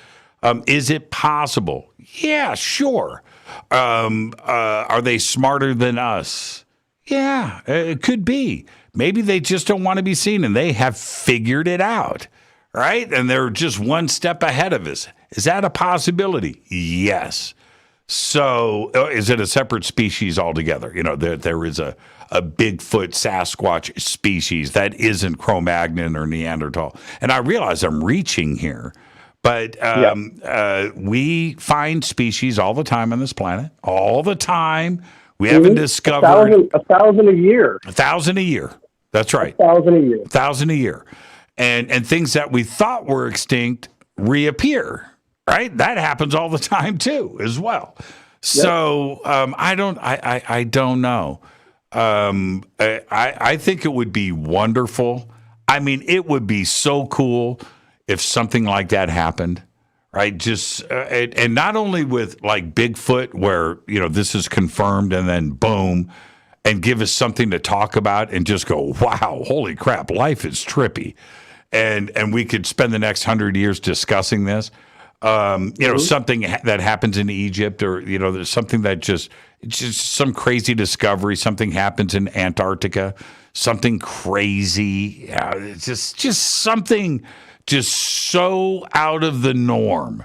Is it possible? Yeah, sure. Are they smarter than us? Yeah, it could be. Maybe they just don't want to be seen and they have figured it out, right? And they're just one step ahead of us. Is that a possibility? Yes. So is it a separate species altogether? There is a Bigfoot Sasquatch species that isn't Cro-Magnon or Neanderthal. And I realize I'm reaching here. But we find species all the time on this planet, all the time. We haven't discovered 1,000 a year. 1,000 a year. That's right. 1,000 a year. 1,000 a year. And things that we thought were extinct reappear, right? That happens all the time too, as well. So I don't know. I think it would be wonderful. I mean, it would be so cool if something like that happened, right? Just and not only with like Bigfoot, where this is confirmed, and then boom, and give us something to talk about, and just go, wow, holy crap, life is trippy, and we could spend the next 100 years discussing this. Something that happens in Egypt, or there's something that just some crazy discovery. Something happens in Antarctica, something crazy. It's just something. Just so out of the norm,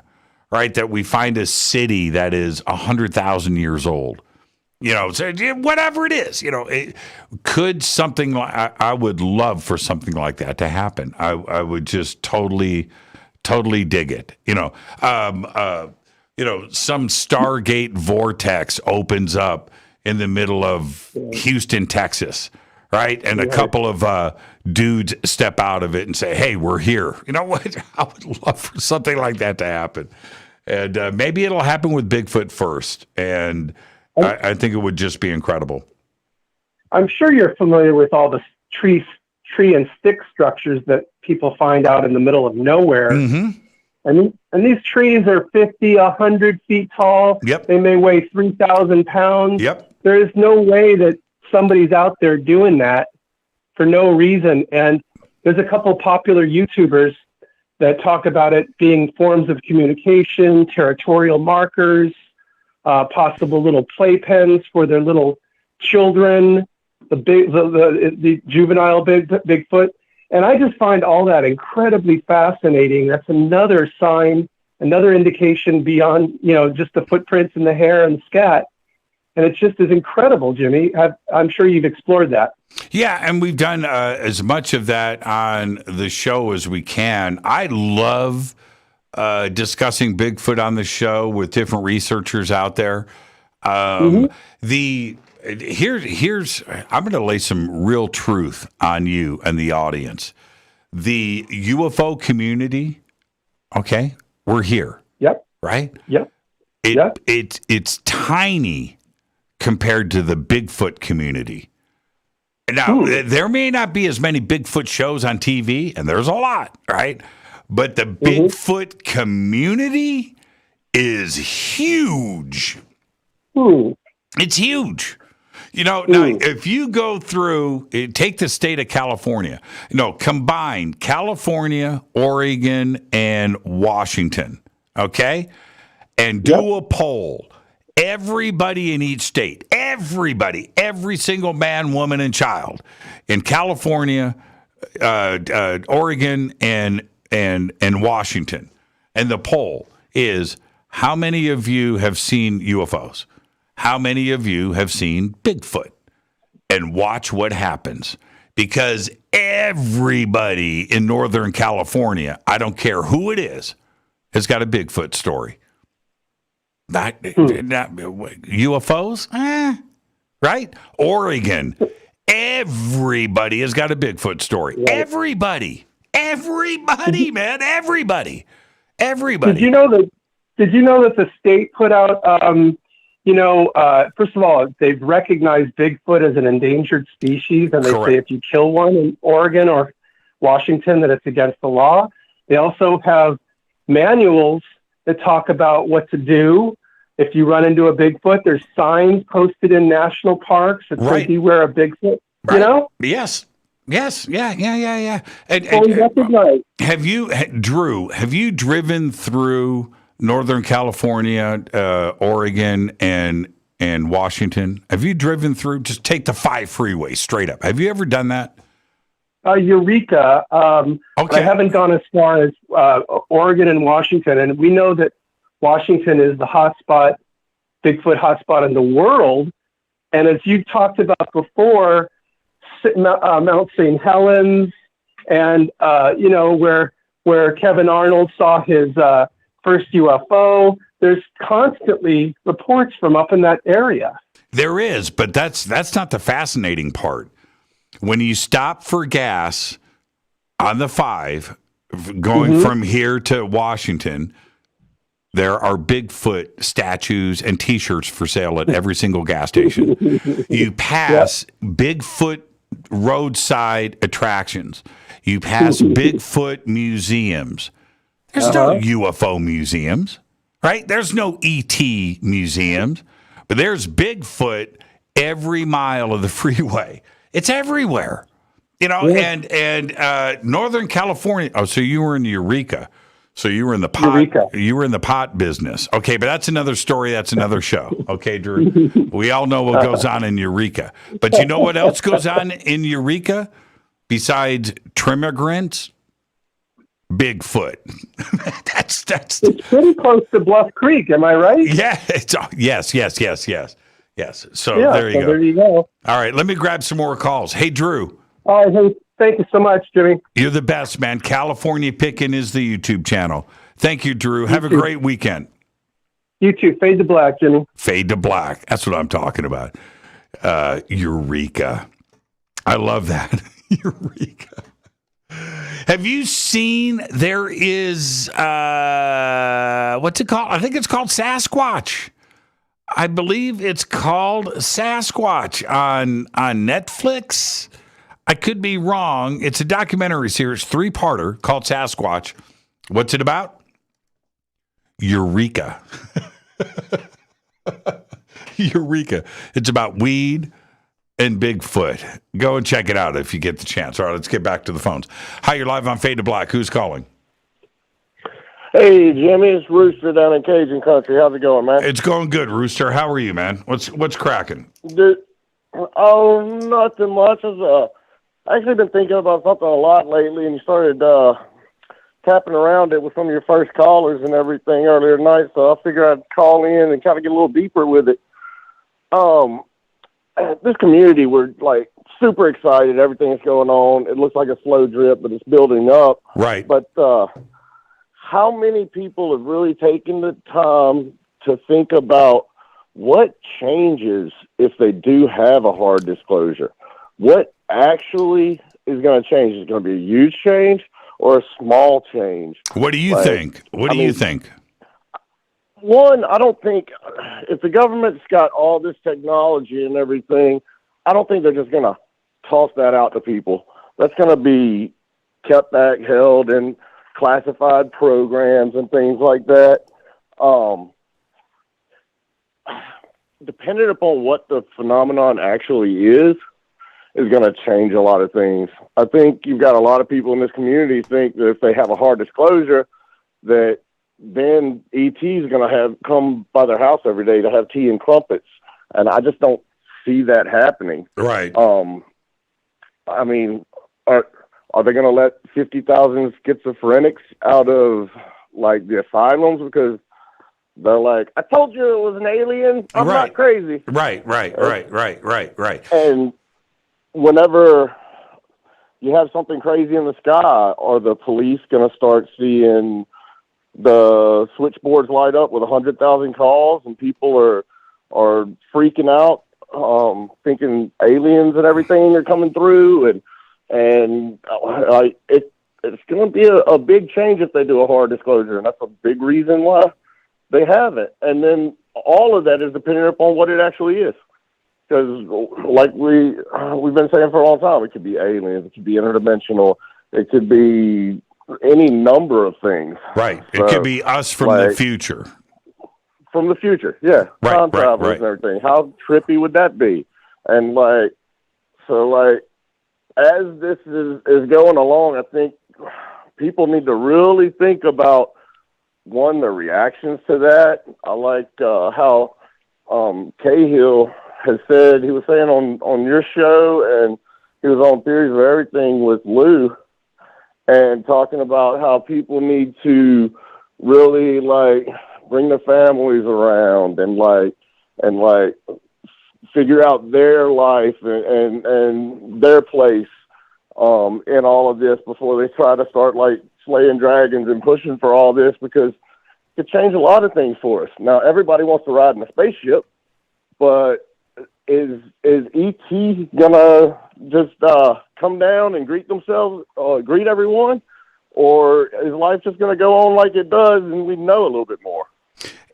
right? That we find a city that is 100,000 years old. So whatever it is, could something like, I would love for something like that to happen. I would just totally dig it. Some Stargate vortex opens up in the middle of Houston, Texas. Right. And a couple of dudes step out of it and say, hey, we're here. You know what? I would love for something like that to happen. And maybe it'll happen with Bigfoot first. And I think it would just be incredible. I'm sure you're familiar with all the tree and stick structures that people find out in the middle of nowhere. And these trees are 50, 100 feet tall. Yep. They may weigh 3,000 pounds. Yep. There is no way that somebody's out there doing that for no reason. And there's a couple popular YouTubers that talk about it being forms of communication, territorial markers, possible little playpens for their little children, the juvenile Bigfoot. And I just find all that incredibly fascinating. That's another sign, another indication beyond, just the footprints and the hair and the scat. And it's just as incredible, Jimmy. I'm sure you've explored that. Yeah, and we've done as much of that on the show as we can. I love discussing Bigfoot on the show with different researchers out there. Here's I'm going to lay some real truth on you and the audience. The UFO community, okay, we're here. Yep. Right? Yep. It's tiny compared to the Bigfoot community. Now, there may not be as many Bigfoot shows on TV, and there's a lot, right? But the Bigfoot community is huge. It's huge. Now, if you go through, take the state of California, combine California, Oregon, and Washington, okay? And do a poll. Everybody in each state, every single man, woman, and child in California, Oregon, and Washington. And the poll is, how many of you have seen UFOs? How many of you have seen Bigfoot? And watch what happens. Because everybody in Northern California, I don't care who it is, has got a Bigfoot story. Not UFOs? Right? Oregon. Everybody has got a Bigfoot story. Right. Everybody, man. Everybody. Did you know that the state put out, first of all, they've recognized Bigfoot as an endangered species, and they say if you kill one in Oregon or Washington, that it's against the law. They also have manuals that talk about what to do if you run into a Bigfoot. There's signs posted in national parks that say beware of Bigfoot. Right. Yes. Yeah. Have you, Drew, have you driven through Northern California, Oregon, and Washington? Have you driven through? Just take the 5 freeway straight up. Have you ever done that? Eureka. I haven't gone as far as Oregon and Washington, and we know that Washington is the hotspot, Bigfoot hotspot in the world. And as you talked about before, Mount St. Helens, and where Kevin Arnold saw his first UFO, there's constantly reports from up in that area. There is, but that's not the fascinating part. When you stop for gas on the 5, going from here to Washington, there are Bigfoot statues and T-shirts for sale at every single gas station. You pass Bigfoot roadside attractions. You pass Bigfoot museums. There's no UFO museums, right? There's no ET museums, but there's Bigfoot every mile of the freeway. It's everywhere, and Northern California. Oh, so you were in Eureka. So you were in the pot. You were in the pot business. Okay, but that's another story. That's another show. Okay, Drew. We all know what goes on in Eureka. But you know what else goes on in Eureka besides trimmigrants? Bigfoot. That's it's pretty close to Bluff Creek. Am I right? Yeah. Yes. So there you go. There you go. All right. Let me grab some more calls. Hey, Drew. All right. Hey, thank you so much, Jimmy. You're the best, man. California Pickin' is the YouTube channel. Thank you, Drew. Have a great weekend. You too. Fade to black, Jimmy. Fade to black. That's what I'm talking about. Eureka. I love that. Eureka. Have you seen, there is, what's it called? I think it's called Sasquatch. I believe it's called Sasquatch on Netflix. I could be wrong. It's a documentary series, 3-parter called Sasquatch. What's it about? Eureka. Eureka. It's about weed and Bigfoot. Go and check it out if you get the chance. All right, let's get back to the phones. Hi, you're live on Fade to Black. Who's calling? Hey, Jimmy, it's Rooster down in Cajun Country. How's it going, man? It's going good, Rooster. How are you, man? What's cracking? Dude, nothing much. I've actually been thinking about something a lot lately, and you started tapping around it with some of your first callers and everything earlier tonight, so I figured I'd call in and kind of get a little deeper with it. This community, we're like super excited. Everything's going on. It looks like a slow drip, but it's building up. Right. But how many people have really taken the time to think about what changes if they do have a hard disclosure? What actually is going to change? Is it going to be a huge change or a small change? What do you think? What do you think? One, I don't think if the government's got all this technology and everything, I don't think they're just going to toss that out to people. That's going to be kept back, held in classified programs and things like that. Depending upon what the phenomenon actually is going to change a lot of things. I think you've got a lot of people in this community think that if they have a hard disclosure, that then ET is going to have come by their house every day to have tea and crumpets, and I just don't see that happening. Right. I mean, are they going to let 50,000 schizophrenics out of like the asylums because they're like, I told you it was an alien. I'm not crazy. Right. And whenever you have something crazy in the sky, are the police going to start seeing the switchboards light up with 100,000 calls and people are freaking out, thinking aliens and everything are coming through, and it's going to be a big change if they do a hard disclosure, and that's a big reason why they haven't. And then all of that is dependent upon what it actually is, because like we've been saying for a long time, it could be aliens, it could be interdimensional, it could be any number of things. Right. It could be us from the future. From the future, yeah. Time travelers and everything. How trippy would that be? And as this is going along, I think people need to really think about, one, the reactions to that. I like how Cahill has said, he was saying on your show, and he was on Theories of Everything with Lou, and talking about how people need to really bring their families around and figure out their life and their place in all of this before they try to start slaying dragons and pushing for all this, because it could change a lot of things for us. Now, everybody wants to ride in a spaceship, but is E.T. gonna just come down and greet everyone, or is life just gonna go on like it does and we know a little bit more?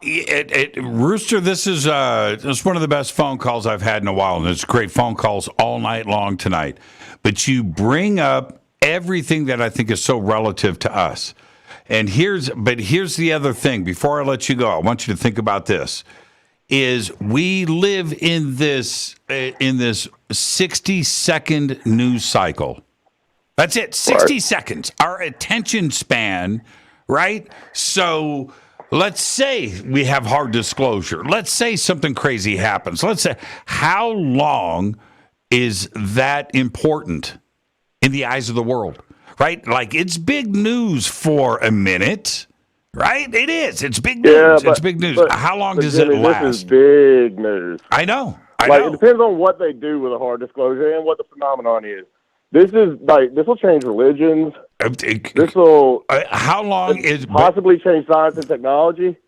Rooster, this is one of the best phone calls I've had in a while, and it's great phone calls all night long tonight. But you bring up everything that I think is so relative to us. And here's the other thing. Before I let you go, I want you to think about this. Is we live in this 60-second news cycle. That's it, 60 seconds. Our attention span, right? So let's say we have hard disclosure. Let's say something crazy happens. Let's say, how long is that important in the eyes of the world, right? It's big news for a minute. Right? It is. It's big news. Yeah, it's big news. How long does it last? This is big news. I know. I know. It depends on what they do with a hard disclosure and what the phenomenon is. This will change religions. This will possibly change science and technology.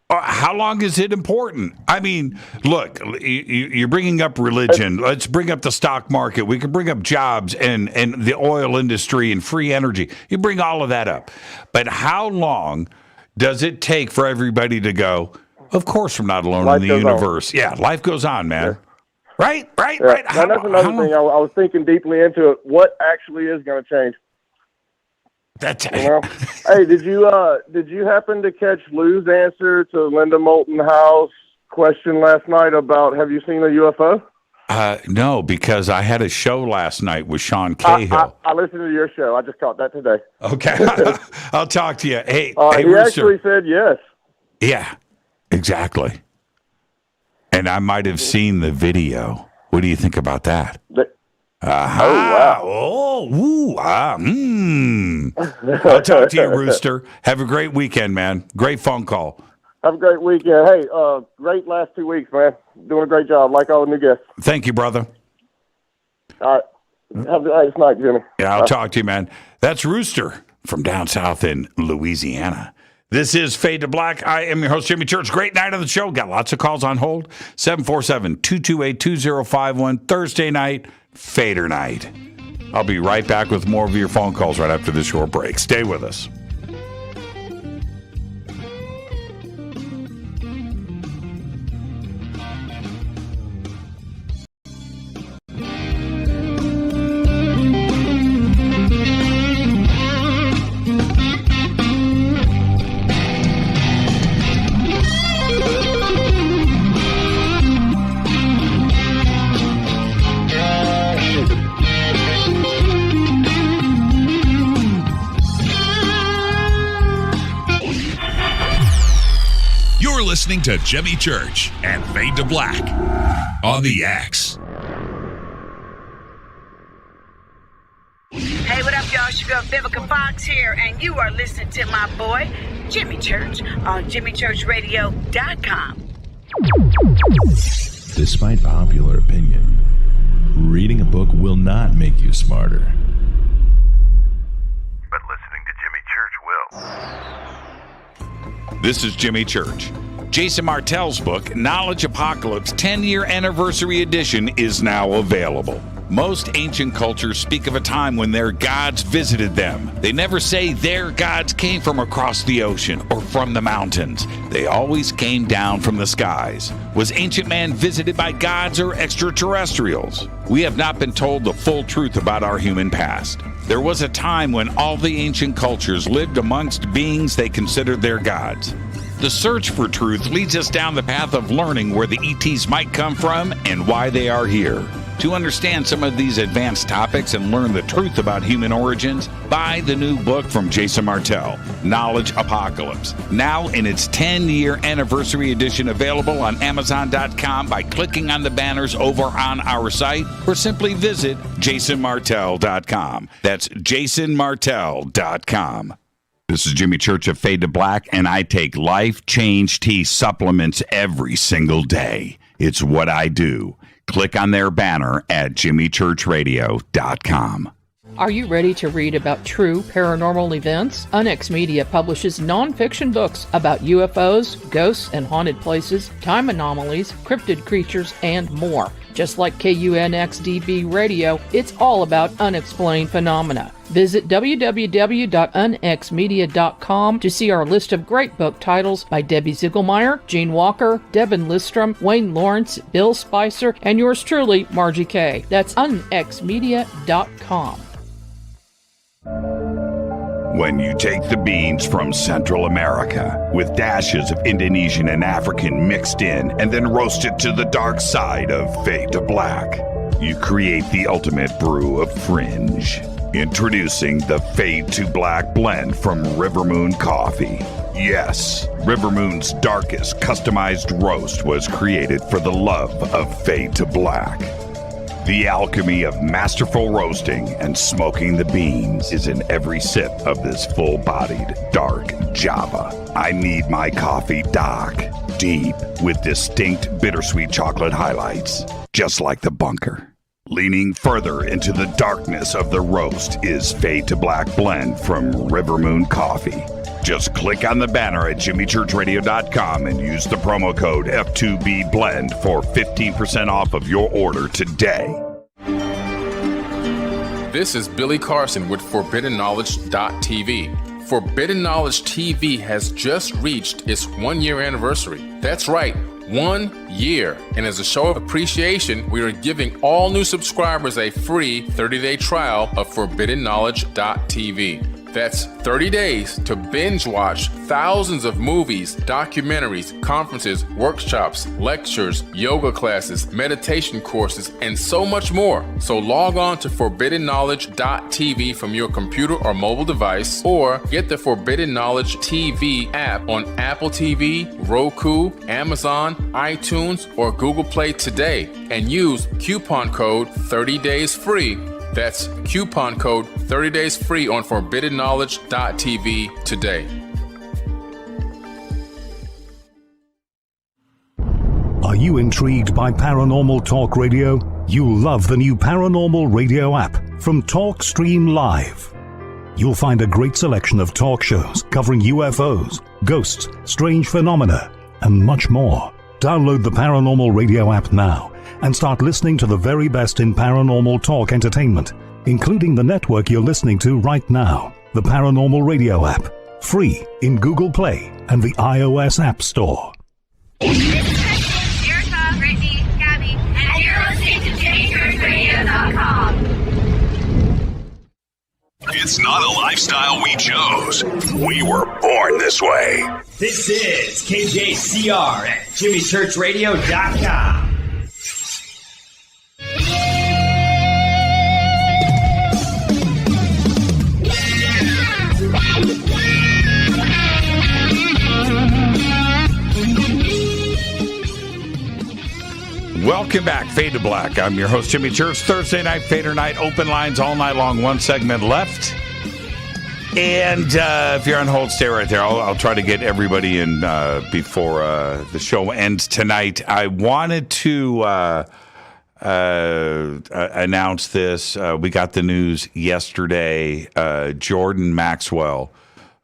How long is it important? I mean, look, you're bringing up religion. Let's bring up the stock market. We can bring up jobs and the oil industry and free energy. You bring all of that up. But how long does it take for everybody to go, of course we're not alone in the universe. Yeah, life goes on, man. Yeah. Right. Now, that's another thing I was thinking deeply into it. What actually is going to change? Hey, did you happen to catch Lou's answer to Linda Moulton Howe's question last night about have you seen a UFO? No, because I had a show last night with Sean Cahill. I listened to your show. I just caught that today. Okay. I'll talk to you. Hey, he Rooster. actually said yes. Yeah, exactly. And I might have seen the video. What do you think about that? Wow. I'll talk to you, Rooster. Have a great weekend, man. Great phone call. Have a great weekend. Hey, great last 2 weeks, man. Doing a great job, like all the new guests. Thank you, brother. All right. Have a nice night, Jimmy. Yeah, I'll talk to you, man. That's Rooster from down south in Louisiana. This is Fade to Black. I am your host, Jimmy Church. Great night on the show. Got lots of calls on hold. 747-228-2051. Thursday night, Fader night. I'll be right back with more of your phone calls right after this short break. Stay with us. Listening to Jimmy Church and Fade to Black on the X. Hey, what up, y'all? It's your girl Vivica Fox here, and you are listening to my boy, Jimmy Church, on jimmychurchradio.com. Despite popular opinion, reading a book will not make you smarter. But listening to Jimmy Church will. This is Jimmy Church. Jason Martell's book, Knowledge Apocalypse 10-Year Anniversary Edition, is now available. Most ancient cultures speak of a time when their gods visited them. They never say their gods came from across the ocean or from the mountains. They always came down from the skies. Was ancient man visited by gods or extraterrestrials? We have not been told the full truth about our human past. There was a time when all the ancient cultures lived amongst beings they considered their gods. The search for truth leads us down the path of learning where the ETs might come from and why they are here. To understand some of these advanced topics and learn the truth about human origins, buy the new book from Jason Martell, Knowledge Apocalypse. Now in its 10-year anniversary edition, available on Amazon.com by clicking on the banners over on our site, or simply visit JasonMartell.com. That's JasonMartell.com. This is Jimmy Church of Fade to Black, and I take Life Change Tea supplements every single day. It's what I do. Click on their banner at jimmychurchradio.com. Are you ready to read about true paranormal events? UNX Media publishes nonfiction books about UFOs, ghosts and haunted places, time anomalies, cryptid creatures, and more. Just like KUNXDB Radio, it's all about unexplained phenomena. Visit www.unxmedia.com to see our list of great book titles by Debbie Ziegelmeyer, Gene Walker, Devin Listrom, Wayne Lawrence, Bill Spicer, and yours truly, Margie Kay. That's unxmedia.com. When you take the beans from Central America with dashes of Indonesian and African mixed in and then roast it to the dark side of Fade to Black, you create the ultimate brew of fringe. Introducing the Fade to Black blend from Rivermoon Coffee. Yes, Rivermoon's darkest customized roast was created for the love of Fade to Black. The alchemy of masterful roasting and smoking the beans is in every sip of this full-bodied, dark Java. I need my coffee dark, deep, with distinct bittersweet chocolate highlights, just like the bunker. Leaning further into the darkness of the roast is Fade to Black blend from Rivermoon Coffee. Just click on the banner at jimmychurchradio.com and use the promo code F2BBLEND for 15% off of your order today. This is Billy Carson with ForbiddenKnowledge.tv. Forbidden Knowledge TV has just reached its 1-year anniversary. That's right, 1 year. And as a show of appreciation, we are giving all new subscribers a free 30-day trial of ForbiddenKnowledge.tv. That's 30 days to binge watch thousands of movies, documentaries, conferences, workshops, lectures, yoga classes, meditation courses, and so much more. So log on to ForbiddenKnowledge.tv from your computer or mobile device, or get the Forbidden Knowledge TV app on Apple TV, Roku, Amazon, iTunes, or Google Play today, and use coupon code 30daysfree. That's coupon code 30 days free on ForbiddenKnowledge.tv today. Are you intrigued by Paranormal Talk Radio? You'll love the new Paranormal Radio app from TalkStream Live. You'll find a great selection of talk shows covering UFOs, ghosts, strange phenomena, and much more. Download the Paranormal Radio app now and start listening to the very best in paranormal talk entertainment, including the network you're listening to right now. The Paranormal Radio app, free in Google Play and the iOS App Store. Erica, Brittany, Gabby, and you're listening to JamieChurchRadio.com. It's not a lifestyle we chose. We were born this way. This is KJCR at JimmyChurchRadio.com. Welcome back, Fade to Black. I'm your host, Jimmy Church. Thursday night, Fadernight Open-Lines all night long. One segment left. And if you're on hold, stay right there. I'll try to get everybody in before the show ends tonight. I wanted to announce this. We got the news yesterday. Jordan Maxwell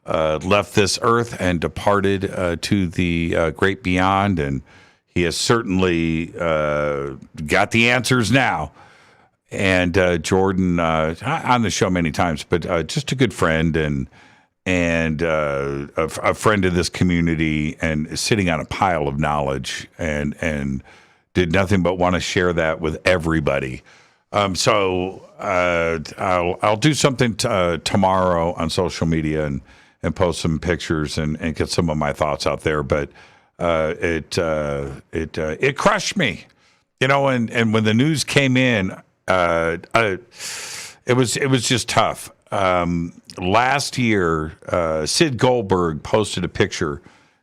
left this earth and departed to the great beyond, and he has certainly got the answers now. And Jordan, on the show many times, but just a good friend and a friend of this community, and sitting on a pile of knowledge, and did nothing but want to share that with everybody. So I'll do something tomorrow on social media and post some pictures and get some of my thoughts out there. But it crushed me, and when the news came in, it was just tough. Last year, Sid Goldberg posted a picture,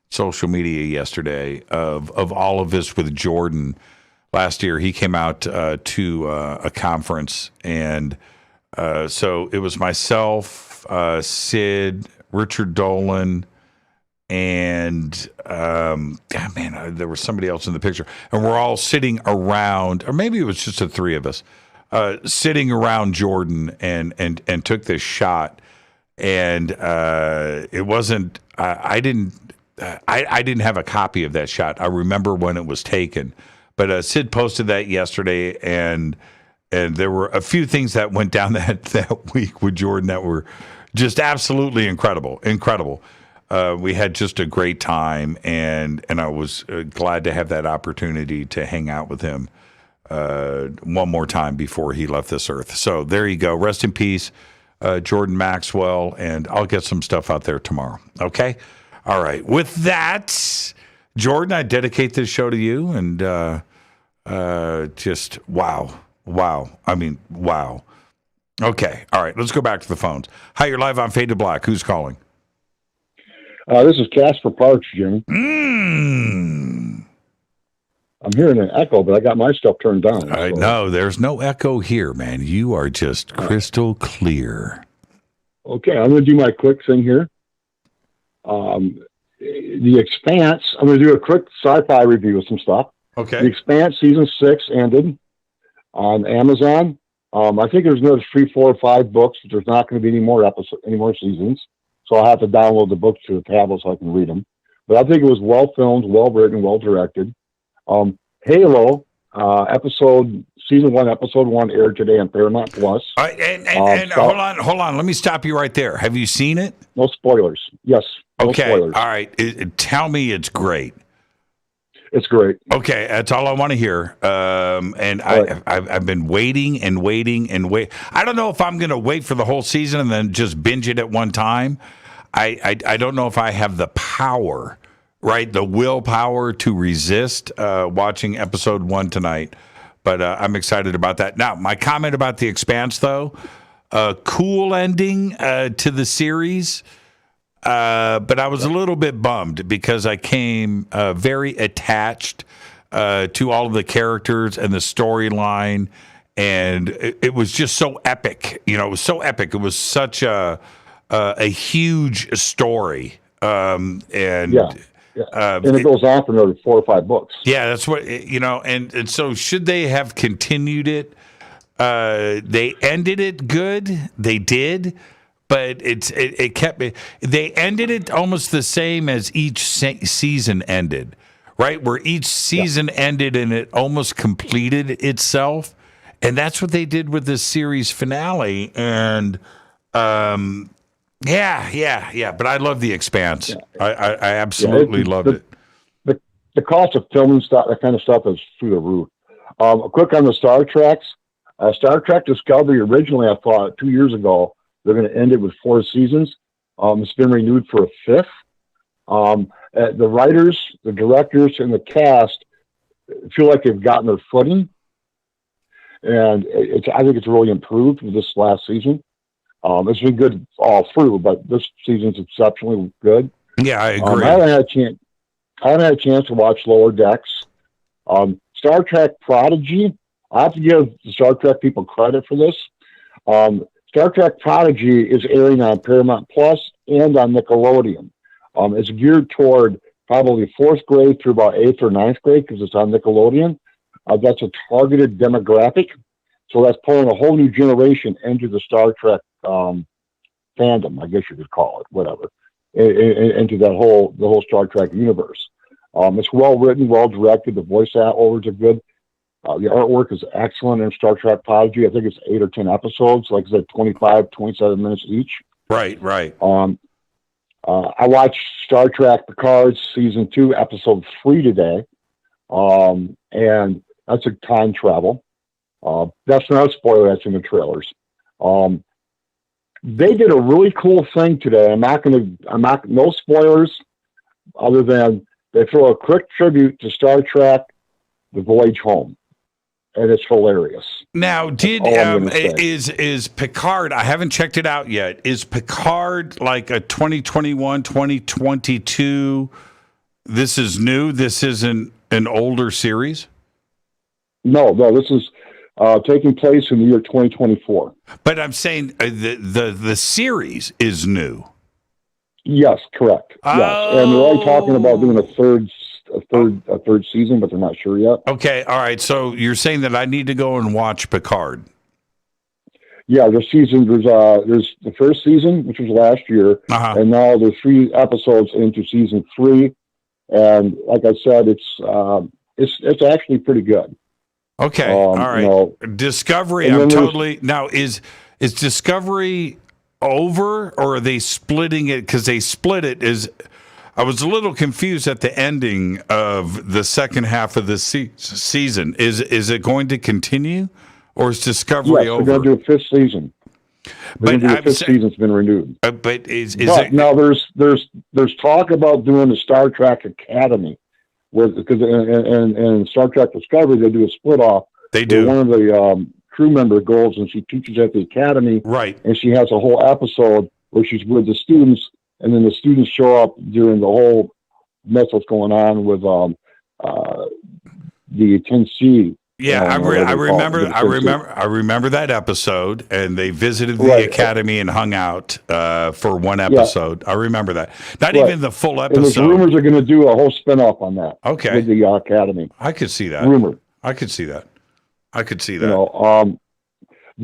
social media yesterday, of all of this with Jordan. Last year, he came out to a conference, and so it was myself, Sid, Richard Dolan, and there was somebody else in the picture, and we're all sitting around, or maybe it was just the three of us, sitting around Jordan, and took this shot, and it wasn't. I didn't have a copy of that shot. I remember when it was taken, but Sid posted that yesterday, and there were a few things that went down that week with Jordan that were just absolutely incredible. We had just a great time, and I was glad to have that opportunity to hang out with him one more time before he left this earth. So there you go. Rest in peace, Jordan Maxwell, and I'll get some stuff out there tomorrow. Okay? All right. With that, Jordan, I dedicate this show to you, and just wow. I mean, wow. Okay. All right. Let's go back to the phones. Hi, you're live on Fade to Black. Who's calling? This is Casper Parks, Jimmy. I'm hearing an echo, but I got my stuff turned down. No, there's no echo here, man. You are just crystal clear. Okay, I'm going to do my quick thing here. The Expanse, I'm going to do a quick sci-fi review of some stuff. Okay. The Expanse Season 6 ended on Amazon. I think there's another 3, 4, or 5 books, but there's not going to be any more seasons. So I'll have to download the book to the tablet so I can read them. But I think it was well filmed, well written, well directed. Halo, Season 1, Episode 1 aired today on Paramount Plus. And hold on. Let me stop you right there. Have you seen it? No spoilers. Yes. No okay. Spoilers. All right. Tell me it's great. It's great. Okay, that's all I want to hear. And I've been waiting. I don't know if I'm going to wait for the whole season and then just binge it at one time. I don't know if I have the power, right, the willpower to resist watching episode 1 tonight. But I'm excited about that. Now, my comment about The Expanse, though, cool ending to the series. But I was a little bit bummed because I came very attached to all of the characters and the storyline, and it was just so epic. It was so epic. It was such a huge story, and it goes on for another 4 or 5 books. Yeah, that's what and so should they have continued it? They ended it good. They did. but it kept me. They ended it almost the same as each season ended, right? Where each season ended and it almost completed itself, and that's what they did with this series finale. And yeah. But I love The Expanse. I absolutely loved it. The cost of filming stuff, that kind of stuff, is through the roof. Quick on the Star Treks. Star Trek Discovery, originally, I thought 2 years ago, they're going to end it with 4 seasons. It's been renewed for a 5th. The writers, the directors, and the cast feel like they've gotten their footing. And I think it's really improved with this last season. It's been good all through, but this season's exceptionally good. Yeah, I agree. I haven't had a chance to watch Lower Decks. Star Trek Prodigy, I have to give the Star Trek people credit for this. Star Trek Prodigy is airing on Paramount Plus and on Nickelodeon. It's geared toward probably 4th grade through about 8th or 9th grade because it's on Nickelodeon. That's a targeted demographic. So that's pulling a whole new generation into the Star Trek fandom, I guess you could call it, whatever, into the whole Star Trek universe. It's well written, well directed. The voice actors are good. The artwork is excellent in Star Trek Prodigy. I think it's 8 or 10 episodes, like I said, 25, 27 minutes each. Right. I watched Star Trek Picard Season 2, Episode 3 today, and that's a time travel. That's not a spoiler, that's in the trailers. They did a really cool thing today. No spoilers, other than they throw a quick tribute to Star Trek, The Voyage Home. And it's hilarious. Now, is Picard, I haven't checked it out yet, is Picard like a 2021, 2022, this is new? This isn't an older series? No, this is taking place in the year 2024. But I'm saying the series is new. Yes, correct. Yes, and they're all talking about doing a third season, but they're not sure yet. Okay, all right. So you're saying that I need to go and watch Picard? Yeah, there's the first season, which was last year, and now there's 3 episodes into season 3, and like I said, it's actually pretty good. Okay, all right. Discovery, I'm totally now is Discovery over, or are they splitting it? Because they split it. I was a little confused at the ending of the second half of the season. Is it going to continue, or is Discovery over? They're going to do a 5th season. The 5th season's been renewed. Now there's talk about doing the Star Trek Academy, because in Star Trek Discovery they do a split off. They do. One of the crew member goes and she teaches at the academy, right? And she has a whole episode where she's with the students. And then the students show up during the whole mess that's going on with the 10C. Yeah, I remember that episode, and they visited the academy and hung out for one episode. Yeah. I remember that. Not even the full episode. And the rumors are going to do a whole spin-off on that. Okay, with the academy. I could see that. Rumor. I could see that. The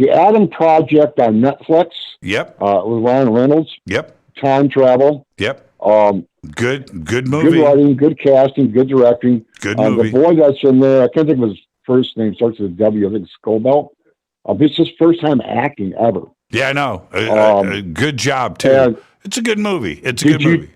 Adam Project on Netflix. Yep. With Ryan Reynolds. Yep. Time travel. Yep. Good movie. Good writing, good casting, good directing. Good movie. The boy that's in there, I can't think of his first name, starts with a W, I think it's Scobell. It's his first time acting ever. Yeah, I know. Good job, too. It's a good movie. Did you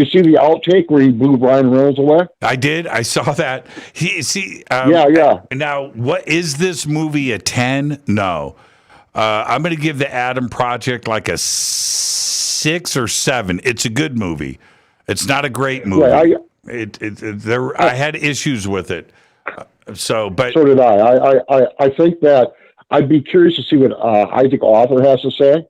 see the outtake where he blew Ryan Reynolds away? I did. I saw that. Yeah. Now, what is this movie, a 10? No. I'm going to give the Adam Project like a 6 or 7. It's a good movie. It's not a great movie. Right, I had issues with it. So did I. I think that I'd be curious to see what Isaac Arthur has to say.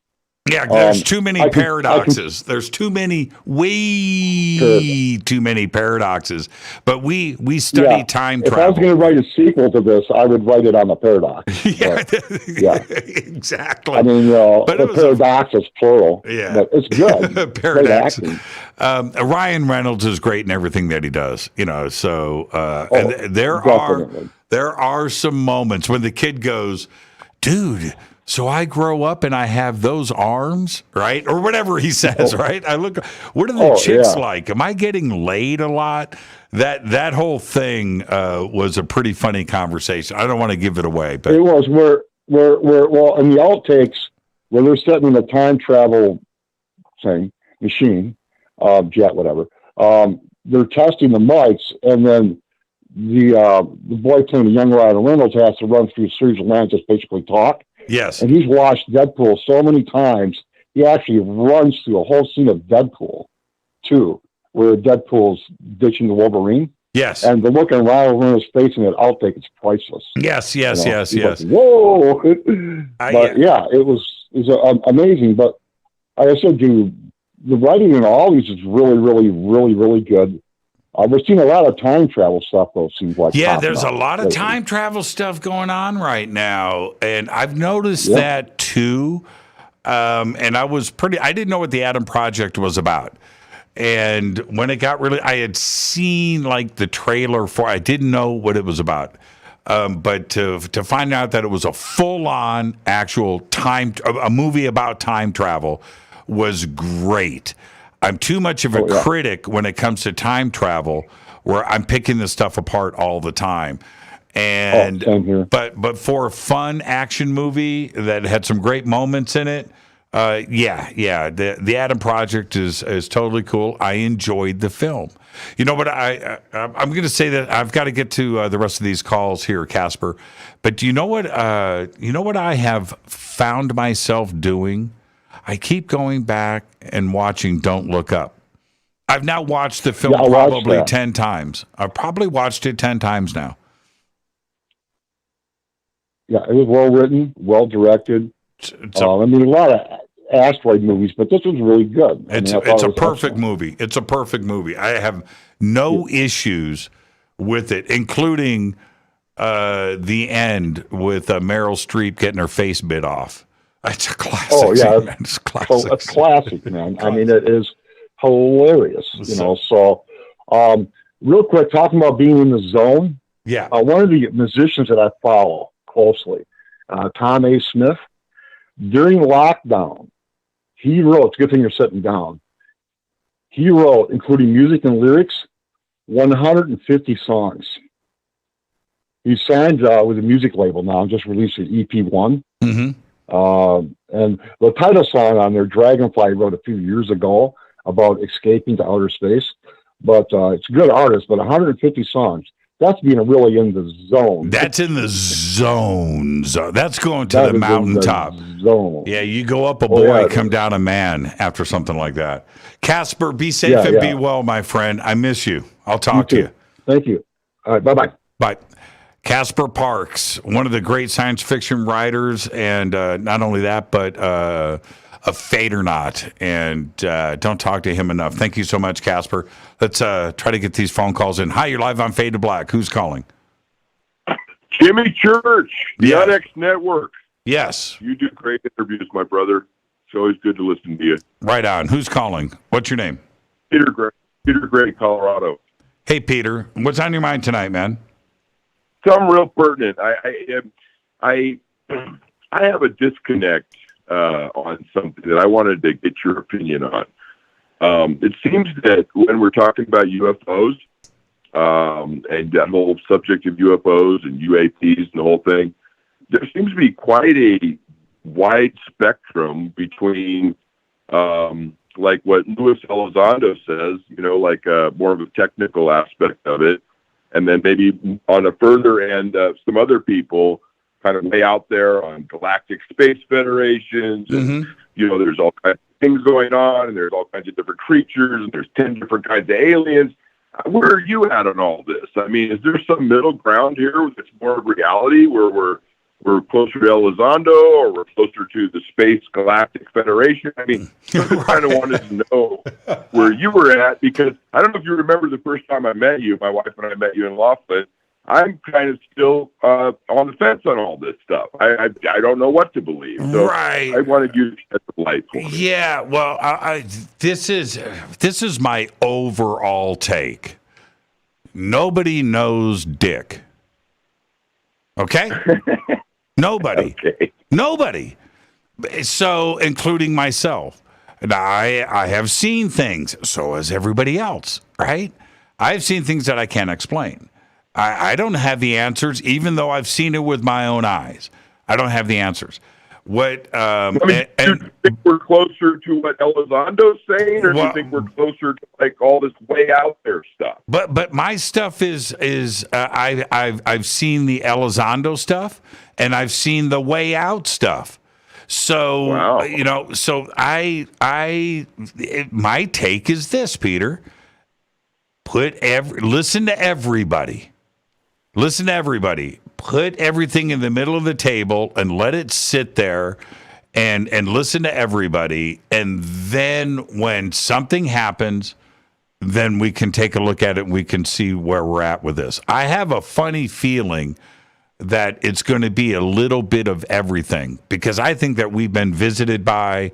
Yeah, there's too many paradoxes. There's too many, too many paradoxes. But we study time travel. If I was going to write a sequel to this, I would write it on the paradox. Yeah, exactly. I mean, the paradox is plural. Yeah, but it's good. Paradox. Ryan Reynolds is great in everything that he does. So and there are some moments when the kid goes, "Dude, So I grow up and I have those arms, right? Or whatever he says, right? I look, what are the chicks like? Am I getting laid a lot? That whole thing was a pretty funny conversation. I don't want to give it away, but it was where well, in the outtakes, where they're setting in a time travel machine, jet, whatever. They're testing the mics, and then the boy playing the young Ryan Reynolds has to run through a series of lines, just basically talk. Yes. And he's watched Deadpool so many times, he actually runs through a whole scene of Deadpool, too, where Deadpool's ditching the Wolverine. Yes. And the look on Ryan Reynolds' face in that outtake is priceless. Yes. Like, whoa! But it was amazing. But like I said, dude, the writing in all these is really, really, really, really good. We're seeing a lot of time travel stuff, though, it seems like. Yeah, there's a lot of time travel stuff going on right now. And I've noticed that, too. And I didn't know what the Adam Project was about. And when it got I had seen, like, the trailer for I didn't know what it was about. But to find out that it was a full-on actual a movie about time travel was great. I'm too much of a critic when it comes to time travel, where I'm picking this stuff apart all the time. And but for a fun action movie that had some great moments in it, the Adam Project is totally cool. I enjoyed the film. You know what? I'm going to say that I've got to get to the rest of these calls here, Casper. But do you know what? You know what I have found myself doing? I keep going back and watching Don't Look Up. I've now watched the film probably 10 times. I've probably watched it 10 times now. Yeah, it was well written, well directed. A lot of asteroid movies, but this was really good. It's a perfect movie. It's a perfect movie. I have no issues with it, including the end with Meryl Streep getting her face bit off. It's a classic. Oh yeah, man. It's classic. A classic, man. I mean, it is hilarious. So real quick, talking about being in the zone. Yeah. One of the musicians that I follow closely, Tom A. Smith, during lockdown, he wrote. It's a good thing you're sitting down. He wrote, including music and lyrics, 150 songs. He signed with a music label now and just released an EP1. Mm-hmm. And the title song on there, Dragonfly, wrote a few years ago about escaping to outer space. But it's a good artist, but 150 songs. That's being really in the zone. That's in the zone. That's going to the mountaintop. Zone. Yeah, you go up a boy, come down a man after something like that. Casper, be safe and be well, my friend. I miss you. I'll talk to you. Thank you. All right, bye-bye. Bye. Casper Parks, one of the great science fiction writers, and not only that, but a Fadernight. And don't talk to him enough. Thank you so much, Casper. Let's try to get these phone calls in. Hi, you're live on Fade to Black. Who's calling? Jimmy Church, the UNX Network. Yes. You do great interviews, my brother. It's always good to listen to you. Right on. Who's calling? What's your name? Peter Gray, Colorado. Hey, Peter. What's on your mind tonight, man? Something real pertinent. I have a disconnect on something that I wanted to get your opinion on. It seems that when we're talking about UFOs and that whole subject of UFOs and UAPs and the whole thing, there seems to be quite a wide spectrum between like what Luis Elizondo says, like more of a technical aspect of it. And then maybe on a further end, some other people kind of lay out there on galactic space federations. And, there's all kinds of things going on, and there's all kinds of different creatures, and there's 10 different kinds of aliens. Where are you at on all this? I mean, is there some middle ground here that's more of reality, where we're closer to Elizondo, or we're closer to the Space Galactic Federation? I mean, I just kind of wanted to know where you were at, because I don't know if you remember the first time I met you, my wife and I met you in Laughlin. I'm kind of still on the fence on all this stuff. I don't know what to believe. So right. I wanted you to shed the light for me. Yeah, well, this is my overall take. Nobody knows dick. Okay? Nobody. Okay. Nobody. So, including myself. And I have seen things. So has everybody else, right? I've seen things that I can't explain. I don't have the answers, even though I've seen it with my own eyes. I don't have the answers. What? Do you think we're closer to what Elizondo's saying, or do you think we're closer to like all this way out there stuff? But my stuff is I've seen the Elizondo stuff, and I've seen the way out stuff. So my take is this, Peter. Listen to everybody. Listen to everybody. Put everything in the middle of the table and let it sit there and listen to everybody. And then when something happens, then we can take a look at it and we can see where we're at with this. I have a funny feeling that it's going to be a little bit of everything, because I think that we've been visited by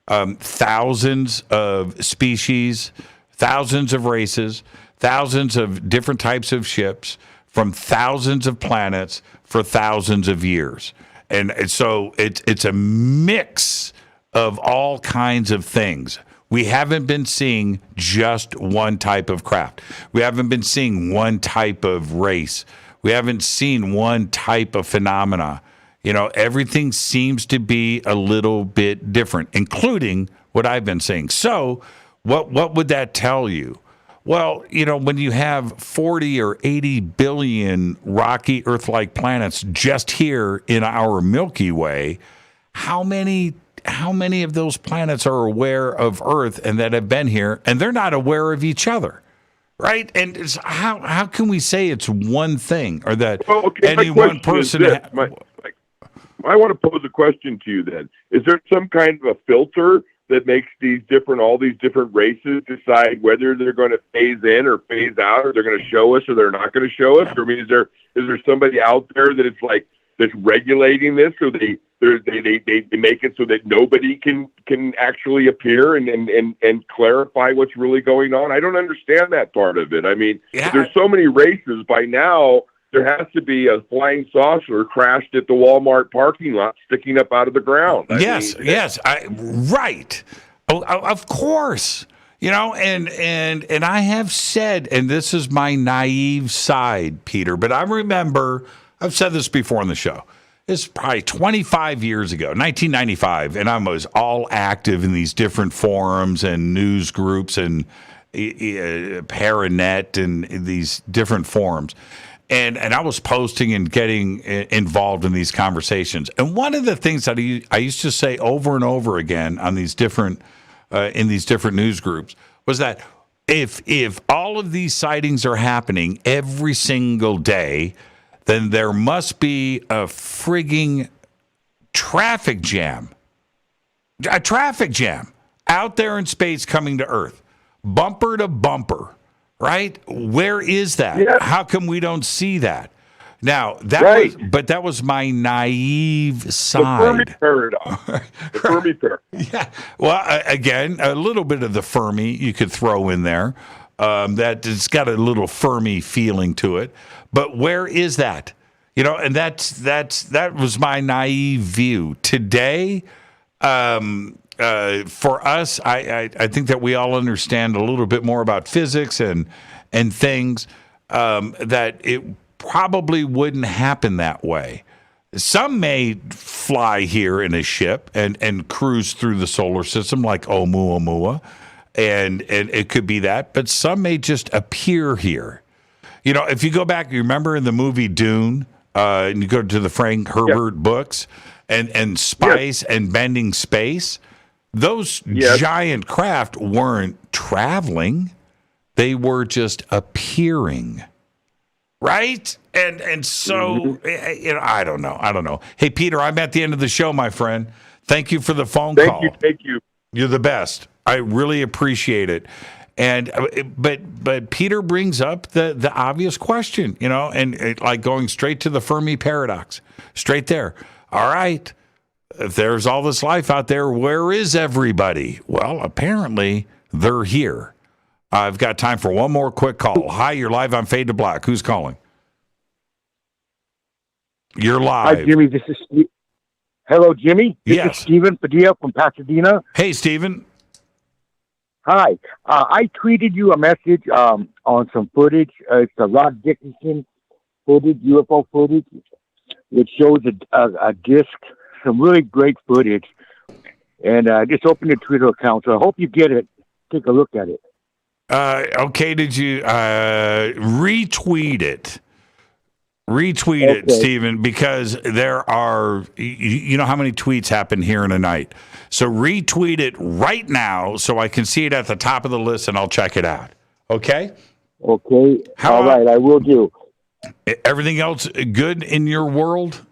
thousands of species, thousands of races, thousands of different types of ships from thousands of planets for thousands of years. And so it's a mix of all kinds of things. We haven't been seeing just one type of craft. We haven't been seeing one type of race. We haven't seen one type of phenomena. Everything seems to be a little bit different, including what I've been saying. So what would that tell you? Well, when you have 40 or 80 billion rocky Earth-like planets just here in our Milky Way, how many of those planets are aware of Earth and that have been here, and they're not aware of each other, right? And how can we say it's one thing, or that any one person? I want to pose a question to you. Then, is there some kind of a filter that makes all these different races decide whether they're going to phase in or phase out, or they're going to show us or they're not going to show us? Or, I mean, is there somebody out there that it's like that's regulating this, so they make it so that nobody can actually appear and clarify what's really going on? I don't understand that part of it. I mean, there's so many races by now. There has to be a flying saucer crashed at the Walmart parking lot sticking up out of the ground. Yes. Right. Oh, of course. And I have said, and this is my naive side, Peter, but I remember, I've said this before on the show. It's probably 25 years ago, 1995, and I was all active in these different forums and news groups and Paranet and these different forums. And I was posting and getting involved in these conversations. And one of the things that I used to say over and over again on these different in these different news groups was that if all of these sightings are happening every single day, then there must be a frigging traffic jam. A traffic jam out there in space coming to Earth, bumper to bumper. Right? Where is that? Yeah. How come we don't see that? Now, that was my naive side. The Fermi paradox. The Fermi paradox. Yeah. Well, again, a little bit of the Fermi you could throw in there. That it's got a little Fermi feeling to it. But where is that? And that was my naive view. Today, for us, I think that we all understand a little bit more about physics and things, that it probably wouldn't happen that way. Some may fly here in a ship and cruise through the solar system like Oumuamua, and it could be that, but some may just appear here. If you go back, you remember in the movie Dune, and you go to the Frank Herbert books and Spice and Bending Space, those giant craft weren't traveling. They were just appearing. Right? And so, I don't know. Hey, Peter, I'm at the end of the show, my friend. Thank you for the phone call. Thank you. You're the best. I really appreciate it. And but Peter brings up the obvious question, and like going straight to the Fermi paradox, straight there. All right. If there's all this life out there, where is everybody? Well, apparently they're here. I've got time for one more quick call. Hi, you're live on Fade to Black. Who's calling? You're live. Hi, Jimmy. This is Steve. Hello, Jimmy. This Yes. is Stephen Padilla from Pasadena. Hey, Stephen. Hi. I tweeted you a message on some footage. It's a Rod Dickinson footage, UFO footage. It shows a disc, some really great footage. And I just opened a Twitter account, so I hope you get it. Take a look at it. Okay, did you retweet it? Retweet it, Stephen, because there are, you know how many tweets happen here in a night. So retweet it right now so I can see it at the top of the list and I'll check it out. Okay? Okay. All right, I will do. Everything else good in your world?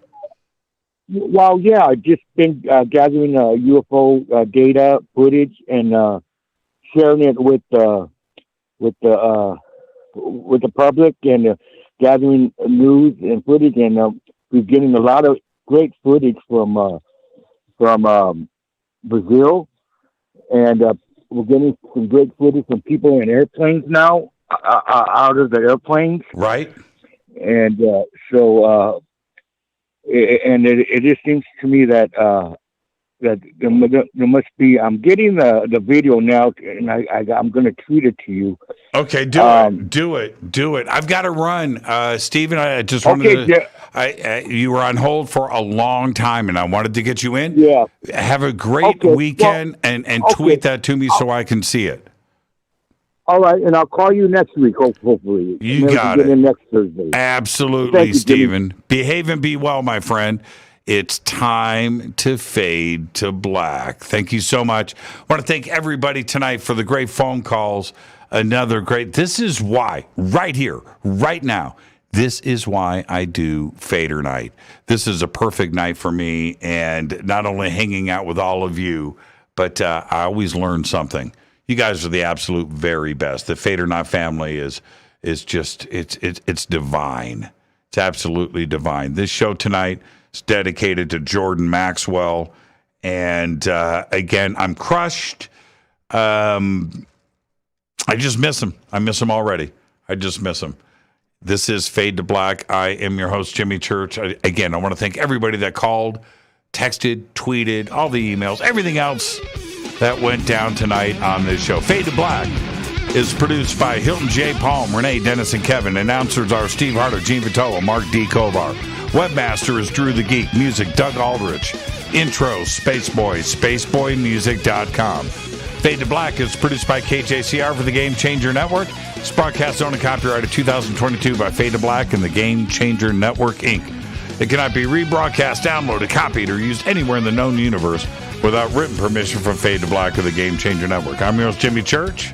Well, yeah, I've just been gathering UFO data, footage, and sharing it with the public and gathering news and footage, and we're getting a lot of great footage from Brazil, and we're getting some great footage from people in airplanes now, out of the airplanes. Right. And it just seems to me that that there must be. I'm getting the video now, and I'm going to tweet it to you. Okay, do it. I've got to run, Stephen. I just wanted to. You were on hold for a long time, and I wanted to get you in. Yeah. Have a great weekend, and tweet that to me so I can see it. All right, and I'll call you next week, hopefully. You got it. In next Thursday. Absolutely, Thank you, Stephen. Behave and be well, my friend. It's time to fade to black. Thank you so much. I want to thank everybody tonight for the great phone calls. Another great. This is why, right here, right now, this is why I do Fadernight. This is a perfect night for me, and not only hanging out with all of you, but I always learn something. You guys are the absolute very best. The Fadernight family is just it's divine. It's absolutely divine. This show tonight is dedicated to Jordan Maxwell, and again, I'm crushed. I just miss him. I miss him already. I just miss him. This is Fade to Black. I am your host, Jimmy Church. Again, I want to thank everybody that called, texted, tweeted, all the emails, everything else that went down tonight on this show. Fade to Black is produced by Hilton J. Palm, Renee, Dennis, and Kevin. Announcers are Steve Harder, Gene Vitola, Mark D. Kovar. Webmaster is Drew the Geek. Music, Doug Aldrich. Intro, Spaceboy, spaceboymusic.com. Fade to Black is produced by KJCR for the Game Changer Network. It's broadcast owned and copyrighted 2022 by Fade to Black and the Game Changer Network, Inc. It cannot be rebroadcast, downloaded, copied, or used anywhere in the known universe without written permission from Fade to Black of the Game Changer Network. I'm your host, Jimmy Church.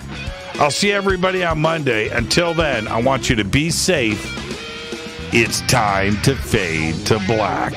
I'll see everybody on Monday. Until then, I want you to be safe. It's time to fade to black.